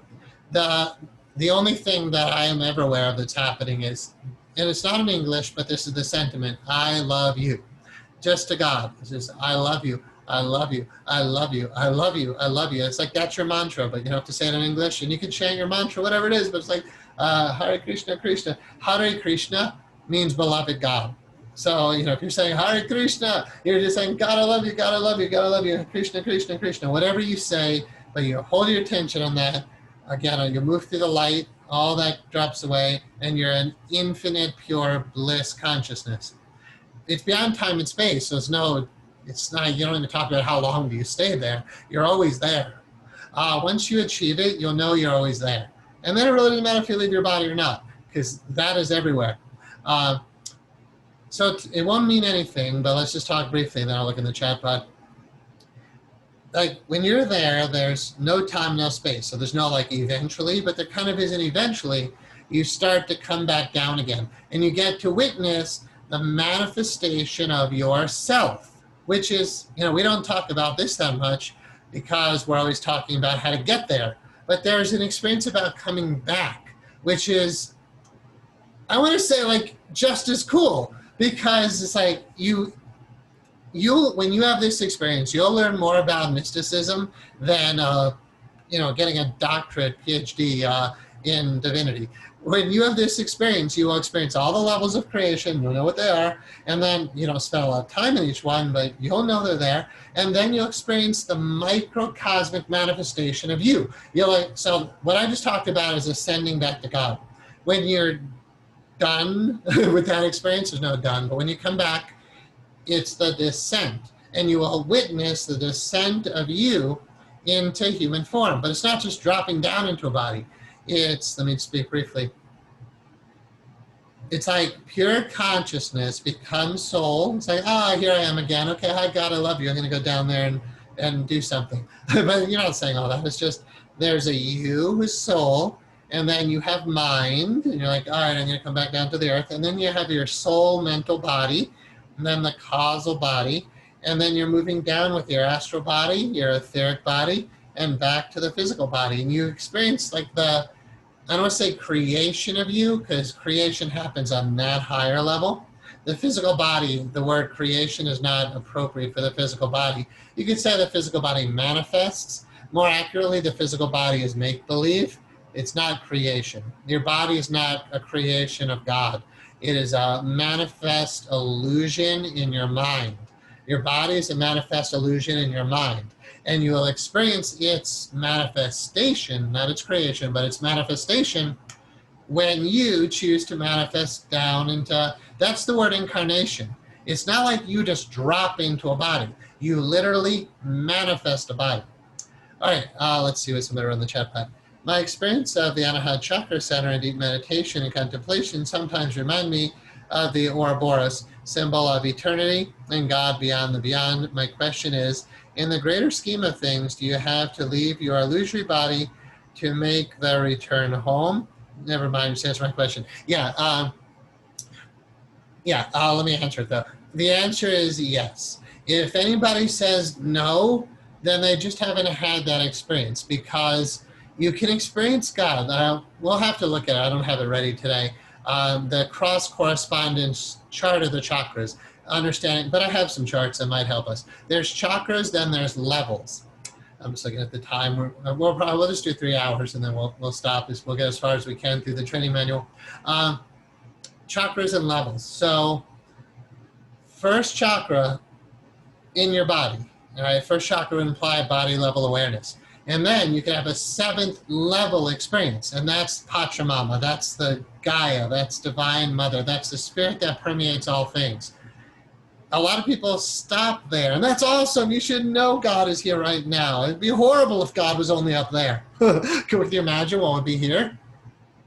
the only thing that I am ever aware of that's happening is, and it's not in English, but this is the sentiment, I love you. Just to God. It's just, I love you, I love you, I love you, I love you, I love you. It's like that's your mantra, but you don't have to say it in English. And you can chant your mantra, whatever it is, but it's like, Hare Krishna, Krishna. Hare Krishna means beloved God. So, if you're saying Hare Krishna, you're just saying, God, I love you, God, I love you, God, I love you, Krishna, Krishna, Krishna. Whatever you say, but you hold your attention on that. Again, you move through the light, all that drops away, and you're an infinite, pure bliss consciousness. It's beyond time and space, so it's not, you don't even talk about how long do you stay there. You're always there. Once you achieve it, you'll know you're always there. And then it really doesn't matter if you leave your body or not, because that is everywhere. So it won't mean anything, but let's just talk briefly, then I'll look in the chat pod. Like when you're there, there's no time, no space. So there's no like eventually, but there kind of is an eventually. You start to come back down again, and you get to witness the manifestation of yourself, which is, we don't talk about this that much because we're always talking about how to get there. But there's an experience about coming back, which is, I want to say like just as cool, because it's like when you have this experience, you'll learn more about mysticism than, getting a doctorate, PhD in divinity. When you have this experience, you will experience all the levels of creation, you'll know what they are, and then, spend a lot of time in each one, but you'll know they're there, and then you'll experience the microcosmic manifestation of you. So what I just talked about is ascending back to God. When you're done with that experience, there's no done, but when you come back, it's the descent, and you will witness the descent of you into human form. But it's not just dropping down into a body. Let me speak briefly. It's like pure consciousness becomes soul. It's like, here I am again. Okay, hi God, I love you. I'm going to go down there and do something. But you're not saying all that. It's just there's a you who's soul, and then you have mind, and you're like, all right, I'm going to come back down to the earth. And then you have your soul, mental body, and then the causal body, and then you're moving down with your astral body, your etheric body, and back to the physical body. And you experience like the, I don't want to say creation of you, because creation happens on that higher level. The physical body, the word creation is not appropriate for the physical body. You could say the physical body manifests. More accurately, the physical body is make-believe. It's not creation. Your body is not a creation of God. It is a manifest illusion in your mind. Your body is a manifest illusion in your mind. And you will experience its manifestation, not its creation, but its manifestation when you choose to manifest down into, that's the word incarnation. It's not like you just drop into a body. You literally manifest a body. All right, let's see what somebody wrote in the chat pad. My experience of the Untitled Chapter Center and deep meditation and contemplation sometimes remind me of the Ouroboros, symbol of eternity and God beyond the beyond. My question is, in the greater scheme of things, do you have to leave your illusory body to make the return home? Never mind, just answer my question. Let me answer it though. The answer is yes. If anybody says no, then they just haven't had that experience, because you can experience God. We'll have to look at it. I don't have it ready today. The Cross-Correspondence chart of the chakras, understanding, but I have some charts that might help us. There's chakras, then there's levels. I'm just looking at the time. We'll just do 3 hours and then we'll stop. We'll get as far as we can through the training manual. Chakras and levels. So first chakra in your body. All right, first chakra would imply body level awareness. And then you can have a 7th level experience, and that's Pachamama, that's the Gaia, that's Divine Mother, that's the spirit that permeates all things. A lot of people stop there, and that's awesome. You should know God is here right now. It'd be horrible if God was only up there. Could you imagine what would be here?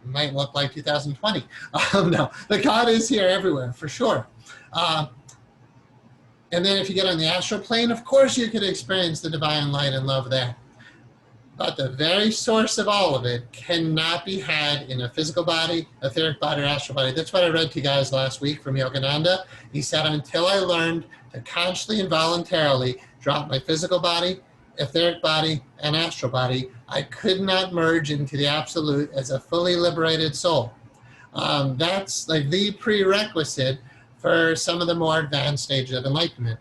It might look like 2020. No, but God is here everywhere, for sure. And then if you get on the astral plane, of course you could experience the divine light and love there. But the very source of all of it cannot be had in a physical body, etheric body, or astral body. That's what I read to you guys last week from Yogananda. He said, until I learned to consciously and voluntarily drop my physical body, etheric body, and astral body, I could not merge into the absolute as a fully liberated soul. That's like the prerequisite for some of the more advanced stages of enlightenment.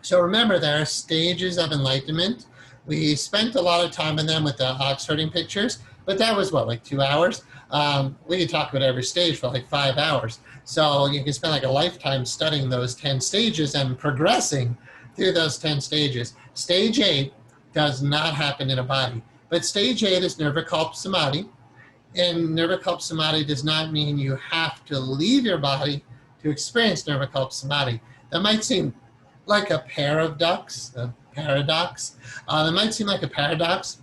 So remember, there are stages of enlightenment. We spent a lot of time in them with the ox-herding pictures, but that was what, like 2 hours? We could talk about every stage for like 5 hours. So you can spend like a lifetime studying those 10 stages and progressing through those 10 stages. Stage 8 does not happen in a body, but stage 8 is Nirvikalpa Samadhi, and Nirvikalpa Samadhi does not mean you have to leave your body to experience Nirvikalpa Samadhi. That might seem like a pair of ducks, paradox. That might seem like a paradox,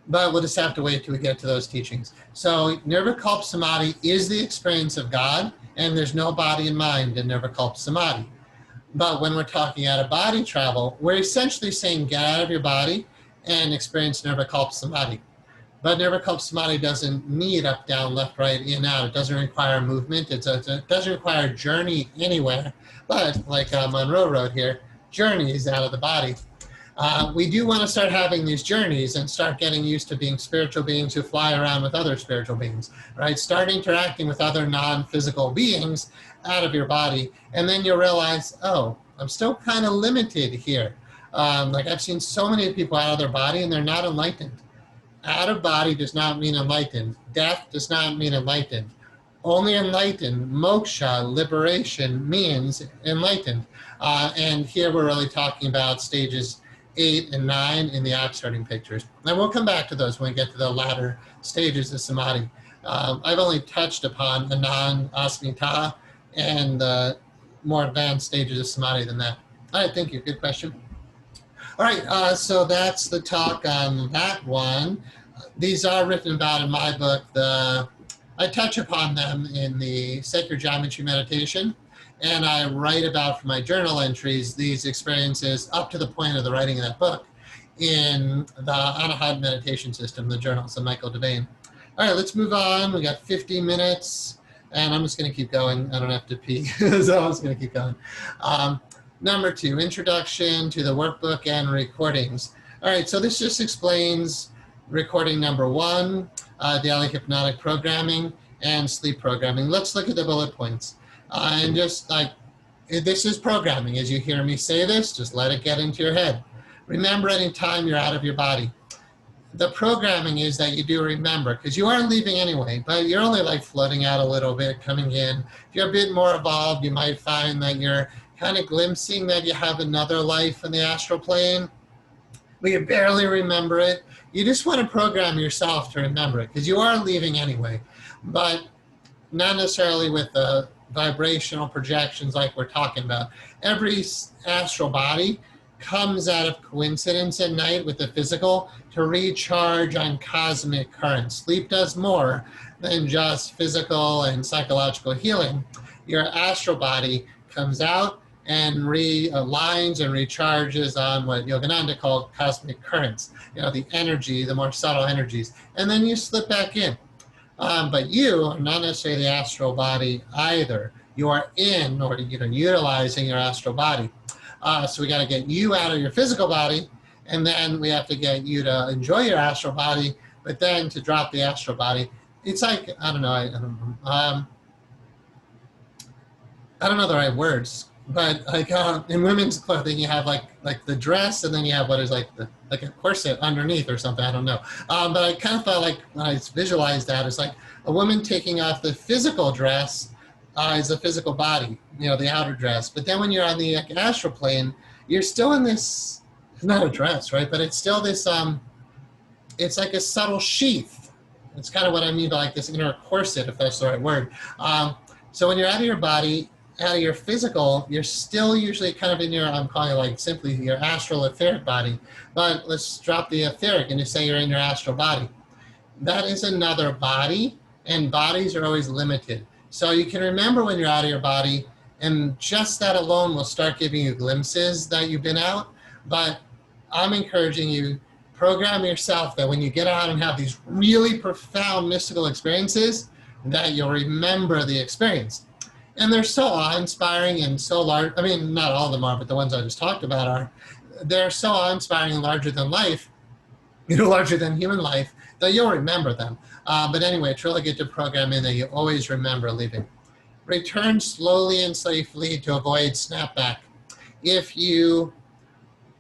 but we'll just have to wait till we get to those teachings. So Nirvikalpa Samadhi is the experience of God, and there's no body and mind in Nirvikalpa Samadhi. But when we're talking out of body travel, we're essentially saying get out of your body and experience Nirvikalpa Samadhi. But Nirvikalpa Samadhi doesn't need up, down, left, right, in, out. It doesn't require movement. It doesn't require journey anywhere. But like Monroe wrote here, journeys out of the body. We do want to start having these journeys and start getting used to being spiritual beings who fly around with other spiritual beings, right? Start interacting with other non-physical beings out of your body, and then you'll realize, oh, I'm still kind of limited here. Like I've seen so many people out of their body and they're not enlightened. Out of body does not mean enlightened. Death does not mean enlightened. Only enlightened, moksha, liberation, means enlightened. And here we're really talking about stages 8 and 9 in the ox-herding pictures. And we'll come back to those when we get to the latter stages of samadhi. I've only touched upon Anand, Asmita, and the more advanced stages of samadhi than that. All right, thank you. Good question. All right, so that's the talk on that one. These are written about in my book. I touch upon them in the Sacred Geometry Meditation, and I write about from my journal entries these experiences up to the point of the writing of that book in the Anahad Meditation System, the journals of Michael Devane. All right, let's move on. We got 50 minutes. And I'm just going to keep going. I don't have to pee, so I'm just going to keep going. Number 2, introduction to the workbook and recordings. All right, so this just explains recording number 1, daily hypnotic programming and sleep programming. Let's look at the bullet points. And just like, this is programming. As you hear me say this, just let it get into your head. Remember anytime you're out of your body. The programming is that you do remember, because you are leaving anyway, but you're only like floating out a little bit, coming in. If you're a bit more evolved, you might find that you're kind of glimpsing that you have another life in the astral plane, but you barely remember it. You just want to program yourself to remember it, because you are leaving anyway, but not necessarily with the vibrational projections like we're talking about. Every astral body comes out of coincidence at night with the physical to recharge on cosmic currents. Sleep does more than just physical and psychological healing. Your astral body comes out and realigns and recharges on what Yogananda called cosmic currents, the energy, the more subtle energies, and then you slip back in. But you are not necessarily the astral body either. You are in, or utilizing your astral body. So we got to get you out of your physical body, and then we have to get you to enjoy your astral body, but then to drop the astral body. It's like, I don't know the right words, but like in women's clothing, you have like the dress, and then you have what is like a corset underneath or something. I don't know. But I kind of felt like when I visualized that, it's like a woman taking off the physical dress is the physical body, the outer dress. But then when you're on the astral plane, you're still in this, it's not a dress, right? But it's still this, it's like a subtle sheath. It's kind of what I mean by like this inner corset, if that's the right word. So when you're out of your body, out of your physical, you're still usually kind of in your, I'm calling it like simply your astral etheric body. But let's drop the etheric and just say you're in your astral body. That is another body, and bodies are always limited. So you can remember when you're out of your body, and just that alone will start giving you glimpses that you've been out. But I'm encouraging you, program yourself that when you get out and have these really profound mystical experiences, that you'll remember the experience. And they're so awe-inspiring and so large. I mean, not all of them are, but the ones I just talked about are. They're so awe-inspiring and larger than life, larger than human life, that you'll remember them. But anyway, to really get to program in that you always remember leaving. Return slowly and safely to avoid snapback. If you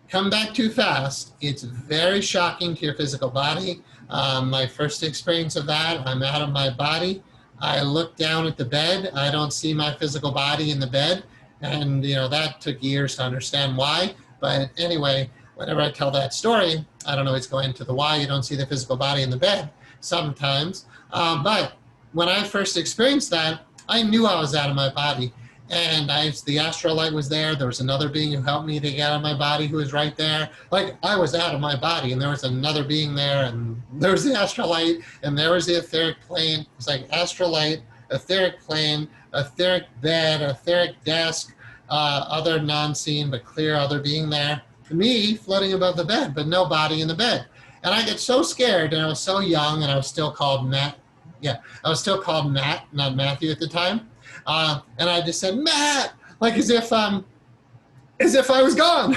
come back too fast, it's very shocking to your physical body. My first experience of that, I'm out of my body. I look down at the bed. I don't see my physical body in the bed. And, that took years to understand why. But anyway, whenever I tell that story, I don't always go into the why you don't see the physical body in the bed sometimes. But when I first experienced that, I knew I was out of my body. And the astral light was there. There was another being who helped me to get out of my body who was right there. Like, I was out of my body, and there was another being there, and there was the astral light, and there was the etheric plane. It's like astral light, etheric plane, etheric bed, etheric desk, other non-seen but clear other being there. Me floating above the bed, but no body in the bed. And I get so scared, and I was so young, and I was still called Matt. Yeah, I was still called Matt, not Matthew at the time. And I just said, Matt, like as if I was gone.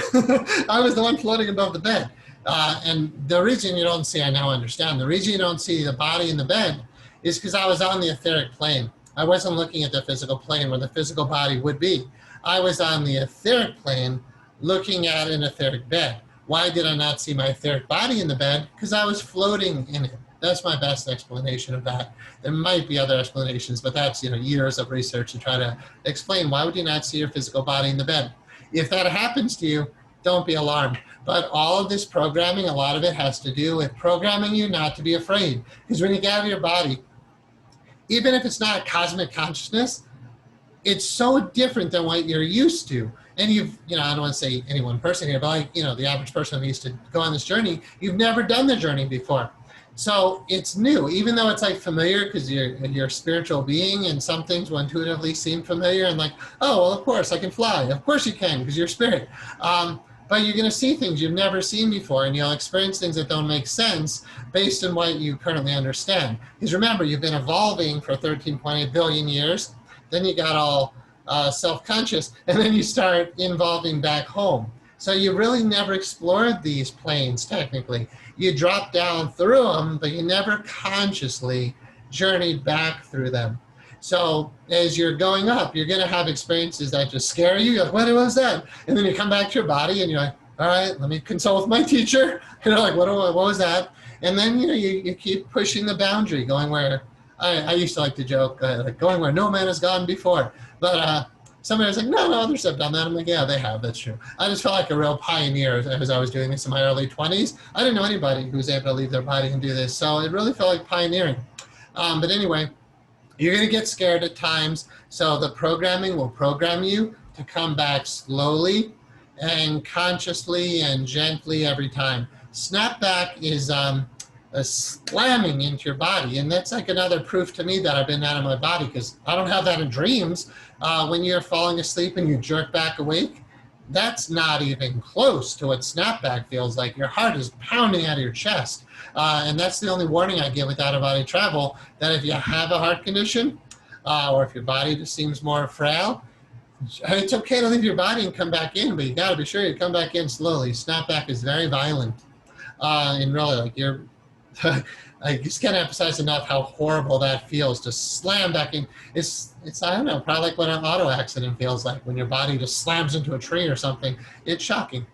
I was the one floating above the bed. And the reason you don't see, I now understand, the reason you don't see the body in the bed is because I was on the etheric plane. I wasn't looking at the physical plane where the physical body would be. I was on the etheric plane looking at an etheric bed. Why did I not see my etheric body in the bed? Because I was floating in it. That's my best explanation of that. There might be other explanations, but that's years of research to try to explain why would you not see your physical body in the bed. If that happens to you, don't be alarmed. But all of this programming, a lot of it has to do with programming you not to be afraid. Because when you get out of your body, even if it's not a cosmic consciousness, it's so different than what you're used to. And I don't want to say any one person here, but like, the average person who used to go on this journey, you've never done the journey before. So it's new, even though it's like familiar because you're a spiritual being and some things will intuitively seem familiar and like, oh, well, of course I can fly. Of course you can because you're spirit. but you're going to see things you've never seen before, and you'll experience things that don't make sense based on what you currently understand. Because remember, you've been evolving for 13.8 billion years, then you got all self-conscious, and then you start evolving back home. So you really never explored these planes technically. You dropped down through them, but you never consciously journeyed back through them. So as you're going up, you're going to have experiences that just scare you. You're like, what was that? And then you come back to your body and you're like, all right, let me consult with my teacher. And you're like, what was that? And then, you keep pushing the boundary, going where, I used to like to joke, like going where no man has gone before. But somebody was like, no, others have done that. I'm like, yeah, they have, that's true. I just felt like a real pioneer as I was doing this in my early 20s. I didn't know anybody who was able to leave their body and do this. So it really felt like pioneering. But anyway, you're going to get scared at times, so the programming will program you to come back slowly and consciously and gently every time. Snapback is a slamming into your body, and that's like another proof to me that I've been out of my body, because I don't have that in dreams. When you're falling asleep and you jerk back awake, that's not even close to what snapback feels like. Your heart is pounding out of your chest. And that's the only warning I give with out-of-body travel, that if you have a heart condition, or if your body just seems more frail, it's okay to leave your body and come back in, but you got to be sure you come back in slowly. Snapback is very violent. And really, like, I just can't emphasize enough how horrible that feels to slam back in. It's I don't know, probably like what an auto accident feels like when your body just slams into a tree or something. It's shocking.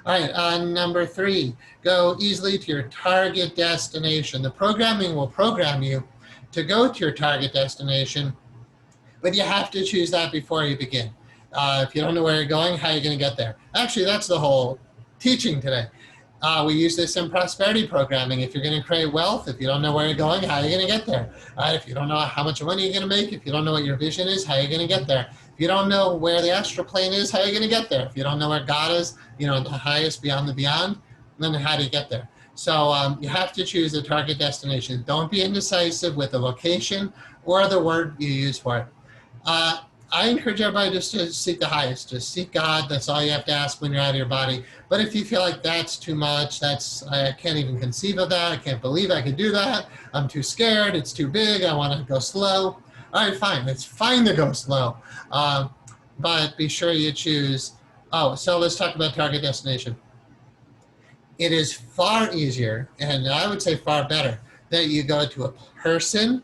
All right, number 3, go easily to your target destination. The programming will program you to go to your target destination, but you have to choose that before you begin. If you don't know where you're going, how are you going to get there? Actually, that's the whole teaching today. We use this in prosperity programming. If you're going to create wealth, if you don't know where you're going, how are you going to get there? If you don't know how much money you're going to make, if you don't know what your vision is, how are you going to get there? If you don't know where the astral plane is, how are you going to get there? If you don't know where God is, the highest beyond the beyond, then how do you get there? So you have to choose a target destination. Don't be indecisive with the location or the word you use for it. I encourage everybody just to seek the highest. Just seek God. That's all you have to ask when you're out of your body. But if you feel like that's too much, I can't even conceive of that. I can't believe I could do that. I'm too scared. It's too big. I want to go slow. All right, fine. It's fine to go slow. But be sure you choose. So let's talk about target destination. It is far easier, and I would say far better, that you go to a person,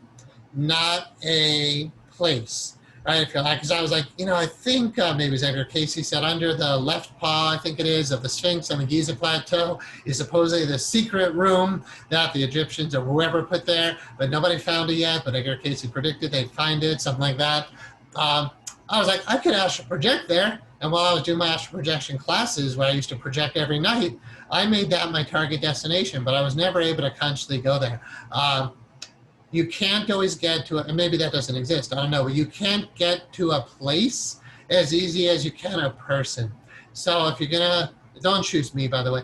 not a place. Right, because I was like, I think maybe Xavier Casey said under the left paw, I think it is, of the Sphinx on the Giza Plateau is supposedly the secret room that the Egyptians or whoever put there, but nobody found it yet, but Xavier Casey predicted they'd find it, something like that. I was like, I could astral project there, and while I was doing my astral projection classes, where I used to project every night, I made that my target destination, but I was never able to consciously go there. You can't always get to it, and maybe that doesn't exist, I don't know, but you can't get to a place as easy as you can a person. So if you're gonna, don't choose me, by the way.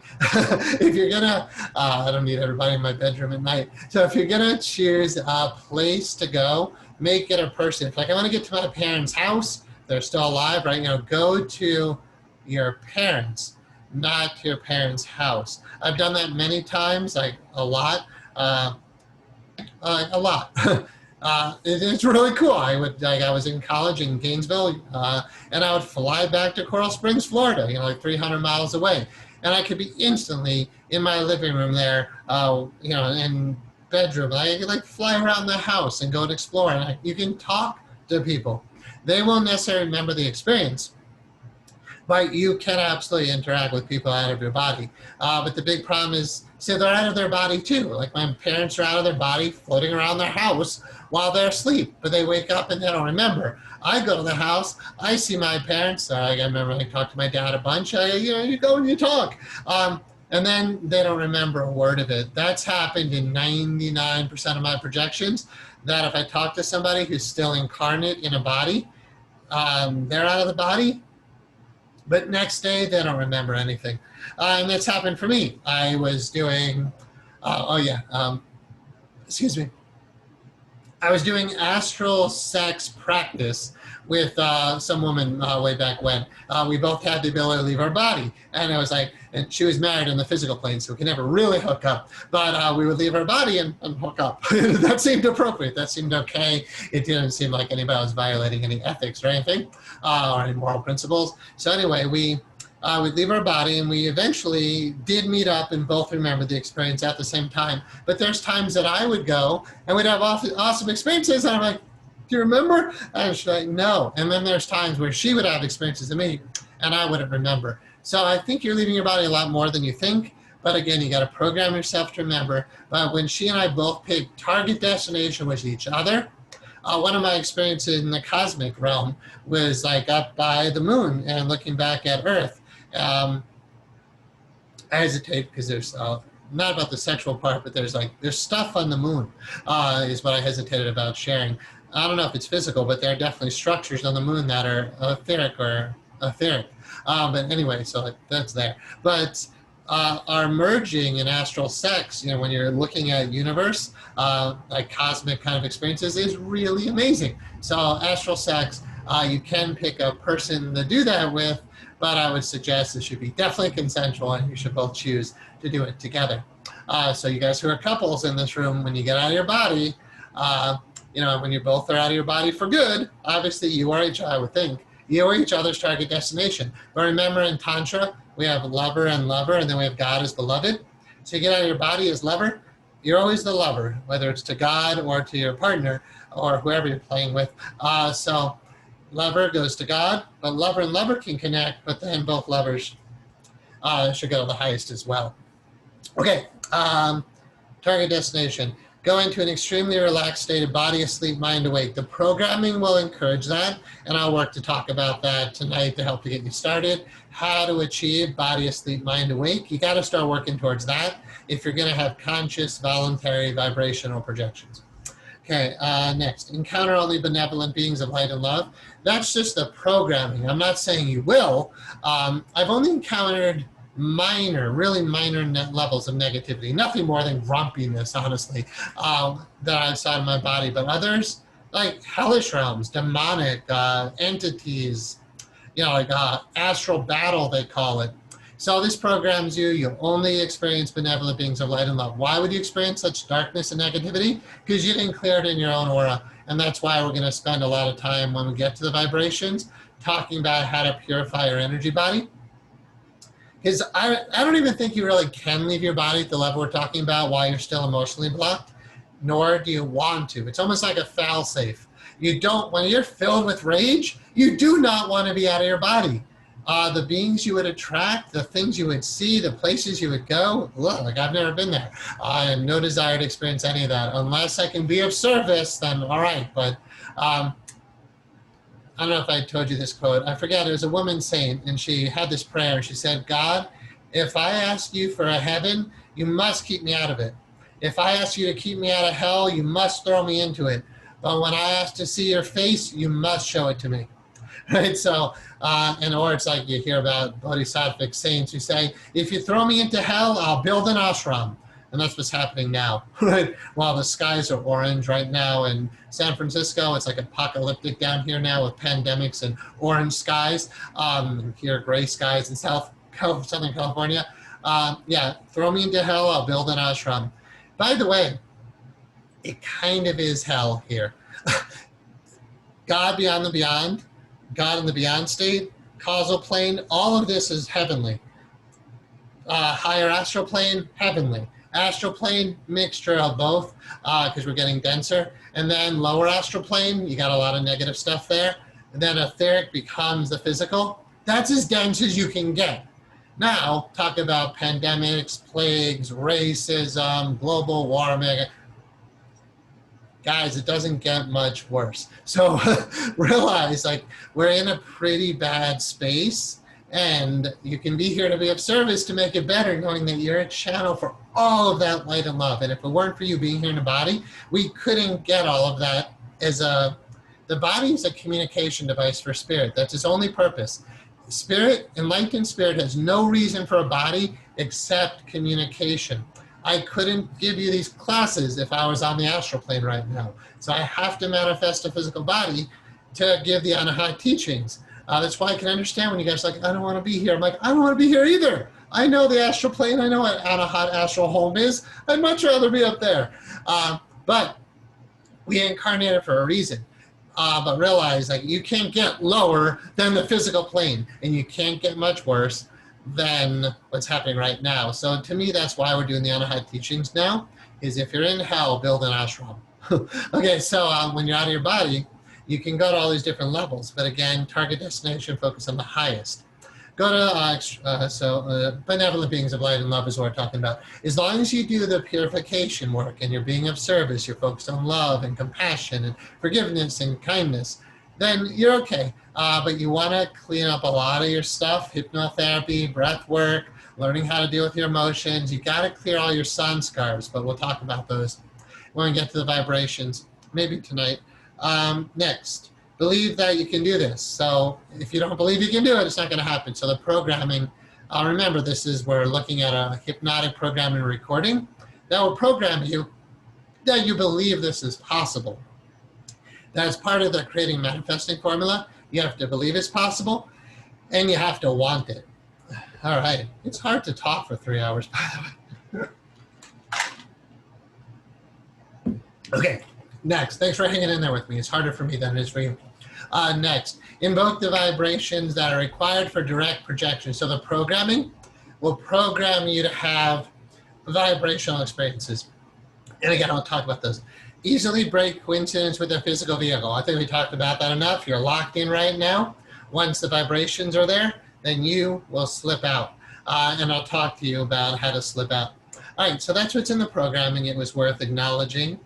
If you're gonna, I don't need everybody in my bedroom at night. So if you're gonna choose a place to go, make it a person. If like I wanna get to my parents' house, they're still alive, right? Go to your parents, not to your parents' house. I've done that many times, like a lot. It's really cool. I was in college in Gainesville, and I would fly back to Coral Springs, Florida, like 300 miles away. And I could be instantly in my living room there, in bedroom. I could fly around the house and go and explore. And you can talk to people. They won't necessarily remember the experience, but you can absolutely interact with people out of your body. But the big problem is, they're out of their body too. Like my parents are out of their body, floating around their house while they're asleep, but they wake up and they don't remember. I go to the house, I see my parents. I remember I talked to my dad a bunch. You go and you talk. And then they don't remember a word of it. That's happened in 99% of my projections, that if I talk to somebody who's still incarnate in a body, they're out of the body, but next day they don't remember anything. And that's happened for me. I was doing, excuse me. I was doing astral sex practice with some woman way back when. We both had the ability to leave our body. And I was like, and she was married in the physical plane, so we could never really hook up. But we would leave our body and hook up. That seemed appropriate. That seemed okay. It didn't seem like anybody was violating any ethics or anything, or any moral principles. So anyway, we'd leave our body, and we eventually did meet up and both remember the experience at the same time. But there's times that I would go and we'd have awesome experiences, and I'm like, do you remember? And she's like, no. And then there's times where she would have experiences of me and I wouldn't remember. So I think you're leaving your body a lot more than you think. But again, you got to program yourself to remember. But when she and I both picked target destination with each other, one of my experiences in the cosmic realm was like up by the moon and looking back at Earth. I hesitate because there's not about the sexual part, but there's stuff on the moon is what I hesitated about sharing. I don't know if it's physical, but there are definitely structures on the moon that are etheric. But anyway, so that's there. But our merging in astral sex, you know, when you're looking at universe, like cosmic kind of experiences, is really amazing. So astral sex, you can pick a person to do that with, but I would suggest it should be definitely consensual and you should both choose to do it together. So you guys who are couples in this room, when you get out of your body, you know, when you both are out of your body for good, obviously you are each other, I would think. You are each other's target destination. But remember in Tantra, we have lover and lover, and then we have God as beloved. So you get out of your body as lover, you're always the lover, whether it's to God or to your partner or whoever you're playing with. So lover goes to God, but lover and lover can connect, but then both lovers should go to the highest as well. Okay, target destination. Go into an extremely relaxed state of body asleep, mind awake. The programming will encourage that, and I'll work to talk about that tonight to help you get you started. How to achieve body asleep, mind awake. You got to start working towards that if you're going to have conscious, voluntary, vibrational projections. Okay, next. Encounter only benevolent beings of light and love. That's just the programming. I'm not saying you will. I've only encountered really minor levels of negativity, nothing more than grumpiness, honestly, that I saw in my body. But others, like hellish realms, demonic entities, you know, like astral battle, they call it. So this programs you. You'll only experience benevolent beings of light and love. Why would you experience such darkness and negativity? Because you didn't clear it in your own aura. And that's why we're going to spend a lot of time when we get to the vibrations talking about how to purify your energy body. Because I don't even think you really can leave your body at the level we're talking about while you're still emotionally blocked, nor do you want to. It's almost like a fail-safe. You don't, when you're filled with rage, you do not want to be out of your body. The beings you would attract, the things you would see, the places you would go, look, like I've never been there. I have no desire to experience any of that. Unless I can be of service, then all right. But I don't know if I told you this quote. I forget. It was a woman saint, and she had this prayer. She said, God, if I ask you for a heaven, you must keep me out of it. If I ask you to keep me out of hell, you must throw me into it. But when I ask to see your face, you must show it to me. Right? So, or it's like you hear about bodhisattvic saints who say, if you throw me into hell, I'll build an ashram. And that's what's happening now, right? While the skies are orange right now in San Francisco, it's like apocalyptic down here now with pandemics and orange skies. Here, gray skies in Southern California. Yeah, throw me into hell, I'll build an ashram. By the way, it kind of is hell here. God beyond the beyond, God in the beyond state, causal plane, all of this is heavenly. Higher astral plane, heavenly. Astral plane, mixture of both, because we're getting denser. And then lower astral plane, you got a lot of negative stuff there. And then etheric becomes the physical. That's as dense as you can get. Now, talk about pandemics, plagues, racism, global warming. Guys, it doesn't get much worse. So realize, like, we're in a pretty bad space. And you can be here to be of service to make it better, knowing that you're a channel for all of that light and love. And if it weren't for you being here in the body, we couldn't get all of that the body is a communication device for spirit. That's its only purpose. Spirit, enlightened spirit, has no reason for a body except communication. I couldn't give you these classes if I was on the astral plane right now. So I have to manifest a physical body to give the Anahat teachings. That's why I can understand when you guys are like, I don't want to be here. I'm like, I don't want to be here either. I know the astral plane. I know what Anahat astral home is. I'd much rather be up there. But we incarnated for a reason. But realize like you can't get lower than the physical plane, and you can't get much worse than what's happening right now. So to me, that's why we're doing the Anahat teachings now, is if you're in hell, build an ashram. Okay, so when you're out of your body, you can go to all these different levels, but again, target destination, focus on the highest. Go to, benevolent beings of light and love is what we're talking about. As long as you do the purification work and you're being of service, you're focused on love and compassion and forgiveness and kindness, then you're okay. But you want to clean up a lot of your stuff, hypnotherapy, breath work, learning how to deal with your emotions. You got to clear all your sanskars, but we'll talk about those when we get to the vibrations, maybe tonight. Next, believe that you can do this. So if you don't believe you can do it, it's not going to happen. So the programming, remember we're looking at a hypnotic programming recording that will program you that you believe this is possible. That's part of the creating manifesting formula. You have to believe it's possible, and you have to want it. All right, it's hard to talk for 3 hours, by the way. Okay, next, thanks for hanging in there with me. It's harder for me than it is for you. Next, invoke the vibrations that are required for direct projection. So the programming will program you to have vibrational experiences. And again, I'll talk about those. Easily break coincidence with a physical vehicle. I think we talked about that enough. You're locked in right now. Once the vibrations are there, then you will slip out. And I'll talk to you about how to slip out. All right, so that's what's in the programming. It was worth acknowledging.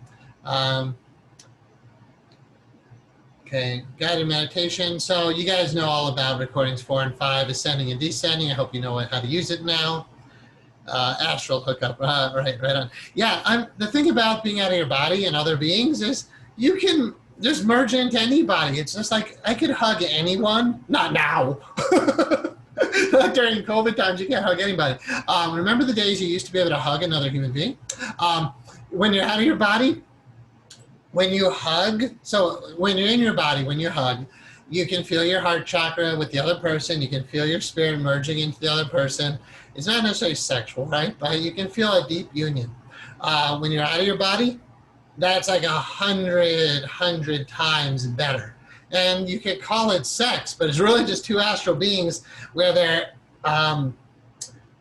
Okay, guided meditation. So you guys know all about recordings 4 and 5, ascending and descending. I hope you know how to use it now. Astral hookup, right on. Yeah, the thing about being out of your body and other beings is you can just merge into anybody. It's just like I could hug anyone. Not now. During COVID times, you can't hug anybody. Remember the days you used to be able to hug another human being? When you're out of your body, when you hug, so when you're in your body, when you hug, you can feel your heart chakra with the other person. You can feel your spirit merging into the other person. It's not necessarily sexual, right? But you can feel a deep union. When you're out of your body, that's like 100 times better. And you could call it sex, but it's really just two astral beings where they're,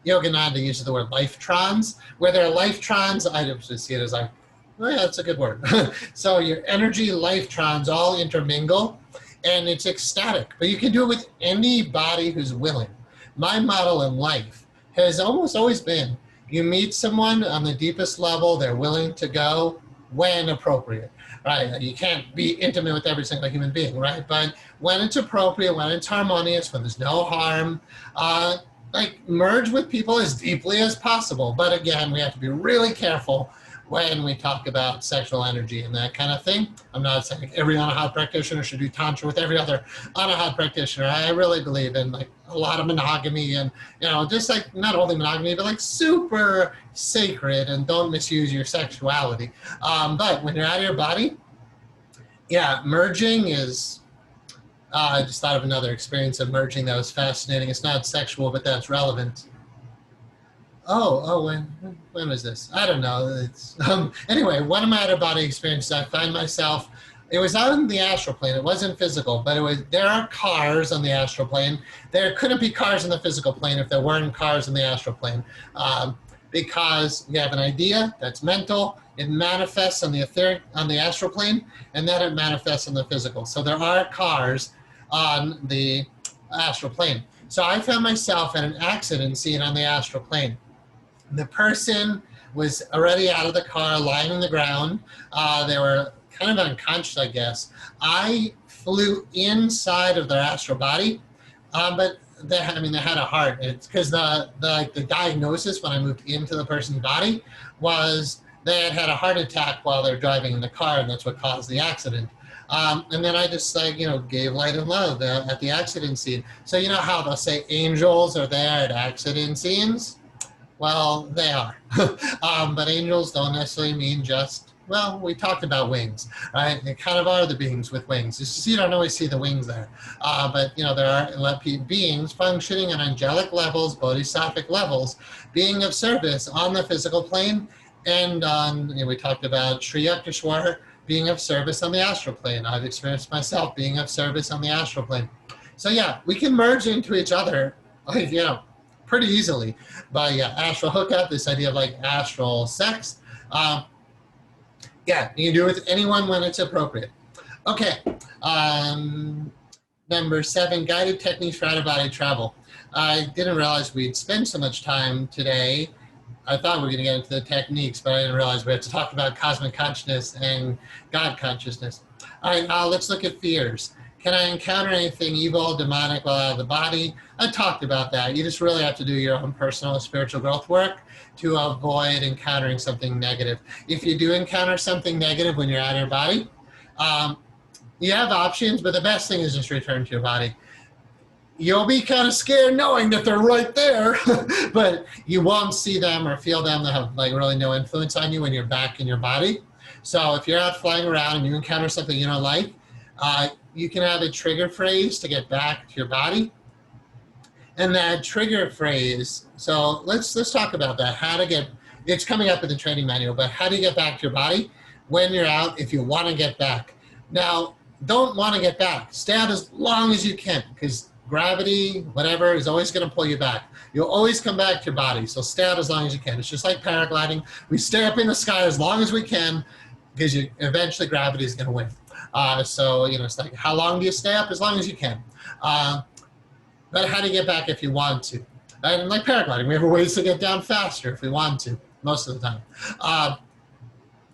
Yogananda uses the word lifetrons, where they're lifetrons. I just see it as like, oh yeah, that's a good word. So your energy lifetrons all intermingle, and it's ecstatic. But you can do it with anybody who's willing. My model in life has almost always been, you meet someone on the deepest level, they're willing to go when appropriate, right? You can't be intimate with every single human being, right? But when it's appropriate, when it's harmonious, when there's no harm, like merge with people as deeply as possible. But again, we have to be really careful when we talk about sexual energy and that kind of thing. I'm not saying every Anahat practitioner should do Tantra with every other Anahat practitioner. I really believe in like a lot of monogamy and, you know, just like not only monogamy, but like super sacred, and don't misuse your sexuality. But when you're out of your body, yeah, merging is, I just thought of another experience of merging that was fascinating. It's not sexual, but that's relevant. When was this? I don't know. It's, anyway, one of my out-of-body experiences, I find myself, it was on the astral plane. It wasn't physical, but it was. There are cars on the astral plane. There couldn't be cars on the physical plane if there weren't cars on the astral plane, because we have an idea that's mental. It manifests on the etheric, on the astral plane, and then it manifests on the physical. So there are cars on the astral plane. So I found myself in an accident scene on the astral plane. The person was already out of the car, lying on the ground. They were kind of unconscious, I guess. I flew inside of their astral body, but they had a heart. It's because the diagnosis when I moved into the person's body was they had a heart attack while they're driving in the car, and that's what caused the accident. And then I just gave light and love at the accident scene. So you know how they'll say angels are there at accident scenes? Well, they are. But angels don't necessarily mean just, well, we talked about wings, right? They kind of are the beings with wings. It's just you don't always see the wings there. But, you know, there are beings functioning on angelic levels, bodhisattvic levels, being of service on the physical plane. And on, you know, we talked about Sri Yukteswar being of service on the astral plane. I've experienced myself being of service on the astral plane. So yeah, we can merge into each other, you know, pretty easily by astral hookup, this idea of like astral sex. Yeah, you can do it with anyone when it's appropriate. Okay, number 7, guided techniques for out-of-body travel. I didn't realize we'd spend so much time today. I thought we were going to get into the techniques, but I didn't realize we had to talk about cosmic consciousness and God consciousness. All right, let's look at fears. Can I encounter anything evil, demonic while out of the body? I talked about that. You just really have to do your own personal spiritual growth work to avoid encountering something negative. If you do encounter something negative when you're out of your body, you have options, but the best thing is just return to your body. You'll be kind of scared knowing that they're right there, but you won't see them or feel them. They have like really no influence on you when you're back in your body. So if you're out flying around and you encounter something you don't like, you can have a trigger phrase to get back to your body. And that trigger phrase, so let's talk about that. How to get, it's coming up in the training manual, but how do you get back to your body when you're out if you want to get back? Now, don't want to get back. Stay out as long as you can, because gravity, whatever, is always going to pull you back. You'll always come back to your body, so stay out as long as you can. It's just like paragliding. We stay up in the sky as long as we can, because eventually gravity is going to win. So, you know, it's like, how long do you stay up? As long as you can. But how do you get back if you want to? And like paragliding, we have ways to get down faster if we want to, most of the time.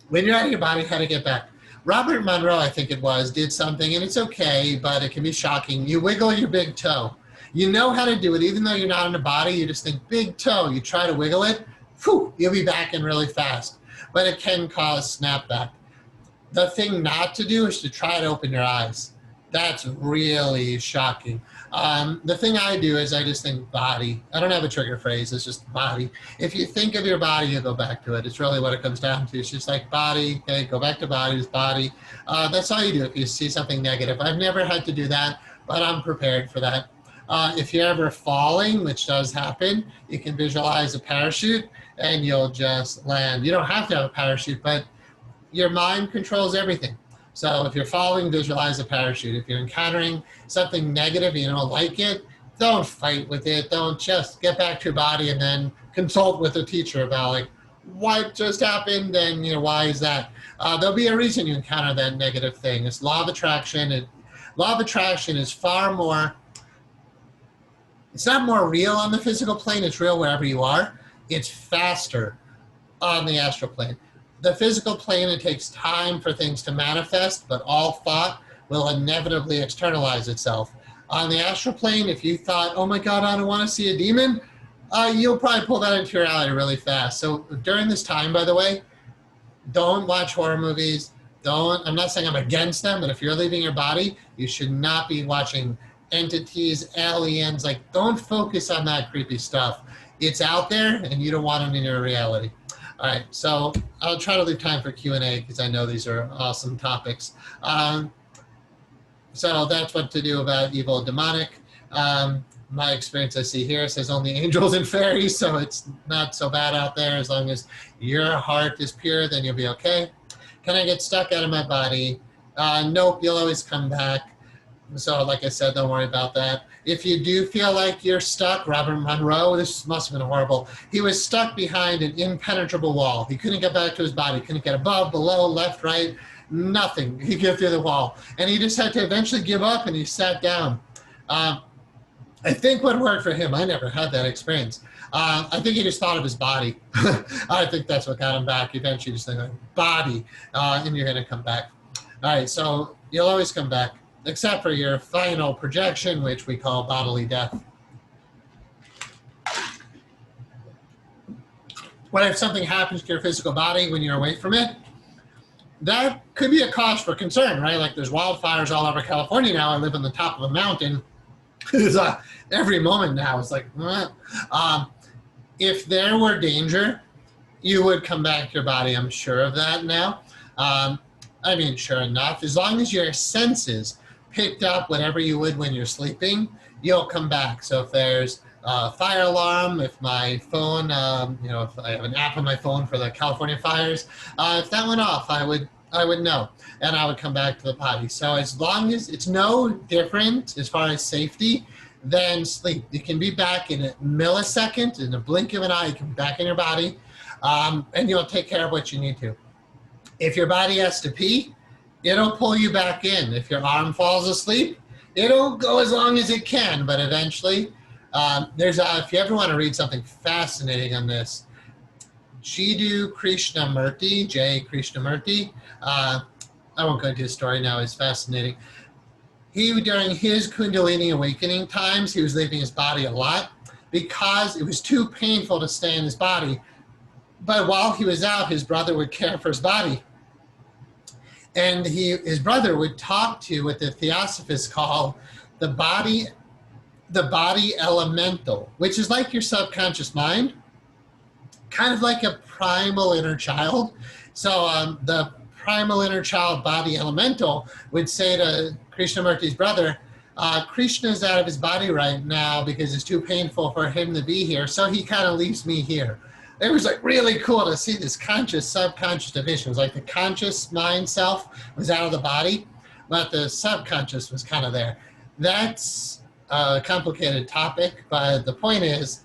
When you're out of your body, how to get back? Robert Monroe, I think it was, did something, and it's okay, but it can be shocking. You wiggle your big toe. You know how to do it, even though you're not in the body, you just think, big toe, you try to wiggle it, whew, you'll be back in really fast. But it can cause snapback. The thing not to do is to try to open your eyes. That's really shocking. The thing I do is I just think body. I don't have a trigger phrase, it's just body. If you think of your body, you go back to it. It's really what it comes down to. It's just like body, okay, go back to body, it's body. That's all you do if you see something negative. I've never had to do that, but I'm prepared for that. If you're ever falling, which does happen, you can visualize a parachute and you'll just land. You don't have to have a parachute, but your mind controls everything. So if you're falling, visualize a parachute. If you're encountering something negative and you don't like it, don't fight with it. Don't just get back to your body and then consult with a teacher about like, what just happened and you know why is that? There'll be a reason you encounter that negative thing. It's law of attraction. Law of attraction is far more, it's not more real on the physical plane, it's real wherever you are. It's faster on the astral plane. The physical plane, it takes time for things to manifest, but all thought will inevitably externalize itself. On the astral plane, if you thought, oh my God, I don't want to see a demon, you'll probably pull that into reality really fast. So during this time, by the way, don't watch horror movies. I'm not saying I'm against them, but if you're leaving your body, you should not be watching entities, aliens, like don't focus on that creepy stuff. It's out there and you don't want it in your reality. All right, so I'll try to leave time for Q&A because I know these are awesome topics. So that's what to do about evil, demonic. My experience I see here says only angels and fairies, so it's not so bad out there. As long as your heart is pure, then you'll be okay. Can I get stuck out of my body? Nope, you'll always come back. So like I said, don't worry about that. If you do feel like you're stuck, Robert Monroe, this must have been horrible. He was stuck behind an impenetrable wall. He couldn't get back to his body. Couldn't get above, below, left, right, nothing. He could get through the wall. And he just had to eventually give up and he sat down. I think what worked for him, I never had that experience. I think he just thought of his body. I think that's what got him back. Eventually just think like, body, and you're gonna come back. All right, so you'll always come back, except for your final projection, which we call bodily death. What if something happens to your physical body when you're away from it? That could be a cause for concern, right? Like there's wildfires all over California now. I live on the top of a mountain. Every moment now it's like, if there were danger, you would come back to your body. I'm sure of that now. I mean, sure enough, as long as your senses picked up whatever you would when you're sleeping, you'll come back. So if there's a fire alarm, if my phone, if I have an app on my phone for the California fires, if that went off, I would know, and I would come back to the body. So as long as it's no different as far as safety than sleep, you can be back in a millisecond, in a blink of an eye, you can be back in your body, and you'll take care of what you need to. If your body has to pee, it'll pull you back in. If your arm falls asleep, it'll go as long as it can, but eventually, if you ever want to read something fascinating on this, Jiddu Krishnamurti, J. Krishnamurti, I won't go into his story now, it's fascinating. During his Kundalini awakening times, he was leaving his body a lot because it was too painful to stay in his body. But while he was out, his brother would care for his body. And his brother would talk to what the Theosophists call the body elemental, which is like your subconscious mind, kind of like a primal inner child. So the primal inner child body elemental would say to Krishnamurti's brother, Krishna's out of his body right now because it's too painful for him to be here, so he kind of leaves me here. It was like really cool to see this conscious subconscious division. It was like the conscious mind self was out of the body, but the subconscious was kind of there. That's a complicated topic, but the point is,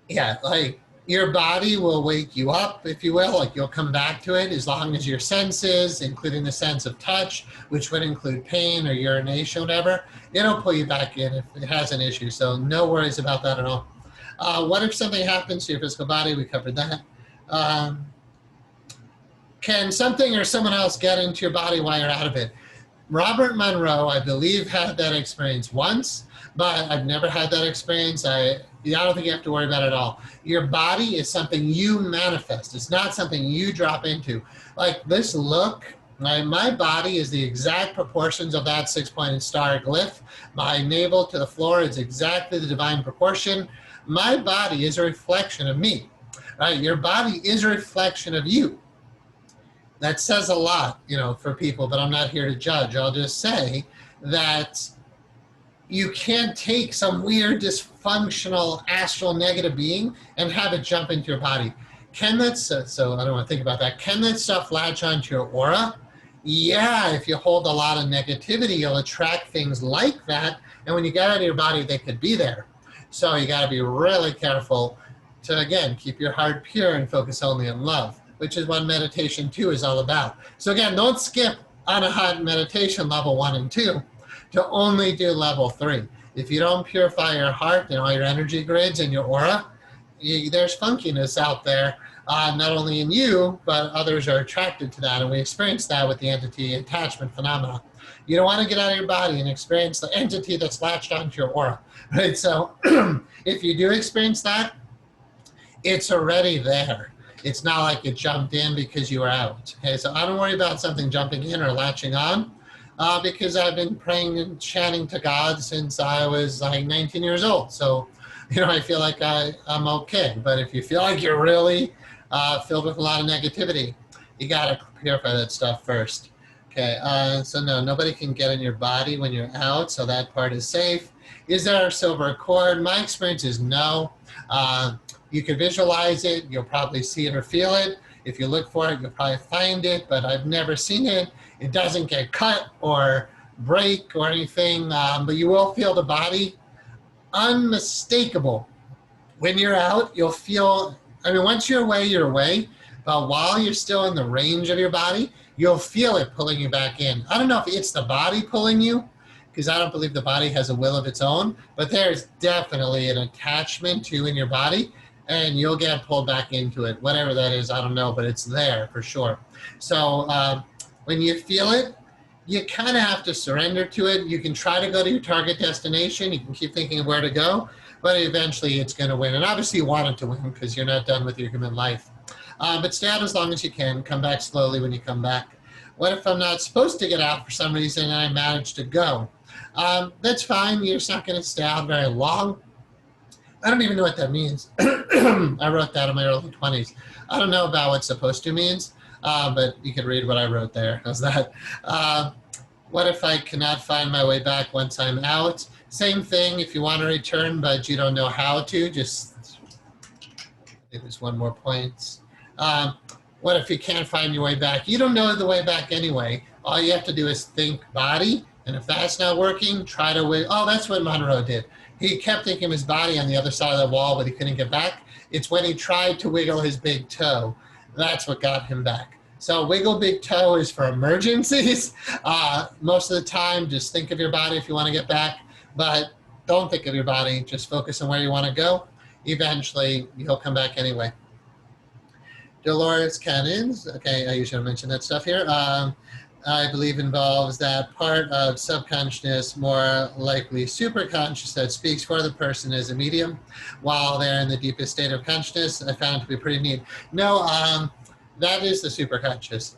like your body will wake you up, if you will, like you'll come back to it as long as your senses, including the sense of touch, which would include pain or urination, whatever, it'll pull you back in if it has an issue. So no worries about that at all. What if something happens to your physical body? We covered that. Can something or someone else get into your body while you're out of it? Robert Monroe, I believe, had that experience once, but I've never had that experience. I don't think you have to worry about it at all. Your body is something you manifest. It's not something you drop into. Like this look, my body is the exact proportions of that 6-pointed star glyph. My navel to the floor is exactly the divine proportion. My body is a reflection of me. Right? Your body is a reflection of you. That says a lot, for people, but I'm not here to judge. I'll just say that you can't take some weird, dysfunctional, astral negative being and have it jump into your body. Can that, so I don't want to think about that. Can that stuff latch onto your aura? Yeah, if you hold a lot of negativity, you'll attract things like that. And when you get out of your body, they could be there. So you got to be really careful to, again, keep your heart pure and focus only on love, which is what meditation 2 is all about. So again, don't skip Anahata meditation level 1 and 2 to only do level 3. If you don't purify your heart and all your energy grids and your aura, there's funkiness out there, not only in you, but others are attracted to that. And we experience that with the entity attachment phenomena. You don't want to get out of your body and experience the entity that's latched onto your aura, right? So if you do experience that, it's already there. It's not like it jumped in because you were out. Okay, so I don't worry about something jumping in or latching on because I've been praying and chanting to God since I was like 19 years old. So, I feel like I'm okay. But if you feel like you're really filled with a lot of negativity, you got to purify that stuff first. Okay, so no, nobody can get in your body when you're out, so that part is safe. Is there a silver cord? My experience is no. You can visualize it, you'll probably see it or feel it. If you look for it, you'll probably find it, but I've never seen it. It doesn't get cut or break or anything, but you will feel the body unmistakable. When you're out, you'll feel, once you're away, but while you're still in the range of your body, you'll feel it pulling you back in. I don't know if it's the body pulling you, because I don't believe the body has a will of its own, but there's definitely an attachment to in your body, and you'll get pulled back into it. Whatever that is, I don't know, but it's there for sure. So when you feel it, you kind of have to surrender to it. You can try to go to your target destination. You can keep thinking of where to go, but eventually it's going to win. And obviously you want it to win because you're not done with your human life. But stay out as long as you can. Come back slowly when you come back. What if I'm not supposed to get out for some reason and I manage to go? That's fine. You're just not going to stay out very long. I don't even know what that means. I wrote that in my early 20s. I don't know about what supposed to means, but you can read what I wrote there. How's that? What if I cannot find my way back once I'm out? Same thing if you want to return, but you don't know how to. Just, I think there's one more point. What if you can't find your way back? You don't know the way back anyway. All you have to do is think body, and if that's not working, try to wiggle. Oh, that's what Monroe did. He kept thinking his body on the other side of the wall, but he couldn't get back. It's when he tried to wiggle his big toe. That's what got him back. So wiggle big toe is for emergencies. Most of the time, just think of your body if you want to get back, but don't think of your body. Just focus on where you want to go. Eventually, you'll come back anyway. Dolores Cannons, okay, I usually mention that stuff here. I believe involves that part of subconsciousness, more likely superconscious, that speaks for the person as a medium while they're in the deepest state of consciousness. I found to be pretty neat. No, that is the superconscious.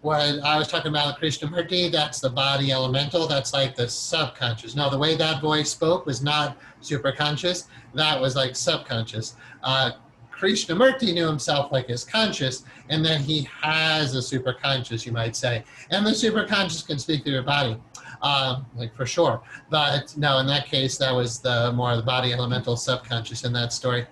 What I was talking about Krishnamurti, that's the body elemental. That's like the subconscious. No, the way that voice spoke was not superconscious. That was like subconscious. Krishnamurti knew himself like as conscious, and then he has a superconscious, you might say. And the superconscious can speak through your body, like for sure. But no, in that case, that was the more the body elemental subconscious in that story.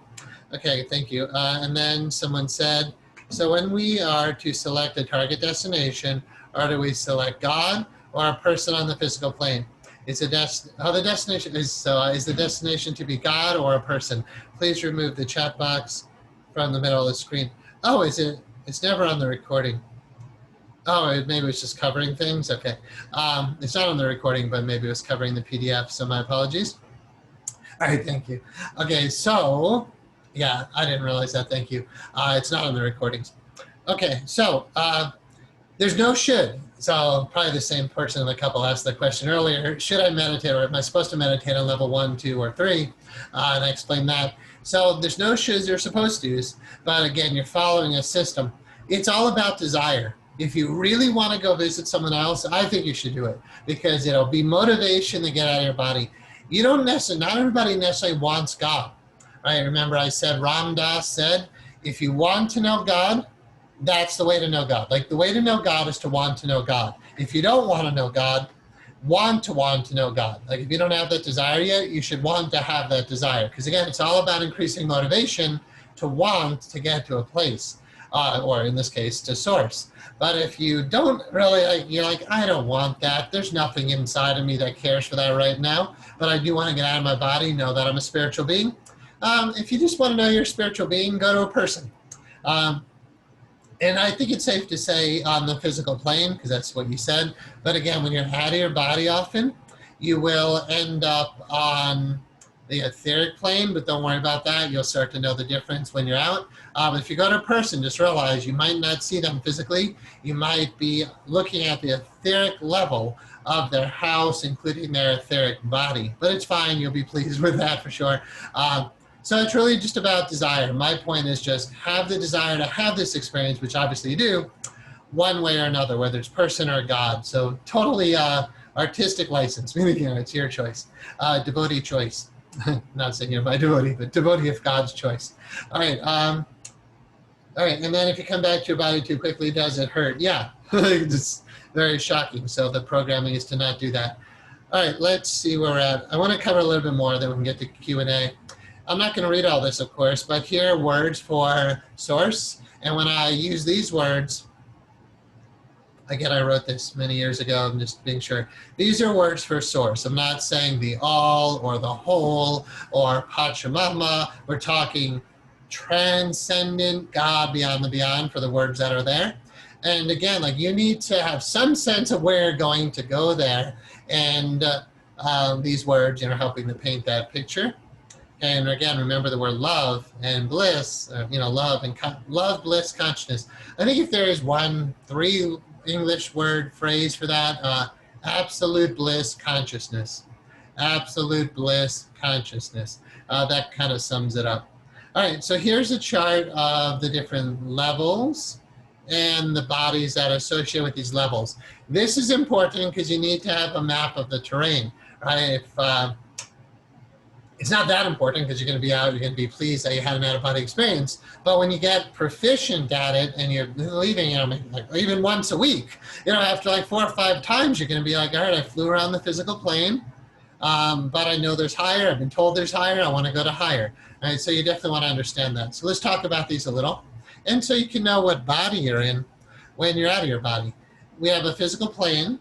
Okay, thank you. And then someone said, so when we are to select a target destination, or do we select God or a person on the physical plane? Is the destination is the destination to be God or a person? Please remove the chat box from the middle of the screen. Oh, is it? It's never on the recording. Oh, maybe it's just covering things. Okay, it's not on the recording, but maybe it was covering the PDF. So my apologies. All right, thank you. Okay, so yeah, I didn't realize that. Thank you. It's not on the recordings. Okay, so there's no should. So probably the same person in the couple asked the question earlier, should I meditate or am I supposed to meditate on level 1, 2, or 3? And I explained that. So there's no shoulds you're supposed to use, but again, you're following a system. It's all about desire. If you really want to go visit someone else, I think you should do it because it'll be motivation to get out of your body. You don't necessarily, not everybody necessarily wants God, right? Remember I said, Ram Dass said, if you want to know God, that's the way to know God. Like the way to know God is to want to know God. If you don't want to know God, want to know God. Like if you don't have that desire yet, you should want to have that desire. Because again, it's all about increasing motivation to want to get to a place, or in this case, to source. But if you don't really, you're like, I don't want that. There's nothing inside of me that cares for that right now. But I do want to get out of my body, know that I'm a spiritual being. If you just want to know you're a spiritual being, go to a person. And I think it's safe to say on the physical plane, because that's what you said. But again, when you're out of your body often, you will end up on the etheric plane, but don't worry about that. You'll start to know the difference when you're out. If you go to a person, just realize you might not see them physically. You might be looking at the etheric level of their house, including their etheric body. But it's fine. You'll be pleased with that for sure. So it's really just about desire. My point is just have the desire to have this experience, which obviously you do, one way or another, whether it's person or God. So totally artistic license, meaning it's your choice. Devotee choice. Not saying you're my devotee, but devotee of God's choice. All right. All right. And then if you come back to your body too quickly, does it hurt? Yeah. It's very shocking. So the programming is to not do that. All right. Let's see where we're at. I want to cover a little bit more, then we can get to Q&A. I'm not going to read all this, of course, but here are words for source. And when I use these words, again, I wrote this many years ago. I'm just being sure. These are words for source. I'm not saying the all or the whole or Pachamama. We're talking transcendent God beyond the beyond for the words that are there. And again, like you need to have some sense of where you're going to go there. And these words, helping to paint that picture. And again, remember the word love and bliss, love and love, bliss, consciousness. I think if there is 3 English word phrase for that, absolute bliss consciousness. Absolute bliss consciousness. That kind of sums it up. All right, so here's a chart of the different levels and the bodies that associate with these levels. This is important because you need to have a map of the terrain, right? It's not that important because you're going to be out, you're going to be pleased that you had an out-of-body experience. But when you get proficient at it and you're leaving, maybe like even once a week, after like 4 or 5 times, you're going to be like, all right, I flew around the physical plane, but I know there's higher. I've been told there's higher. I want to go to higher. All right, so you definitely want to understand that. So let's talk about these a little. And so you can know what body you're in when you're out of your body. We have a physical plane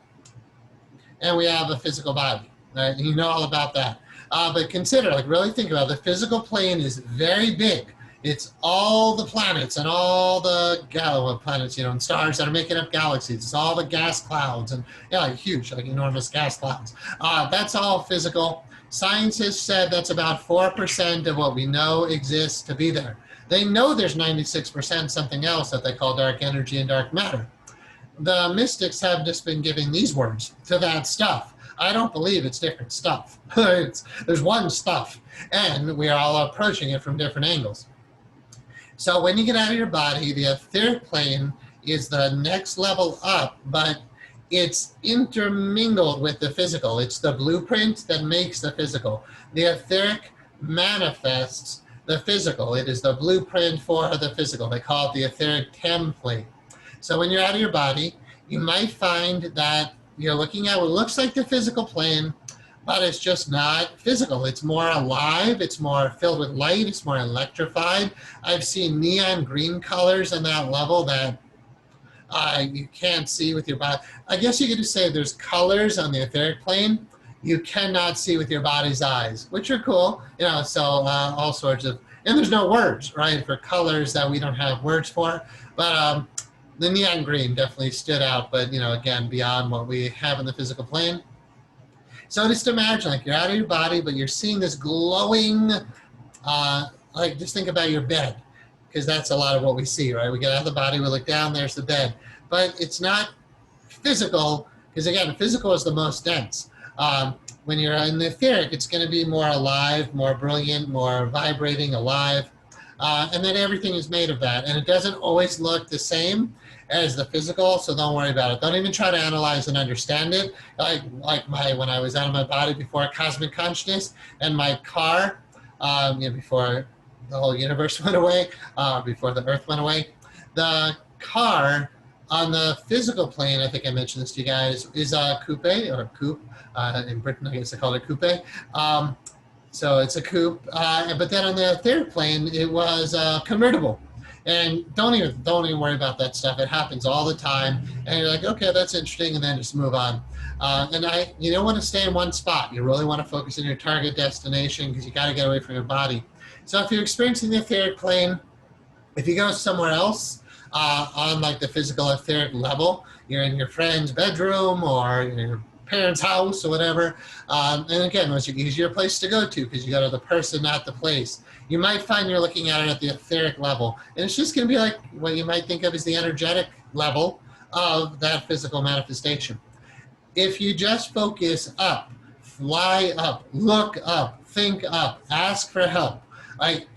and we have a physical body. Right? And you know all about that. But consider, really think about it. The physical plane is very big. It's all the planets and all the planets, and stars that are making up galaxies. It's all the gas clouds and huge, enormous gas clouds. That's all physical. Science has said that's about 4% of what we know exists to be there. They know there's 96% something else that they call dark energy and dark matter. The mystics have just been giving these words to that stuff. I don't believe it's different stuff. There's one stuff, and we are all approaching it from different angles. So when you get out of your body, the etheric plane is the next level up, but it's intermingled with the physical. It's the blueprint that makes the physical. The etheric manifests the physical. It is the blueprint for the physical. They call it the etheric template. So when you're out of your body, you might find that you're looking at what looks like the physical plane, but it's just not physical. It's more alive. It's more filled with light. It's more electrified. I've seen neon green colors on that level that you can't see with your body. I guess you could just say there's colors on the etheric plane you cannot see with your body's eyes, which are cool. So all sorts of, and there's no words, right, for colors that we don't have words for. But the neon green definitely stood out, but again, beyond what we have in the physical plane. So just imagine you're out of your body, but you're seeing this glowing, just think about your bed, because that's a lot of what we see, right? We get out of the body, we look down, there's the bed. But it's not physical, because again, physical is the most dense. When you're in the etheric, it's going to be more alive, more brilliant, more vibrating, alive. And then everything is made of that. And it doesn't always look the same as the physical, so don't worry about it. Don't even try to analyze and understand it. When I was out of my body before cosmic consciousness, and my car, before the whole universe went away, before the earth went away, the car on the physical plane, I think I mentioned this to you guys, is a coupe, or coupe. In Britain, I guess they call it a coupe. So it's a coupe. But then on the etheric plane, it was convertible. And don't even worry about that stuff. It happens all the time. And you're like, okay, that's interesting, and then just move on. You don't want to stay in one spot. You really want to focus on your target destination, because you got to get away from your body. So if you're experiencing the etheric plane, if you go somewhere else on the physical etheric level, you're in your friend's bedroom or in your parents' house or whatever, and again, it's an easier place to go to because you go to the person, not the place. You might find you're looking at it at the etheric level, and it's just going to be like what you might think of as the energetic level of that physical manifestation. If you just focus up, fly up, look up, think up, ask for help.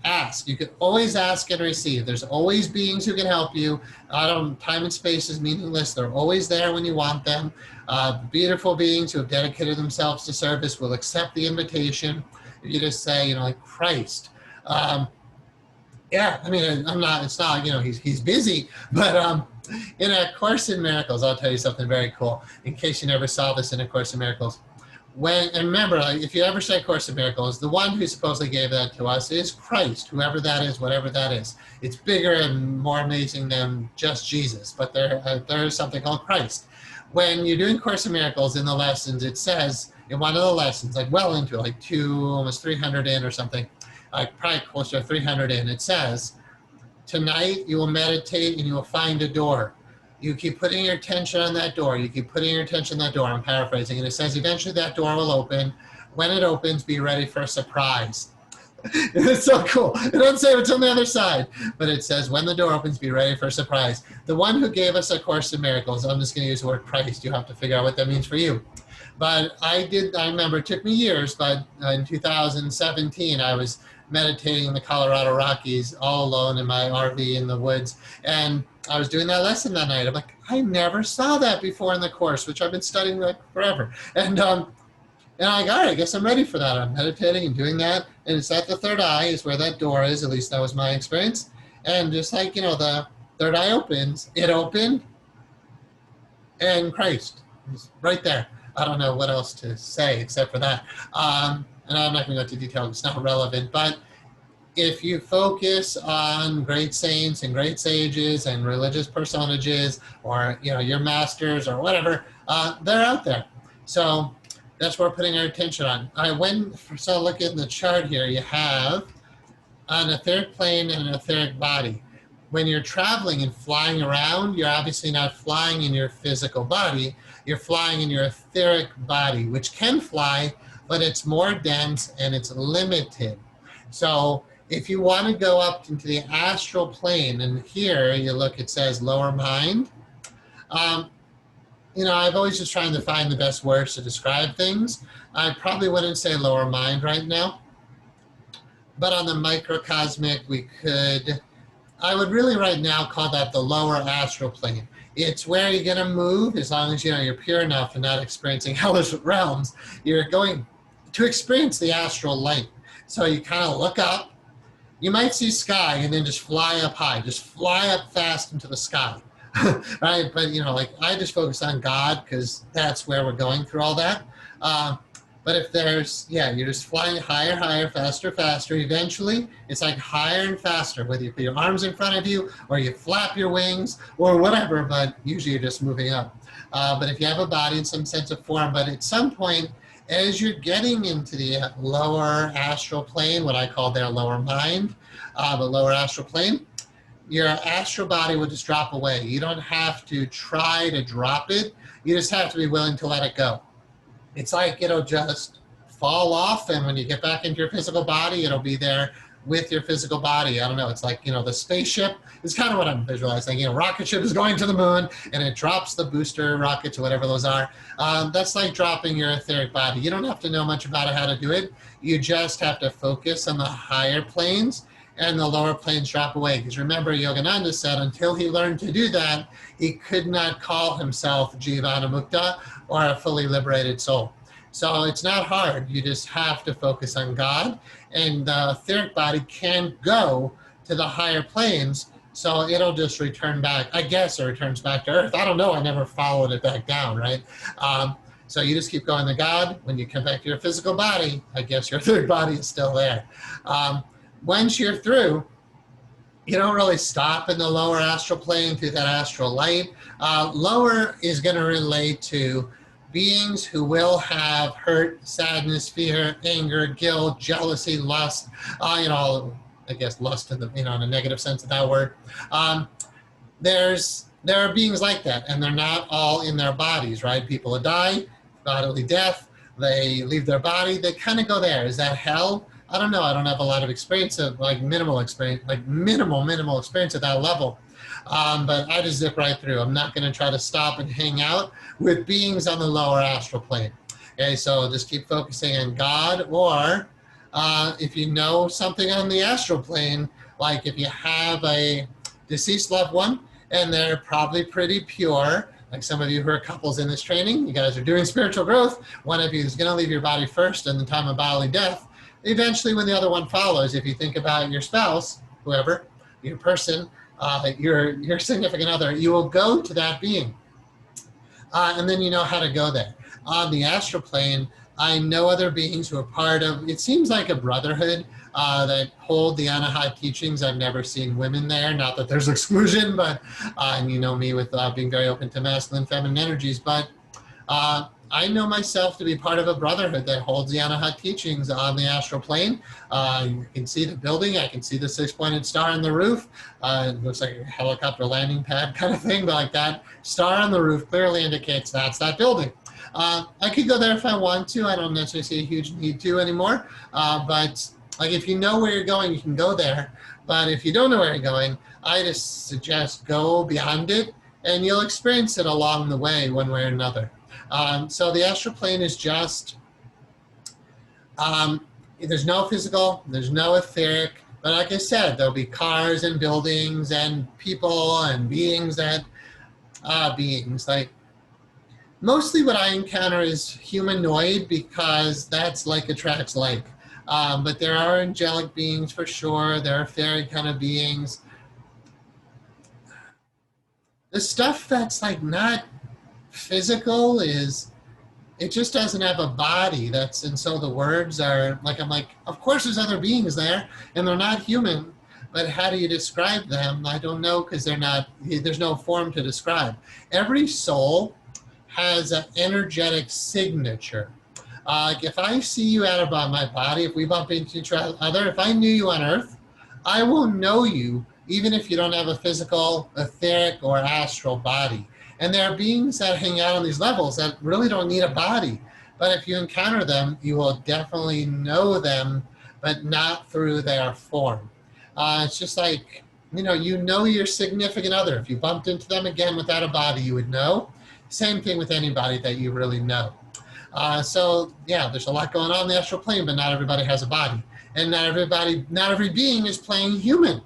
Ask. You can always ask and receive. There's always beings who can help you. Time and space is meaningless. They're always there when you want them. Beautiful beings who have dedicated themselves to service will accept the invitation. If you just say, Christ. I'm not, it's not, he's busy, but in A Course in Miracles, I'll tell you something very cool, in case you never saw this in A Course in Miracles. And remember, if you ever say Course in Miracles, the one who supposedly gave that to us is Christ, whoever that is, whatever that is. It's bigger and more amazing than just Jesus, but there is something called Christ. When you're doing Course in Miracles in the lessons, it says in one of the lessons, well into it, almost 300 in or something, probably closer to 300 in, it says, tonight you will meditate and you will find a door. You keep putting your attention on that door. You keep putting your attention on that door. I'm paraphrasing. And it says eventually that door will open. When it opens, be ready for a surprise. It's so cool. It doesn't say what's on the other side, but it says when the door opens, be ready for a surprise. The one who gave us A Course in Miracles, I'm just going to use the word Christ. You have to figure out what that means for you. But I remember it took me years, but in 2017, I was meditating in the Colorado Rockies all alone in my RV in the woods. And I was doing that lesson that night. I'm like, I never saw that before in the Course, which I've been studying forever. And And I'm like, all right, I guess I'm ready for that. I'm meditating and doing that. And it's at the third eye is where that door is. At least that was my experience. And just like, the third eye opens, it opened, and Christ was right there. I don't know what else to say except for that. And I'm not going to go into detail. It's not relevant. But if you focus on great saints and great sages and religious personages, or your masters or whatever, they're out there. So that's what we're putting our attention on. So look at the chart here. You have an etheric plane and an etheric body. When you're traveling and flying around, you're obviously not flying in your physical body. You're flying in your etheric body, which can fly, but it's more dense and it's limited. So if you want to go up into the astral plane, and here you look, it says lower mind. I've always just trying to find the best words to describe things. I probably wouldn't say lower mind right now. But on the microcosmic, I would really right now call that the lower astral plane. It's where you're going to move as long as you're pure enough and not experiencing hellish realms. You're going to experience the astral light. So you kind of look up. You might see sky and then just fly up high. Just fly up fast into the sky. Right? But, I just focus on God because that's where we're going through all that. But if you're just flying higher, higher, faster, faster. Eventually, it's like higher and faster, whether you put your arms in front of you or you flap your wings or whatever, but usually you're just moving up. But if you have a body in some sense of form, but at some point, as you're getting into the lower astral plane, what I call their lower mind, the lower astral plane, your astral body will just drop away. You don't have to try to drop it. You just have to be willing to let it go. It's like it'll just fall off, and when you get back into your physical body, it'll be there with your physical body. I don't know. It's like, the spaceship is kind of what I'm visualizing. Rocket ship is going to the moon, and it drops the booster rockets or whatever those are. That's like dropping your etheric body. You don't have to know much about how to do it. You just have to focus on the higher planes, and the lower planes drop away. Because remember, Yogananda said until he learned to do that, he could not call himself Jivana Mukta, or a fully liberated soul. So it's not hard. You just have to focus on God, and the etheric body can go to the higher planes, so it'll just return back. I guess it returns back to Earth. I don't know. I never followed it back down, right? So you just keep going to God. When you come back to your physical body, I guess your etheric body is still there. Once you're through, you don't really stop in the lower astral plane through that astral light. Lower is going to relate to beings who will have hurt, sadness, fear, anger, guilt, jealousy, lust, I guess lust in the, in a negative sense of that word. There are beings like that, and they're not all in their bodies, right? People who die, bodily death, they leave their body, they kind of go there. Is that hell? I don't know. I don't have a lot of experience of minimal experience at that level. But I just zip right through. I'm not going to try to stop and hang out with beings on the lower astral plane. Okay, so just keep focusing on God, or if you know something on the astral plane, like if you have a deceased loved one and they're probably pretty pure, like some of you who are couples in this training, you guys are doing spiritual growth. One of you is going to leave your body first in the time of bodily death. Eventually, when the other one follows, if you think about your spouse, whoever, your person, your significant other, you will go to that being. And then you know how to go there. On the astral plane, I know other beings who are part of, it seems like a brotherhood that hold the Anahat teachings. I've never seen women there, not that there's exclusion, but, and you know me with being very open to masculine, feminine energies, but I know myself to be part of a brotherhood that holds the Anahat teachings on the astral plane. You can see the building. I can see the six-pointed star on the roof. It looks like a helicopter landing pad kind of thing, but like that star on the roof clearly indicates that's that building. I could go there if I want to. I don't necessarily see a huge need to anymore. But like if you know where you're going, you can go there. But if you don't know where you're going, I just suggest go beyond it, and you'll experience it along the way one way or another. So the astral plane is just, there's no physical, there's no etheric, but like I said, there'll be cars and buildings and people and beings that, beings like, Mostly what I encounter is humanoid because that's like attracts like. But there are angelic beings for sure. There are fairy kind of beings. The stuff that's like not physical is, it just doesn't have a body. And so the words are like, I'm like, of course there's other beings there and they're not human, but how do you describe them? I don't know, because there's no form to describe. Every soul has an energetic signature. Like if I see you out about my body, if we bump into each other, if I knew you on Earth, I will know you even if you don't have a physical, etheric, or astral body. And there are beings that hang out on these levels that really don't need a body. But if you encounter them, you will definitely know them, but not through their form. It's just like, you know your significant other. If you bumped into them again without a body, you would know. Same thing with anybody that you really know. So yeah, there's a lot going on in the astral plane, but not everybody has a body. And not every being is playing human.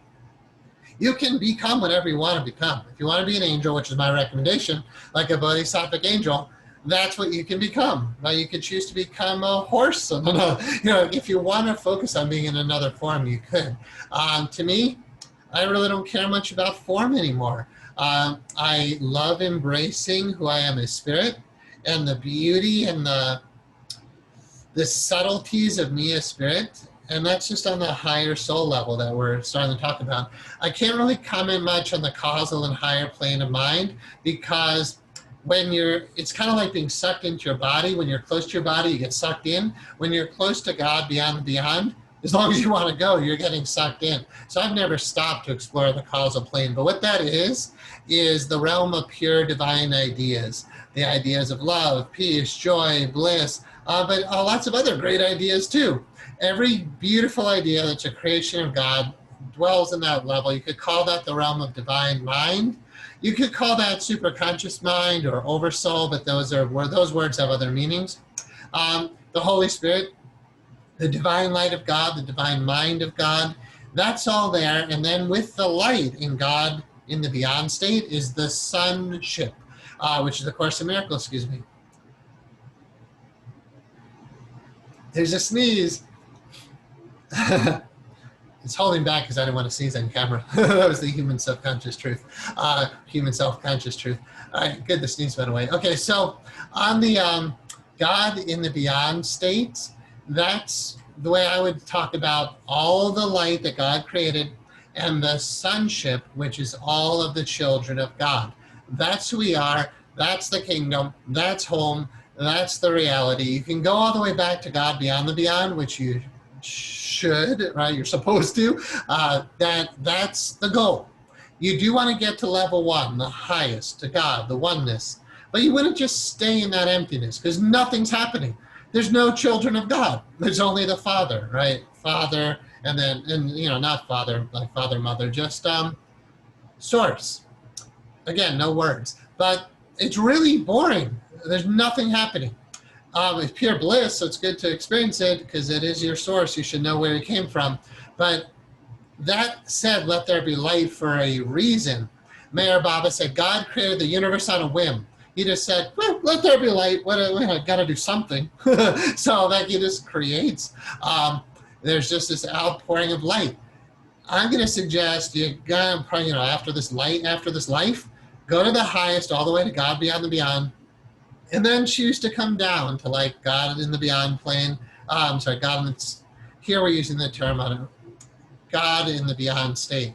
You can become whatever you want to become. If you want to be an angel, which is my recommendation, like a bodhisattvic angel, that's what you can become. Now you could choose to become a horse. I don't know. If you want to focus on being in another form, you could. To me, I really don't care much about form anymore. I love embracing who I am as spirit, and the beauty and the subtleties of me as spirit. And that's just on the higher soul level that we're starting to talk about. I can't really comment much on the causal and higher plane of mind, because it's kind of like being sucked into your body. When you're close to your body, you get sucked in. When you're close to God, beyond and beyond, as long as you want to go, you're getting sucked in. So I've never stopped to explore the causal plane. But what that is the realm of pure divine ideas. The ideas of love, peace, joy, bliss, but lots of other great ideas too. Every beautiful idea that's a creation of God dwells in that level. You could call that the realm of divine mind. You could call that superconscious mind or oversoul, but those words have other meanings. The Holy Spirit, the divine light of God, the divine mind of God, that's all there. And then with the light in God in the beyond state is the sonship, which is the Course in Miracles, excuse me. There's a sneeze. It's holding back because I didn't want to sneeze on camera. That was the human subconscious truth. Human self-conscious truth. All right, good, the sneeze went away. Okay, so on the God in the beyond states, that's the way I would talk about all the light that God created, and the sonship, which is all of the children of God. That's who we are. That's the kingdom. That's home. That's the reality. You can go all the way back to God beyond the beyond, which you should, right? You're supposed to. That's the goal. You do want to get to level 1, the highest, to God, the oneness. But you wouldn't just stay in that emptiness, because nothing's happening. There's no children of God. There's only the Father, right? Father, and not Father, like Father, Mother, just source. Again, no words. But it's really boring. There's nothing happening. It's pure bliss, so it's good to experience it because it is your source. You should know where it came from. But that said, let there be light for a reason. Mayor Baba said, God created the universe on a whim. He just said, well, let there be light. I got to do something. So that he just creates. There's just this outpouring of light. I'm going to suggest you got to, after this life, go to the highest, all the way to God beyond the beyond, and then choose to come down to like God in the beyond plane. God in here we're using the term God in the beyond state.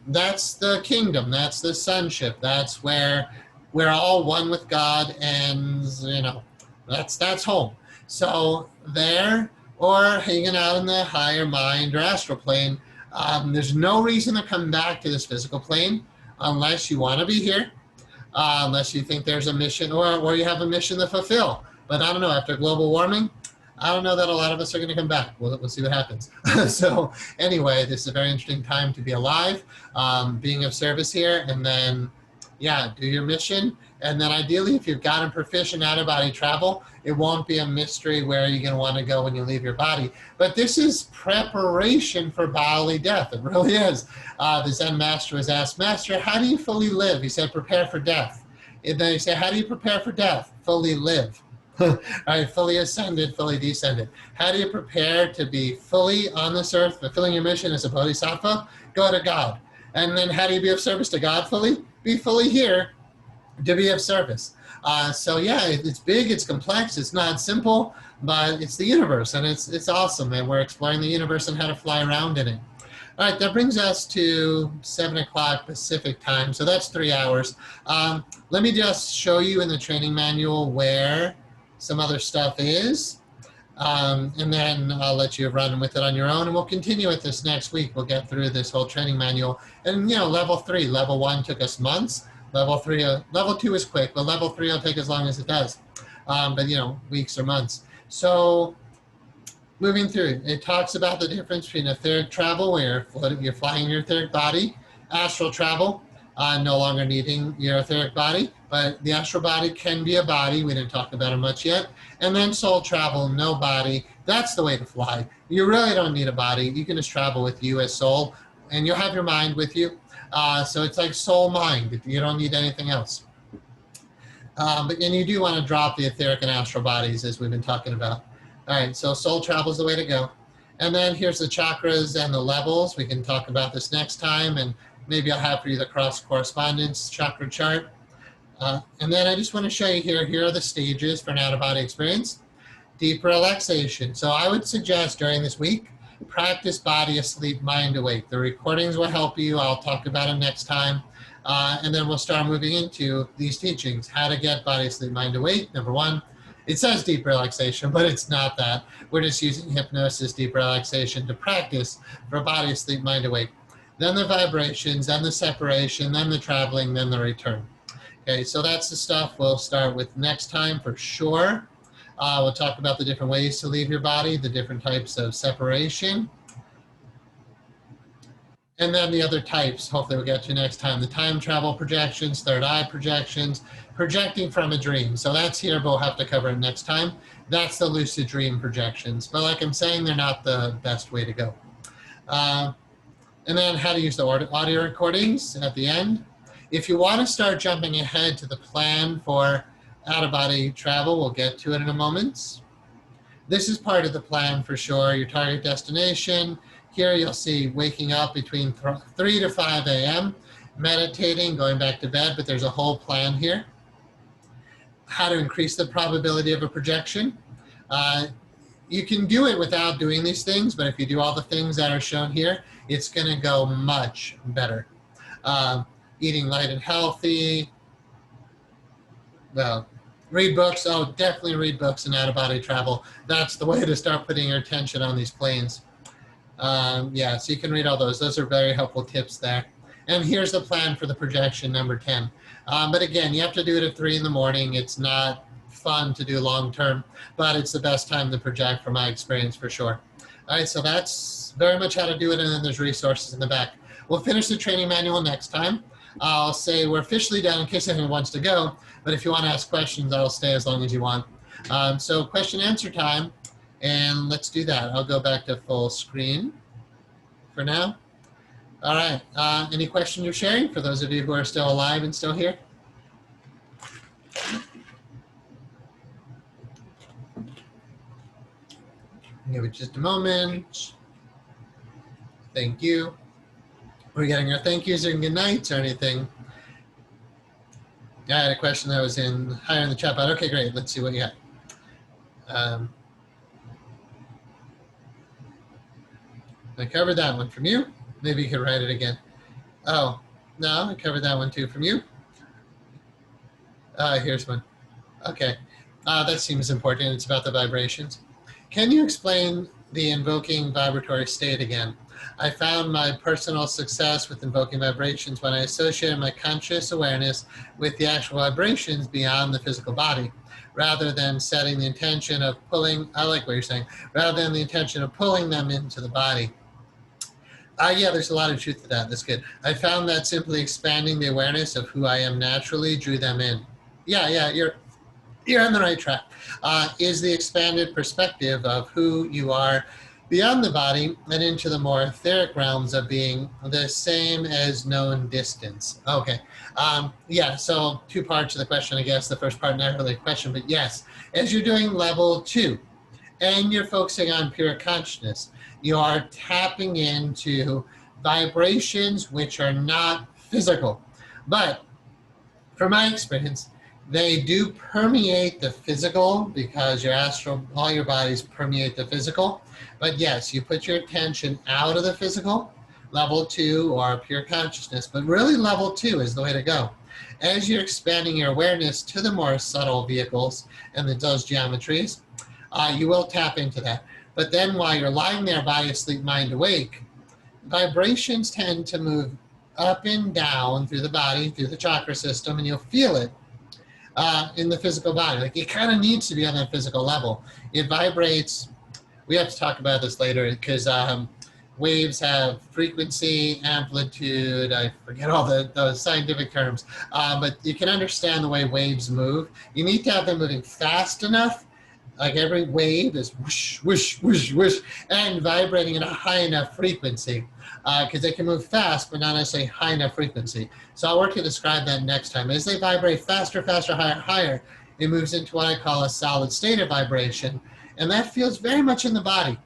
That's the kingdom. That's the sonship. That's where we're all one with God, and that's home. So there, or hanging out in the higher mind or astral plane. There's no reason to come back to this physical plane unless you want to be here. Unless you think there's a mission or you have a mission to fulfill. But I don't know, after global warming, I don't know that a lot of us are going to come back. We'll see what happens. So anyway, this is a very interesting time to be alive, being of service here, and then, do your mission. And then ideally, if you've gotten proficient out-of-body travel, it won't be a mystery where you're going to want to go when you leave your body. But this is preparation for bodily death. It really is. The Zen master was asked, Master, how do you fully live? He said, prepare for death. And then you say, how do you prepare for death? Fully live. All right, fully ascended, fully descended. How do you prepare to be fully on this earth, fulfilling your mission as a bodhisattva? Go to God. And then how do you be of service to God fully? Be fully here to be of service. So yeah, it's big, it's complex, it's not simple, but it's the universe, and it's awesome, and we're exploring the universe and how to fly around in it. All right, that brings us to 7 o'clock Pacific time, so that's 3 hours. Let me just show you in the training manual where some other stuff is, and then I'll let you run with it on your own, and we'll continue with this next week. We'll get through this whole training manual, and level 3, level 1 took us months. Level 2 is quick, but level 3 will take as long as it does. But weeks or months. So moving through, it talks about the difference between etheric travel, where you're flying your etheric body, astral travel, no longer needing your etheric body, but the astral body can be a body. We didn't talk about it much yet. And then soul travel, no body. That's the way to fly. You really don't need a body. You can just travel with you as soul, and you'll have your mind with you. So it's like soul mind. You don't need anything else. And you do want to drop the etheric and astral bodies, as we've been talking about. All right, so soul travel is the way to go. And then here's the chakras and the levels. We can talk about this next time, and maybe I'll have for you the cross-correspondence chakra chart. And then I just want to show you here are the stages for an out-of-body experience. Deep relaxation. So I would suggest during this week, practice body asleep, mind awake. The recordings will help you. I'll talk about them next time. And then we'll start moving into these teachings. How to get body asleep, mind awake. Number 1, it says deep relaxation, but it's not that. We're just using hypnosis, deep relaxation to practice for body asleep, mind awake. Then the vibrations, then the separation, then the traveling, then the return. Okay, so that's the stuff we'll start with next time for sure. We'll talk about the different ways to leave your body, the different types of separation. And then the other types, hopefully we'll get to next time. The time travel projections, third eye projections, projecting from a dream. So that's here, but we'll have to cover it next time. That's the lucid dream projections. But like I'm saying, they're not the best way to go. And then how to use the audio recordings at the end. If you want to start jumping ahead to the plan for out-of-body travel, we'll get to it in a moment. This is part of the plan for sure, your target destination. Here you'll see waking up between 3 to 5 a.m., meditating, going back to bed, but there's a whole plan here. How to increase the probability of a projection. You can do it without doing these things, but if you do all the things that are shown here, it's going to go much better. Eating light and healthy. Well, read books. Oh, definitely read books and out-of-body travel. That's the way to start putting your attention on these planes. Yeah, so you can read all those. Those are very helpful tips there. And here's the plan for the projection, number 10. But again, you have to do it at 3 in the morning. It's not fun to do long term, but it's the best time to project from my experience for sure. All right, so that's very much how to do it, and then there's resources in the back. We'll finish the training manual next time. I'll say we're officially done in case anyone wants to go, but if you want to ask questions, I'll stay as long as you want. So question answer time, and let's do that. I'll go back to full screen for now. All right, any questions you're sharing for those of you who are still alive and still here? Give it just a moment. Thank you. We're getting our thank yous and good nights or anything. I had a question that was higher in the chat bot. Okay, great. Let's see what you got. I covered that one from you. Maybe you could write it again. Oh, no, I covered that one too from you. Here's one. Okay, that seems important. It's about the vibrations. Can you explain the invoking vibratory state again? I found my personal success with invoking vibrations when I associated my conscious awareness with the actual vibrations beyond the physical body, rather than setting the intention of pulling, I like what you're saying, rather than the intention of pulling them into the body. Yeah, there's a lot of truth to that. That's good. I found that simply expanding the awareness of who I am naturally drew them in. Yeah, you're on the right track. Is the expanded perspective of who you are beyond the body and into the more etheric realms of being the same as known distance. Okay. Yeah, so two parts of the question, I guess. The first part, not really a question, but yes, as you're doing level 2 and you're focusing on pure consciousness, you are tapping into vibrations which are not physical. But from my experience, they do permeate the physical because your astral, all your bodies permeate the physical. But yes, you put your attention out of the physical, level 2 or pure consciousness, but really level 2 is the way to go. As you're expanding your awareness to the more subtle vehicles and those geometries, you will tap into that. But then while you're lying there, body asleep, mind awake, vibrations tend to move up and down through the body, through the chakra system, and you'll feel it in the physical body. Like it kind of needs to be on that physical level. It vibrates. We have to talk about this later because waves have frequency, amplitude. I forget all the scientific terms, but you can understand the way waves move. You need to have them moving fast enough. Like every wave is whoosh, whoosh, whoosh, whoosh, and vibrating at a high enough frequency because they can move fast, but not necessarily high enough frequency. So I'll work to describe that next time. As they vibrate faster, faster, higher, higher, it moves into what I call a solid state of vibration. And that feels very much in the body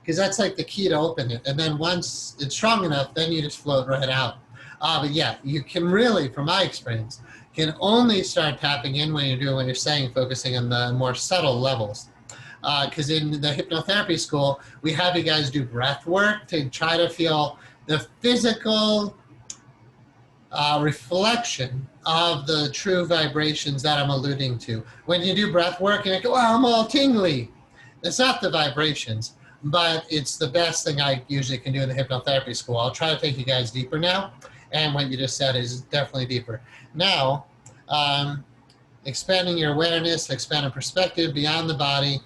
because that's like the key to open it. And then once it's strong enough, then you just float right out. But yeah, you can really, from my experience, can only start tapping in when you're doing what you're saying, focusing on the more subtle levels. Because in the hypnotherapy school, we have you guys do breath work to try to feel the physical reflection of the true vibrations that I'm alluding to. When you do breath work and you go, oh, I'm all tingly. It's not the vibrations, but it's the best thing I usually can do in the hypnotherapy school. I'll try to take you guys deeper now. And what you just said is definitely deeper. Now, expanding your awareness, expanding perspective beyond the body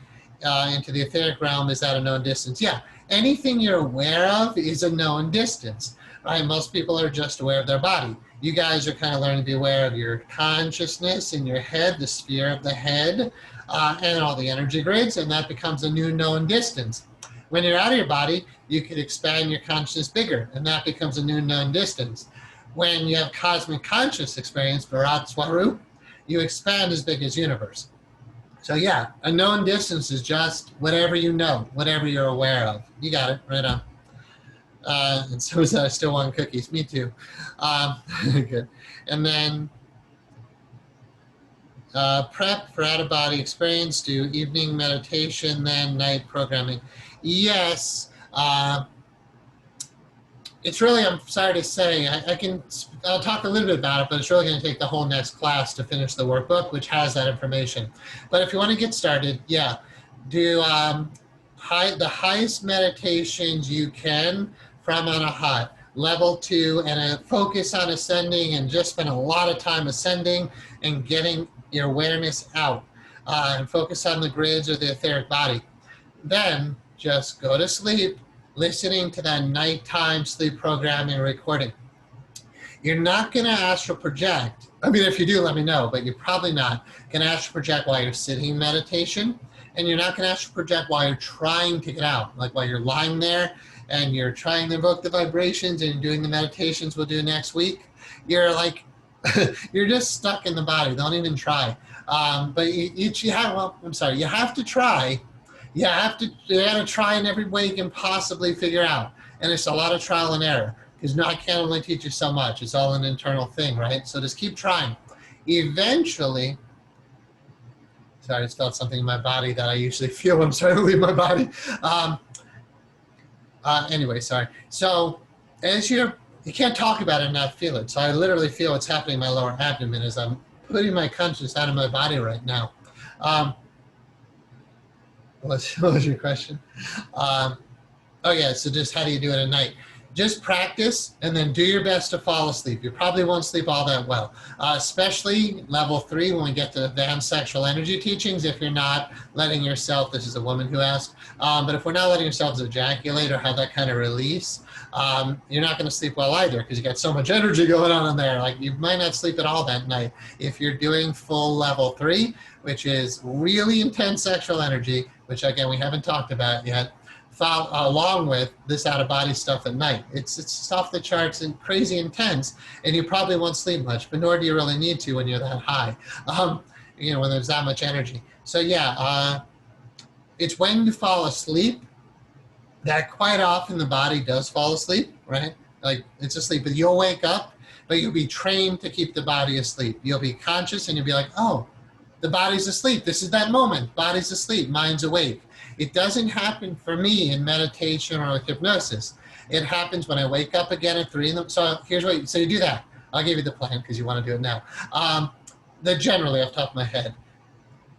into the etheric realm is at a known distance. Yeah, anything you're aware of is a known distance, right? Most people are just aware of their body. You guys are kind of learning to be aware of your consciousness in your head, the sphere of the head, and all the energy grids, and that becomes a new known distance. When you're out of your body, you can expand your consciousness bigger, and that becomes a new known distance. When you have cosmic conscious experience, Virat Swarup, you expand as big as universe. So yeah, a known distance is just whatever you know, whatever you're aware of. You got it, right on. And so is I still want cookies, me too. Good. And then prep for out-of-body experience, do evening meditation, then night programming. Yes, it's really, I'm sorry to say, I'll talk a little bit about it, but it's really going to take the whole next class to finish the workbook, which has that information. But if you want to get started, yeah, do the highest meditations you can from on a hot, level 2, and focus on ascending and just spend a lot of time ascending and getting your awareness out and focus on the grids or the etheric body. Then just go to sleep, listening to that nighttime sleep programming recording. You're not going to astral project. I mean, if you do, let me know, but you're probably not going to astral project while you're sitting in meditation, and you're not going to astral project while you're trying to get out, like while you're lying there and you're trying to invoke the vibrations and doing the meditations we'll do next week. You're like, you're just stuck in the body. Don't even try. But you have to try. You gotta try in every way you can possibly figure out. And it's a lot of trial and error because I can't only teach you so much. It's all an internal thing, right? So just keep trying. Eventually, sorry, I just felt something in my body that I usually feel when I'm starting to leave my body. Anyway, sorry. So as you can't talk about it and not feel it. So I literally feel what's happening in my lower abdomen as I'm putting my consciousness out of my body right now. What was your question? Oh yeah, so just how do you do it at night? Just practice and then do your best to fall asleep. You probably won't sleep all that well, especially level 3 when we get to advanced sexual energy teachings. If you're not letting yourself, this is a woman who asked, but if we're not letting yourselves ejaculate or have that kind of release, you're not going to sleep well either because you got so much energy going on in there. Like you might not sleep at all that night. If you're doing full level 3, which is really intense sexual energy, which again we haven't talked about yet, along with this out-of-body stuff at night. It's off the charts and crazy intense, and you probably won't sleep much, but nor do you really need to when you're that high, when there's that much energy. So yeah, it's when you fall asleep that quite often the body does fall asleep, right? Like it's asleep, but you'll wake up, but you'll be trained to keep the body asleep. You'll be conscious and you'll be like, oh, the body's asleep. This is that moment. Body's asleep, mind's awake. It doesn't happen for me in meditation or with hypnosis. It happens when I wake up again at 3 in the, so here's what, so you do that. I'll give you the plan because you want to do it now. Generally off the top of my head,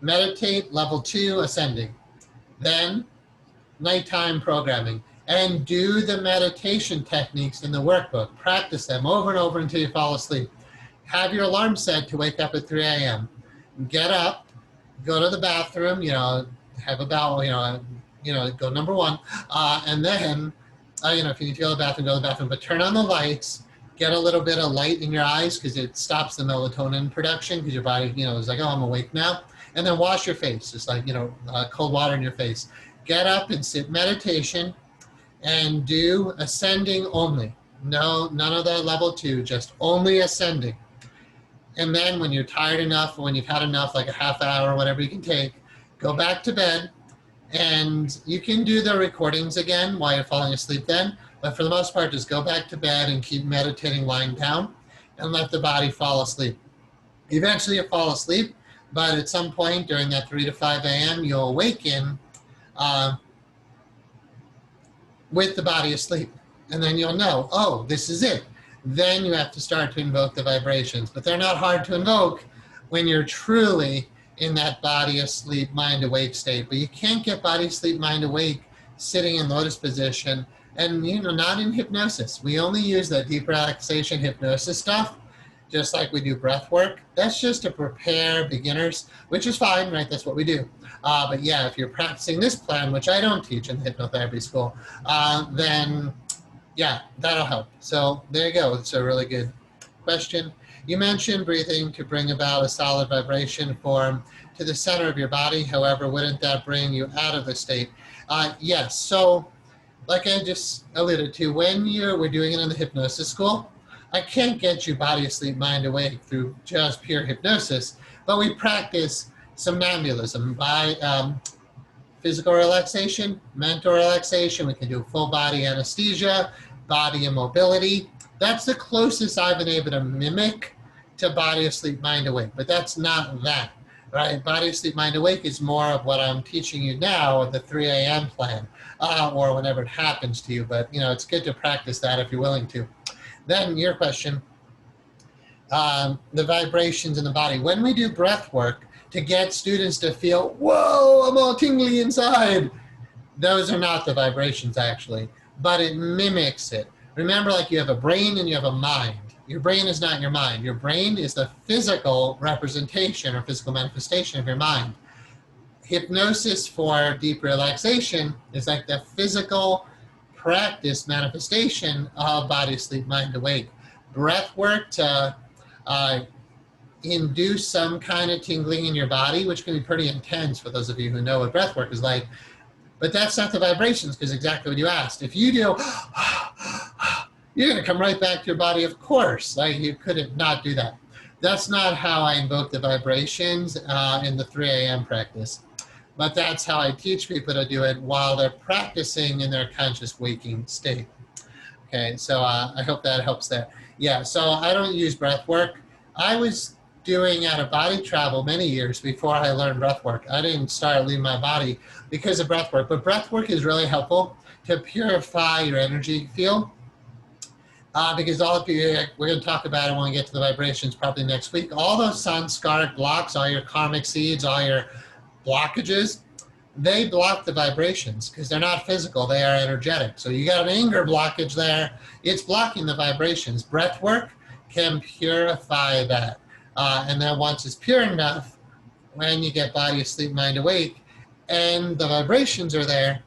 meditate, level 2, ascending. Then nighttime programming, and do the meditation techniques in the workbook. Practice them over and over until you fall asleep. Have your alarm set to wake up at 3 a.m. Get up, go to the bathroom, have a bowel, go number 1, and then, if you need to go to the bathroom, but turn on the lights, get a little bit of light in your eyes because it stops the melatonin production because your body, is like, oh, I'm awake now. And then wash your face, just like, cold water in your face. Get up and sit meditation and do ascending only. No, none of the level 2, just only ascending. And then when you're tired enough, when you've had enough, like a half hour, whatever you can take, go back to bed. And you can do the recordings again while you're falling asleep then. But for the most part, just go back to bed and keep meditating lying down and let the body fall asleep. Eventually you'll fall asleep, but at some point during that 3 to 5 a.m., you'll awaken with the body asleep. And then you'll know, oh, this is it. Then you have to start to invoke the vibrations. But they're not hard to invoke when you're truly in that body asleep, mind awake state. But you can't get body asleep, mind awake sitting in lotus position and not in hypnosis. We only use the deep relaxation hypnosis stuff, just like we do breath work. That's just to prepare beginners, which is fine, right? That's what we do. But yeah, if you're practicing this plan, which I don't teach in the hypnotherapy school, then yeah, that'll help. So there you go. It's a really good question. You mentioned breathing to bring about a solid vibration form to the center of your body. However, wouldn't that bring you out of the state? Yes. So like I just alluded to, when we're doing it in the hypnosis school, I can't get you body asleep, mind awake through just pure hypnosis, but we practice somnambulism by physical relaxation, mental relaxation. We can do full body anesthesia, body immobility. That's the closest I've been able to mimic to body asleep, mind awake, but that's not that, right? Body asleep, mind awake is more of what I'm teaching you now, the 3 a.m. plan, or whenever it happens to you, but it's good to practice that if you're willing to. Then your question, the vibrations in the body. When we do breath work to get students to feel, whoa, I'm all tingly inside, those are not the vibrations actually, but it mimics it. Remember, like you have a brain and you have a mind. Your brain is not your mind. Your brain is the physical representation or physical manifestation of your mind. Hypnosis for deep relaxation is like the physical practice manifestation of body asleep, mind awake. Breath work to induce some kind of tingling in your body, which can be pretty intense for those of you who know what breath work is like. But that's not the vibrations, because exactly what you asked. If you do, you're going to come right back to your body, of course. Like you couldn't not do that. That's not how I invoke the vibrations in the 3 a.m. practice. But that's how I teach people to do it while they're practicing in their conscious waking state. Okay, so I hope that helps there. Yeah, so I don't use breath work. I was doing out-of-body travel many years before I learned breath work. I didn't start leaving my body because of breath work, but breath work is really helpful to purify your energy field. Because all of you, we're going to talk about it when we get to the vibrations probably next week. All those sanskaric blocks, all your karmic seeds, all your blockages, they block the vibrations because they're not physical, they are energetic. So you got an anger blockage there, it's blocking the vibrations. Breath work can purify that. And then once it's pure enough, when you get body asleep, mind awake, and the vibrations are there,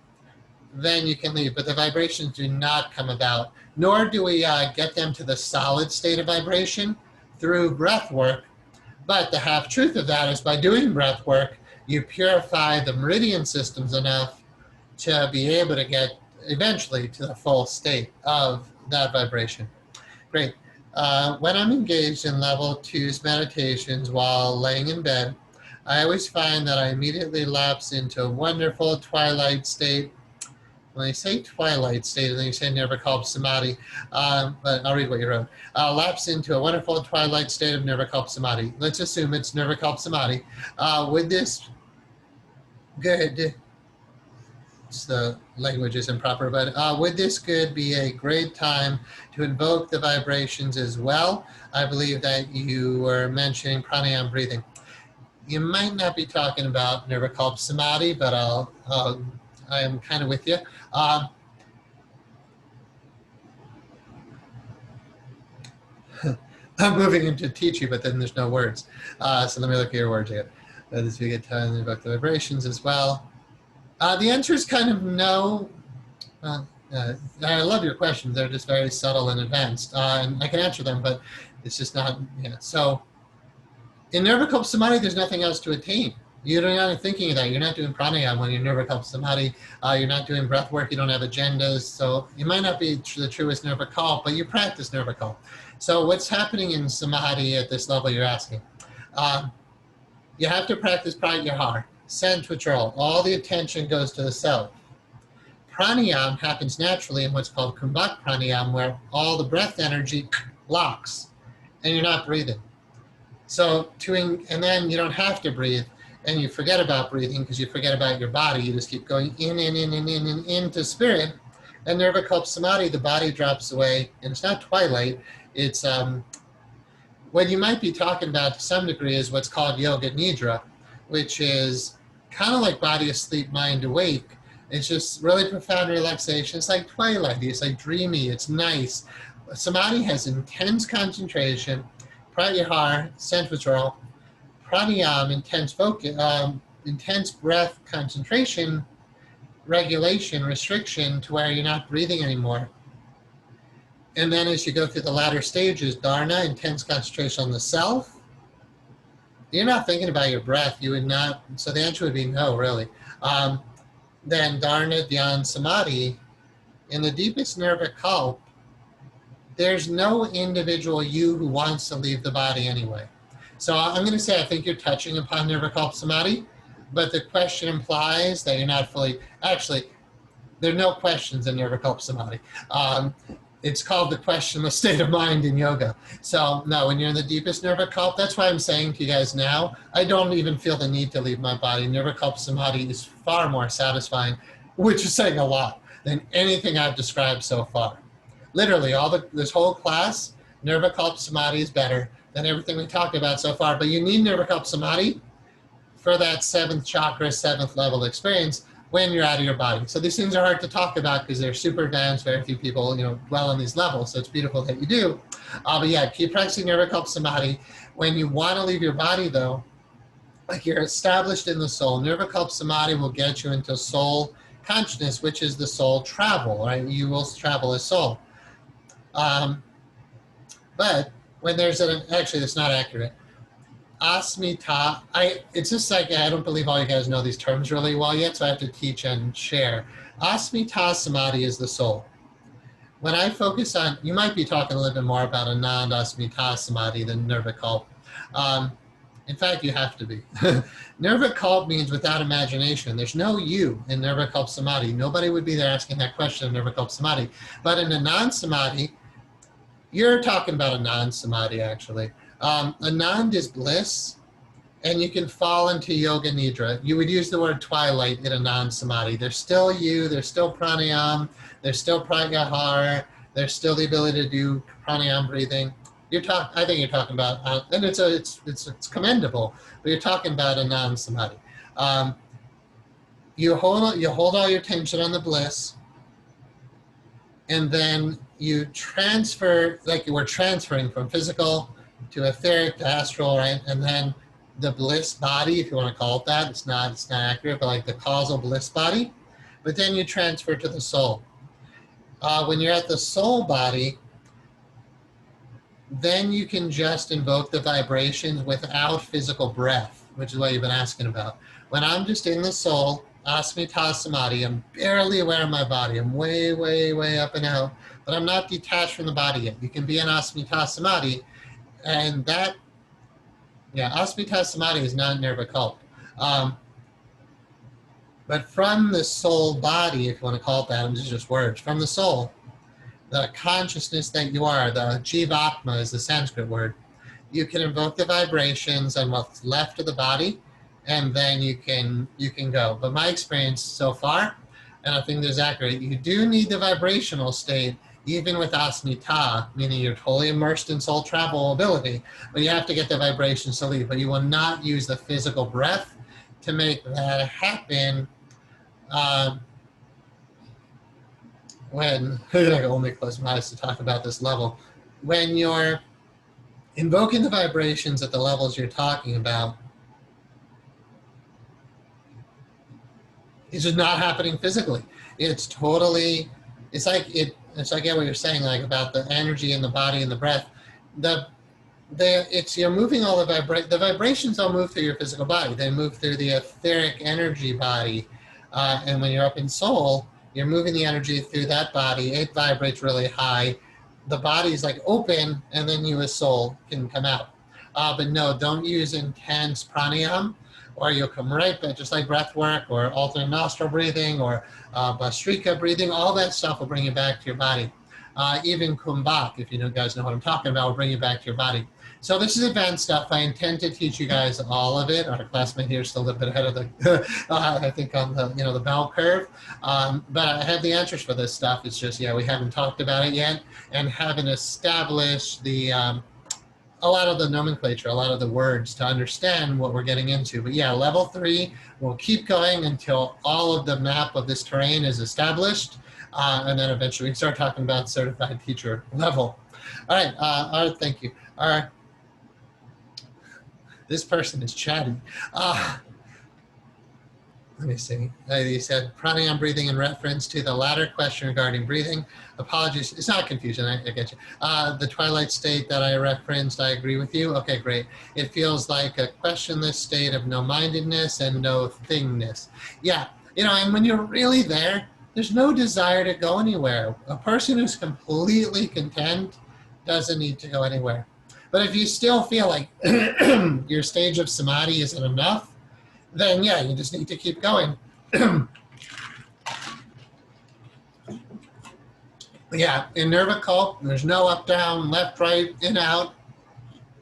then you can leave. But the vibrations do not come about, nor do we get them to the solid state of vibration through breath work. But the half truth of that is by doing breath work, you purify the meridian systems enough to be able to get eventually to the full state of that vibration. Great. When I'm engaged in level 2's meditations while laying in bed, I always find that I immediately lapse into a wonderful twilight state. When I say twilight state, and then you say nirvikalpa samadhi, but I'll read what you wrote. Lapse into a wonderful twilight state of nirvikalpa samadhi. Let's assume it's nirvikalpa samadhi. Would this good, the language is improper, but would this good be a great time to invoke the vibrations as well? I believe that you were mentioning pranayama breathing. You might not be talking about nirvikalpa samadhi, but I am kind of with you. I'm moving into teachy, but then there's no words. So let me look at your words here. This would be a good time to invoke the vibrations as well. The answer is kind of no. I love your questions. They're just very subtle and advanced. And I can answer them, but it's just not, yeah. So in nirvikalpa samadhi, there's nothing else to attain. You're not thinking of that. You're not doing pranayama when you're nirvikalpa samadhi. You're not doing breath work. You don't have agendas. So you might not be the truest nirvikalpa, but you practice nirvikalpa. So what's happening in samadhi at this level you're asking? You have to practice pratyahara, sense withdrawal. All the attention goes to the self. Pranayama happens naturally in what's called kumbhaka pranayama, where all the breath energy locks and you're not breathing. So and then you don't have to breathe and you forget about breathing because you forget about your body. You just keep going in, into spirit. And nirvikalpa samadhi, the body drops away, and it's not twilight. It's what you might be talking about to some degree is what's called yoga nidra, which is kind of like body asleep, mind awake. It's just really profound relaxation. It's like twilight. It's like dreamy. It's nice. Samadhi has intense concentration, pratyahara, sense withdrawal, pranayama, intense focus, intense breath concentration, regulation, restriction to where you're not breathing anymore. And then as you go through the latter stages, dharana, intense concentration on the self. You're not thinking about your breath. You would not. So the answer would be no, really. Then dharana, dhyana, samadhi. In the deepest nirvikalpa, there's no individual you who wants to leave the body anyway. So I'm going to say I think you're touching upon nirvikalpa samadhi, but the question implies that you're not fully. Actually, there are no questions in nirvikalpa samadhi. It's called the questionless state of mind in yoga. So no, when you're in the deepest nirvikalpa, that's why I'm saying to you guys now, I don't even feel the need to leave my body. Nirvikalpa samadhi is far more satisfying, which is saying a lot, than anything I've described so far. Literally, this whole class, nirvikalpa samadhi is better than everything we talked about so far. But you need nirvikalpa samadhi for that 7th chakra, 7th level experience when you're out of your body. So these things are hard to talk about because they're super advanced. Very few people, dwell on these levels. So it's beautiful that you do. But yeah, keep practicing nirvikalpa samadhi. When you want to leave your body, though, like you're established in the soul, nirvikalpa samadhi will get you into soul consciousness, which is the soul travel, right? You will travel as soul. But when there's actually, that's not accurate. Asmita, it's just like, I don't believe all you guys know these terms really well yet, so I have to teach and share. Asmita samadhi is the soul. When I focus on, you might be talking a little bit more about Ananda Asmita samadhi than nirvikalpa. In fact, you have to be. Nirvikalpa means without imagination. There's no you in nirvikalpa samadhi. Nobody would be there asking that question in nirvikalpa samadhi. But in Ananda samadhi, you're talking about Ananda samadhi actually. Anand is bliss, and you can fall into yoga nidra. You would use the word twilight in Anand samadhi. There's still you, there's still pranayama, there's still pratyahara, there's still the ability to do pranayama breathing. I think you're talking about, and it's commendable, but you're talking about Anand samadhi. You hold all your attention on the bliss, and then you transfer, like you were transferring from physical to etheric to astral, right? And then the bliss body, if you want to call it that, it's not accurate, but like the causal bliss body. But then you transfer to the soul. When you're at the soul body, then you can just invoke the vibrations without physical breath, which is what you've been asking about. When I'm just in the soul, Asmita Samadhi. I'm barely aware of my body. I'm way, way, way up and out, but I'm not detached from the body yet. You can be in Asmita Samadhi, and that, yeah, Asmita Samadhi is not nirvikalpa. But from the soul body, if you want to call it that, these are just words, from the soul, the consciousness that you are, the Jivatma is the Sanskrit word, you can invoke the vibrations on what's left of the body, and then you can go. But my experience so far, and I think this is accurate, you do need the vibrational state, even with asmita, meaning you're totally immersed in soul travel ability, but you have to get the vibrations to leave. But you will not use the physical breath to make that happen. When I only close my eyes to talk about this level, when you're invoking the vibrations at the levels you're talking about, it's just not happening physically. It's totally, it's like I get what you're saying, like about the energy in the body and the breath. You're moving all the vibrations all move through your physical body. They move through the etheric energy body, and when you're up in soul, you're moving the energy through that body. It vibrates really high. The body's like open, and then you as soul can come out. But no, don't use intense pranayama, or you'll come right back, just like breath work or alternate nostril breathing or Bhastrika breathing. All that stuff will bring you back to your body. Even Kumbhak, if you guys know what I'm talking about, will bring you back to your body. So this is advanced stuff. I intend to teach you guys all of it. Our classmate here is still a little bit ahead of the, I think on the, the bell curve. But I have the answers for this stuff. It's just, we haven't talked about it yet and haven't established the, a lot of the nomenclature, a lot of the words to understand what we're getting into. But yeah, level 3, we'll keep going until all of the map of this terrain is established. And then eventually we can start talking about certified teacher level. All right, thank you. All right. This person is chatty. Let me see. He said, pranayama breathing in reference to the latter question regarding breathing. Apologies. It's not confusion. I get you. The twilight state that I referenced, I agree with you. Okay, great. It feels like a questionless state of no-mindedness and no thingness. Yeah, and when you're really there, there's no desire to go anywhere. A person who's completely content doesn't need to go anywhere. But if you still feel like your stage of samadhi isn't enough, then yeah, you just need to keep going. Yeah, in nirvikalpa, there's no up, down, left, right, in, out,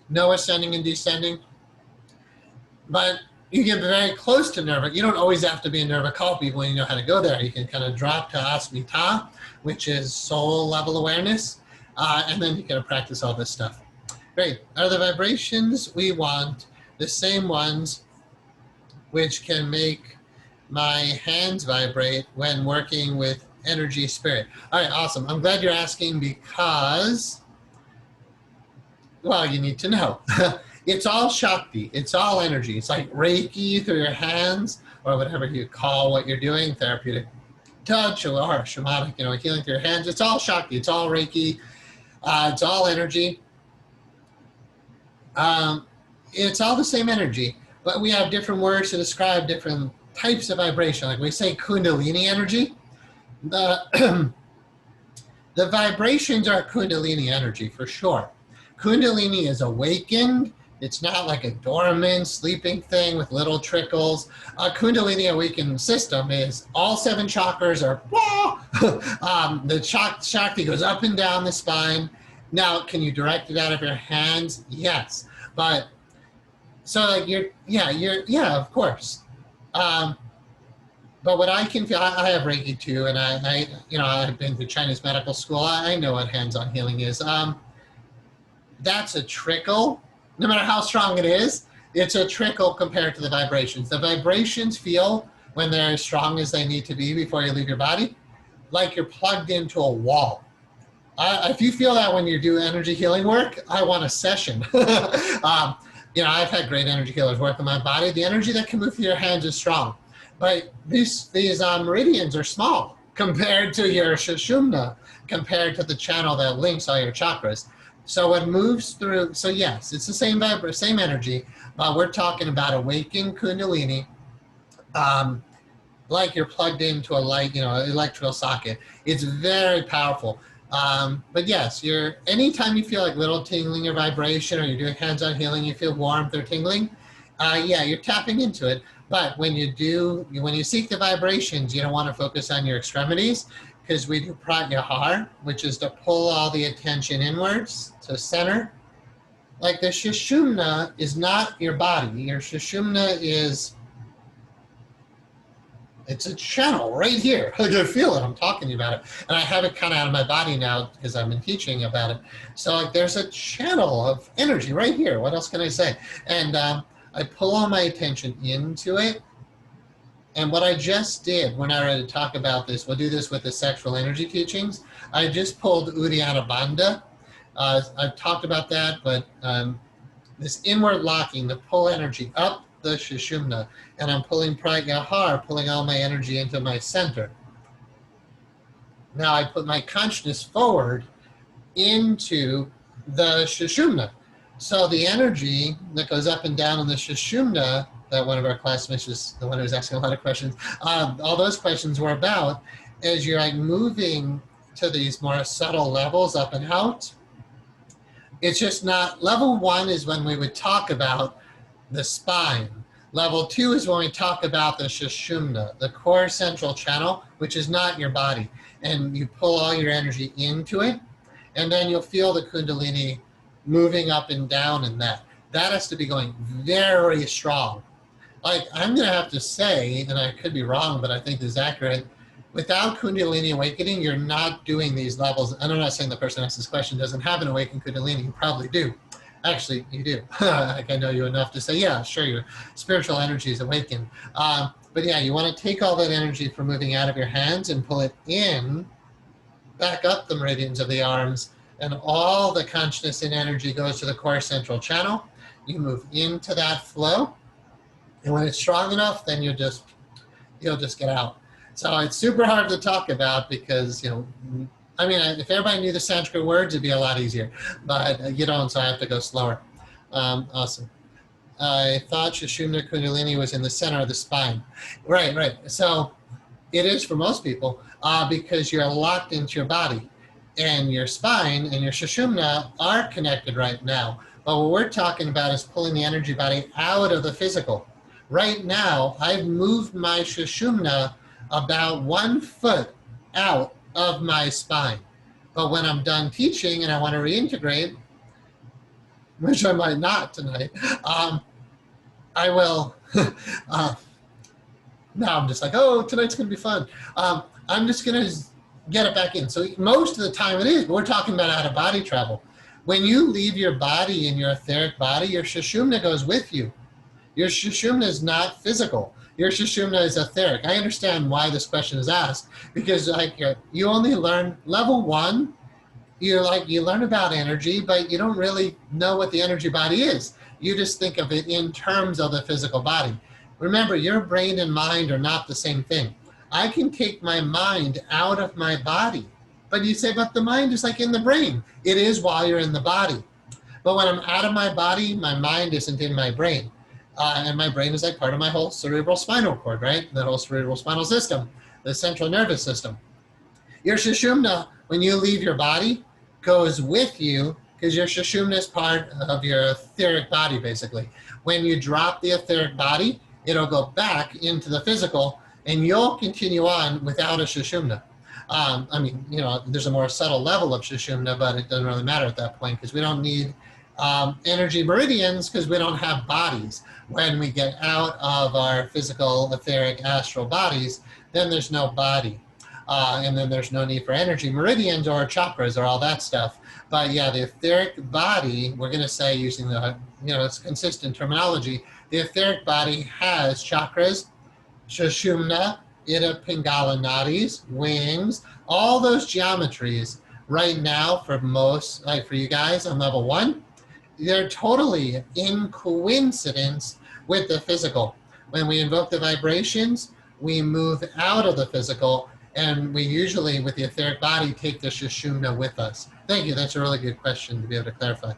no ascending and descending. But you get very close to nirvikalpa. You don't always have to be in nirvikalpa even when you know how to go there. You can kind of drop to asmita, which is soul level awareness, and then you can practice all this stuff. Great. Are the vibrations we want the same ones which can make my hands vibrate when working with energy spirit? All right, awesome. I'm glad you're asking because, well, you need to know. It's all Shakti. It's all energy. It's like Reiki through your hands or whatever you call what you're doing, therapeutic touch or shamanic, healing through your hands. It's all Shakti. It's all Reiki. It's all energy. It's all the same energy, but we have different words to describe different types of vibration. Like we say Kundalini energy. The vibrations are Kundalini energy for sure. Kundalini is awakened. It's not like a dormant, sleeping thing with little trickles. A Kundalini awakened system is all 7 chakras are, the Shakti goes up and down the spine. Now, can you direct it out of your hands? Yes. But, so like of course. But what I can feel, I have Reiki too, and I've been to Chinese medical school. I know what hands-on healing is. That's a trickle. No matter how strong it is, it's a trickle compared to the vibrations. The vibrations feel, when they're as strong as they need to be before you leave your body, like you're plugged into a wall. If you feel that when you do energy healing work, I want a session. I've had great energy healers work on my body. The energy that can move through your hands is strong. But these meridians are small compared to your Sushumna, compared to the channel that links all your chakras. So it moves through. So yes, it's the same same energy, but we're talking about awakened Kundalini. like you're plugged into a light, electrical socket. It's very powerful. But yes, anytime you feel like little tingling or vibration, or you're doing hands-on healing, you feel warmth or tingling, yeah, you're tapping into it. But when you seek the vibrations, you don't want to focus on your extremities, because we do pratyahar, which is to pull all the attention inwards to center. Like the Sushumna is not your body. Your Sushumna it's a channel right here. I can feel it. I'm talking to you about it. And I have it kind of out of my body now because I've been teaching about it. So like there's a channel of energy right here. What else can I say? And I pull all my attention into it. And what I just did when I ready to talk about this, we'll do this with the sexual energy teachings. I just pulled Uddiyana Bandha. I've talked about that, but this inward locking, the pull energy up the Sushumna, and I'm pulling Pratyahar, pulling all my energy into my center. Now I put my consciousness forward into the Sushumna. So the energy that goes up and down in the Sushumna, that one of our classmates was the one who was asking a lot of questions, all those questions were about, as you're like moving to these more subtle levels up and out. It's just not, level 1 is when we would talk about the spine. Level 2 is when we talk about the Sushumna, the core central channel, which is not your body. And you pull all your energy into it, and then you'll feel the Kundalini moving up and down in that. That has to be going very strong. Like, I'm going to have to say, and I could be wrong, but I think this is accurate, without Kundalini awakening, you're not doing these levels. And I'm not saying the person who asked this question doesn't have an awakened Kundalini. You probably do. Actually, you do. Like, I know you enough to say, yeah, sure, your spiritual energy is awakened. But yeah, you want to take all that energy from moving out of your hands and pull it in, back up the meridians of the arms, and all the consciousness and energy goes to the core central channel. You move into that flow, and when it's strong enough, then you'll just get out. So it's super hard to talk about because, I mean, if everybody knew the Sanskrit words, it'd be a lot easier, but you don't, so I have to go slower. Awesome. I thought Sushumna Kundalini was in the center of the spine. Right. So it is for most people because you're locked into your body, and your spine and your Sushumna are connected right now. But what we're talking about is pulling the energy body out of the physical. Right now, I've moved my Sushumna about 1 foot out of my spine. But when I'm done teaching and I want to reintegrate, which I might not tonight, I will. Now I'm just like, oh, tonight's going to be fun. I'm just going to get it back in. So most of the time it is, but we're talking about out-of-body travel. When you leave your body in your etheric body, your Sushumna goes with you. Your Sushumna is not physical. Your Sushumna is etheric. I understand why this question is asked, because like you only learn level 1. You learn about energy, but you don't really know what the energy body is. You just think of it in terms of the physical body. Remember, your brain and mind are not the same thing. I can take my mind out of my body, but you say, but the mind is like in the brain. It is while you're in the body. But when I'm out of my body, my mind isn't in my brain. And my brain is like part of my whole cerebral spinal cord, right? The whole cerebral spinal system, the central nervous system. Your Sushumna, when you leave your body, goes with you because your Sushumna is part of your etheric body, basically. When you drop the etheric body, it'll go back into the physical, and you'll continue on without a Sushumna. I mean, there's a more subtle level of Sushumna, but it doesn't really matter at that point because we don't need energy meridians because we don't have bodies. When we get out of our physical, etheric, astral bodies, then there's no body. And then there's no need for energy meridians or chakras or all that stuff. But yeah, the etheric body, we're going to say using the, it's consistent terminology, the etheric body has chakras, Sushumna, Ida Pingala nadis, wings, all those geometries right now for most, like for you guys on level 1, they're totally in coincidence with the physical. When we invoke the vibrations, we move out of the physical, and we usually, with the etheric body, take the Sushumna with us. Thank you. That's a really good question to be able to clarify.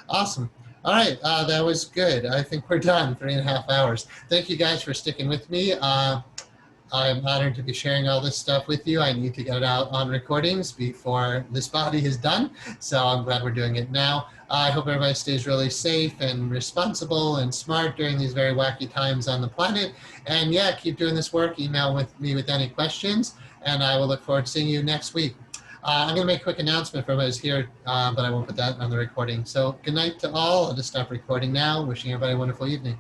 Awesome. All right. That was good. I think we're done. 3.5 hours. Thank you guys for sticking with me. I'm honored to be sharing all this stuff with you. I need to get it out on recordings before this body is done. So I'm glad we're doing it now. I hope everybody stays really safe and responsible and smart during these very wacky times on the planet. And yeah, keep doing this work. Email me with any questions, and I will look forward to seeing you next week. I'm going to make a quick announcement for everybody who's here, but I won't put that on the recording. So good night to all. I'll just stop recording now. Wishing everybody a wonderful evening.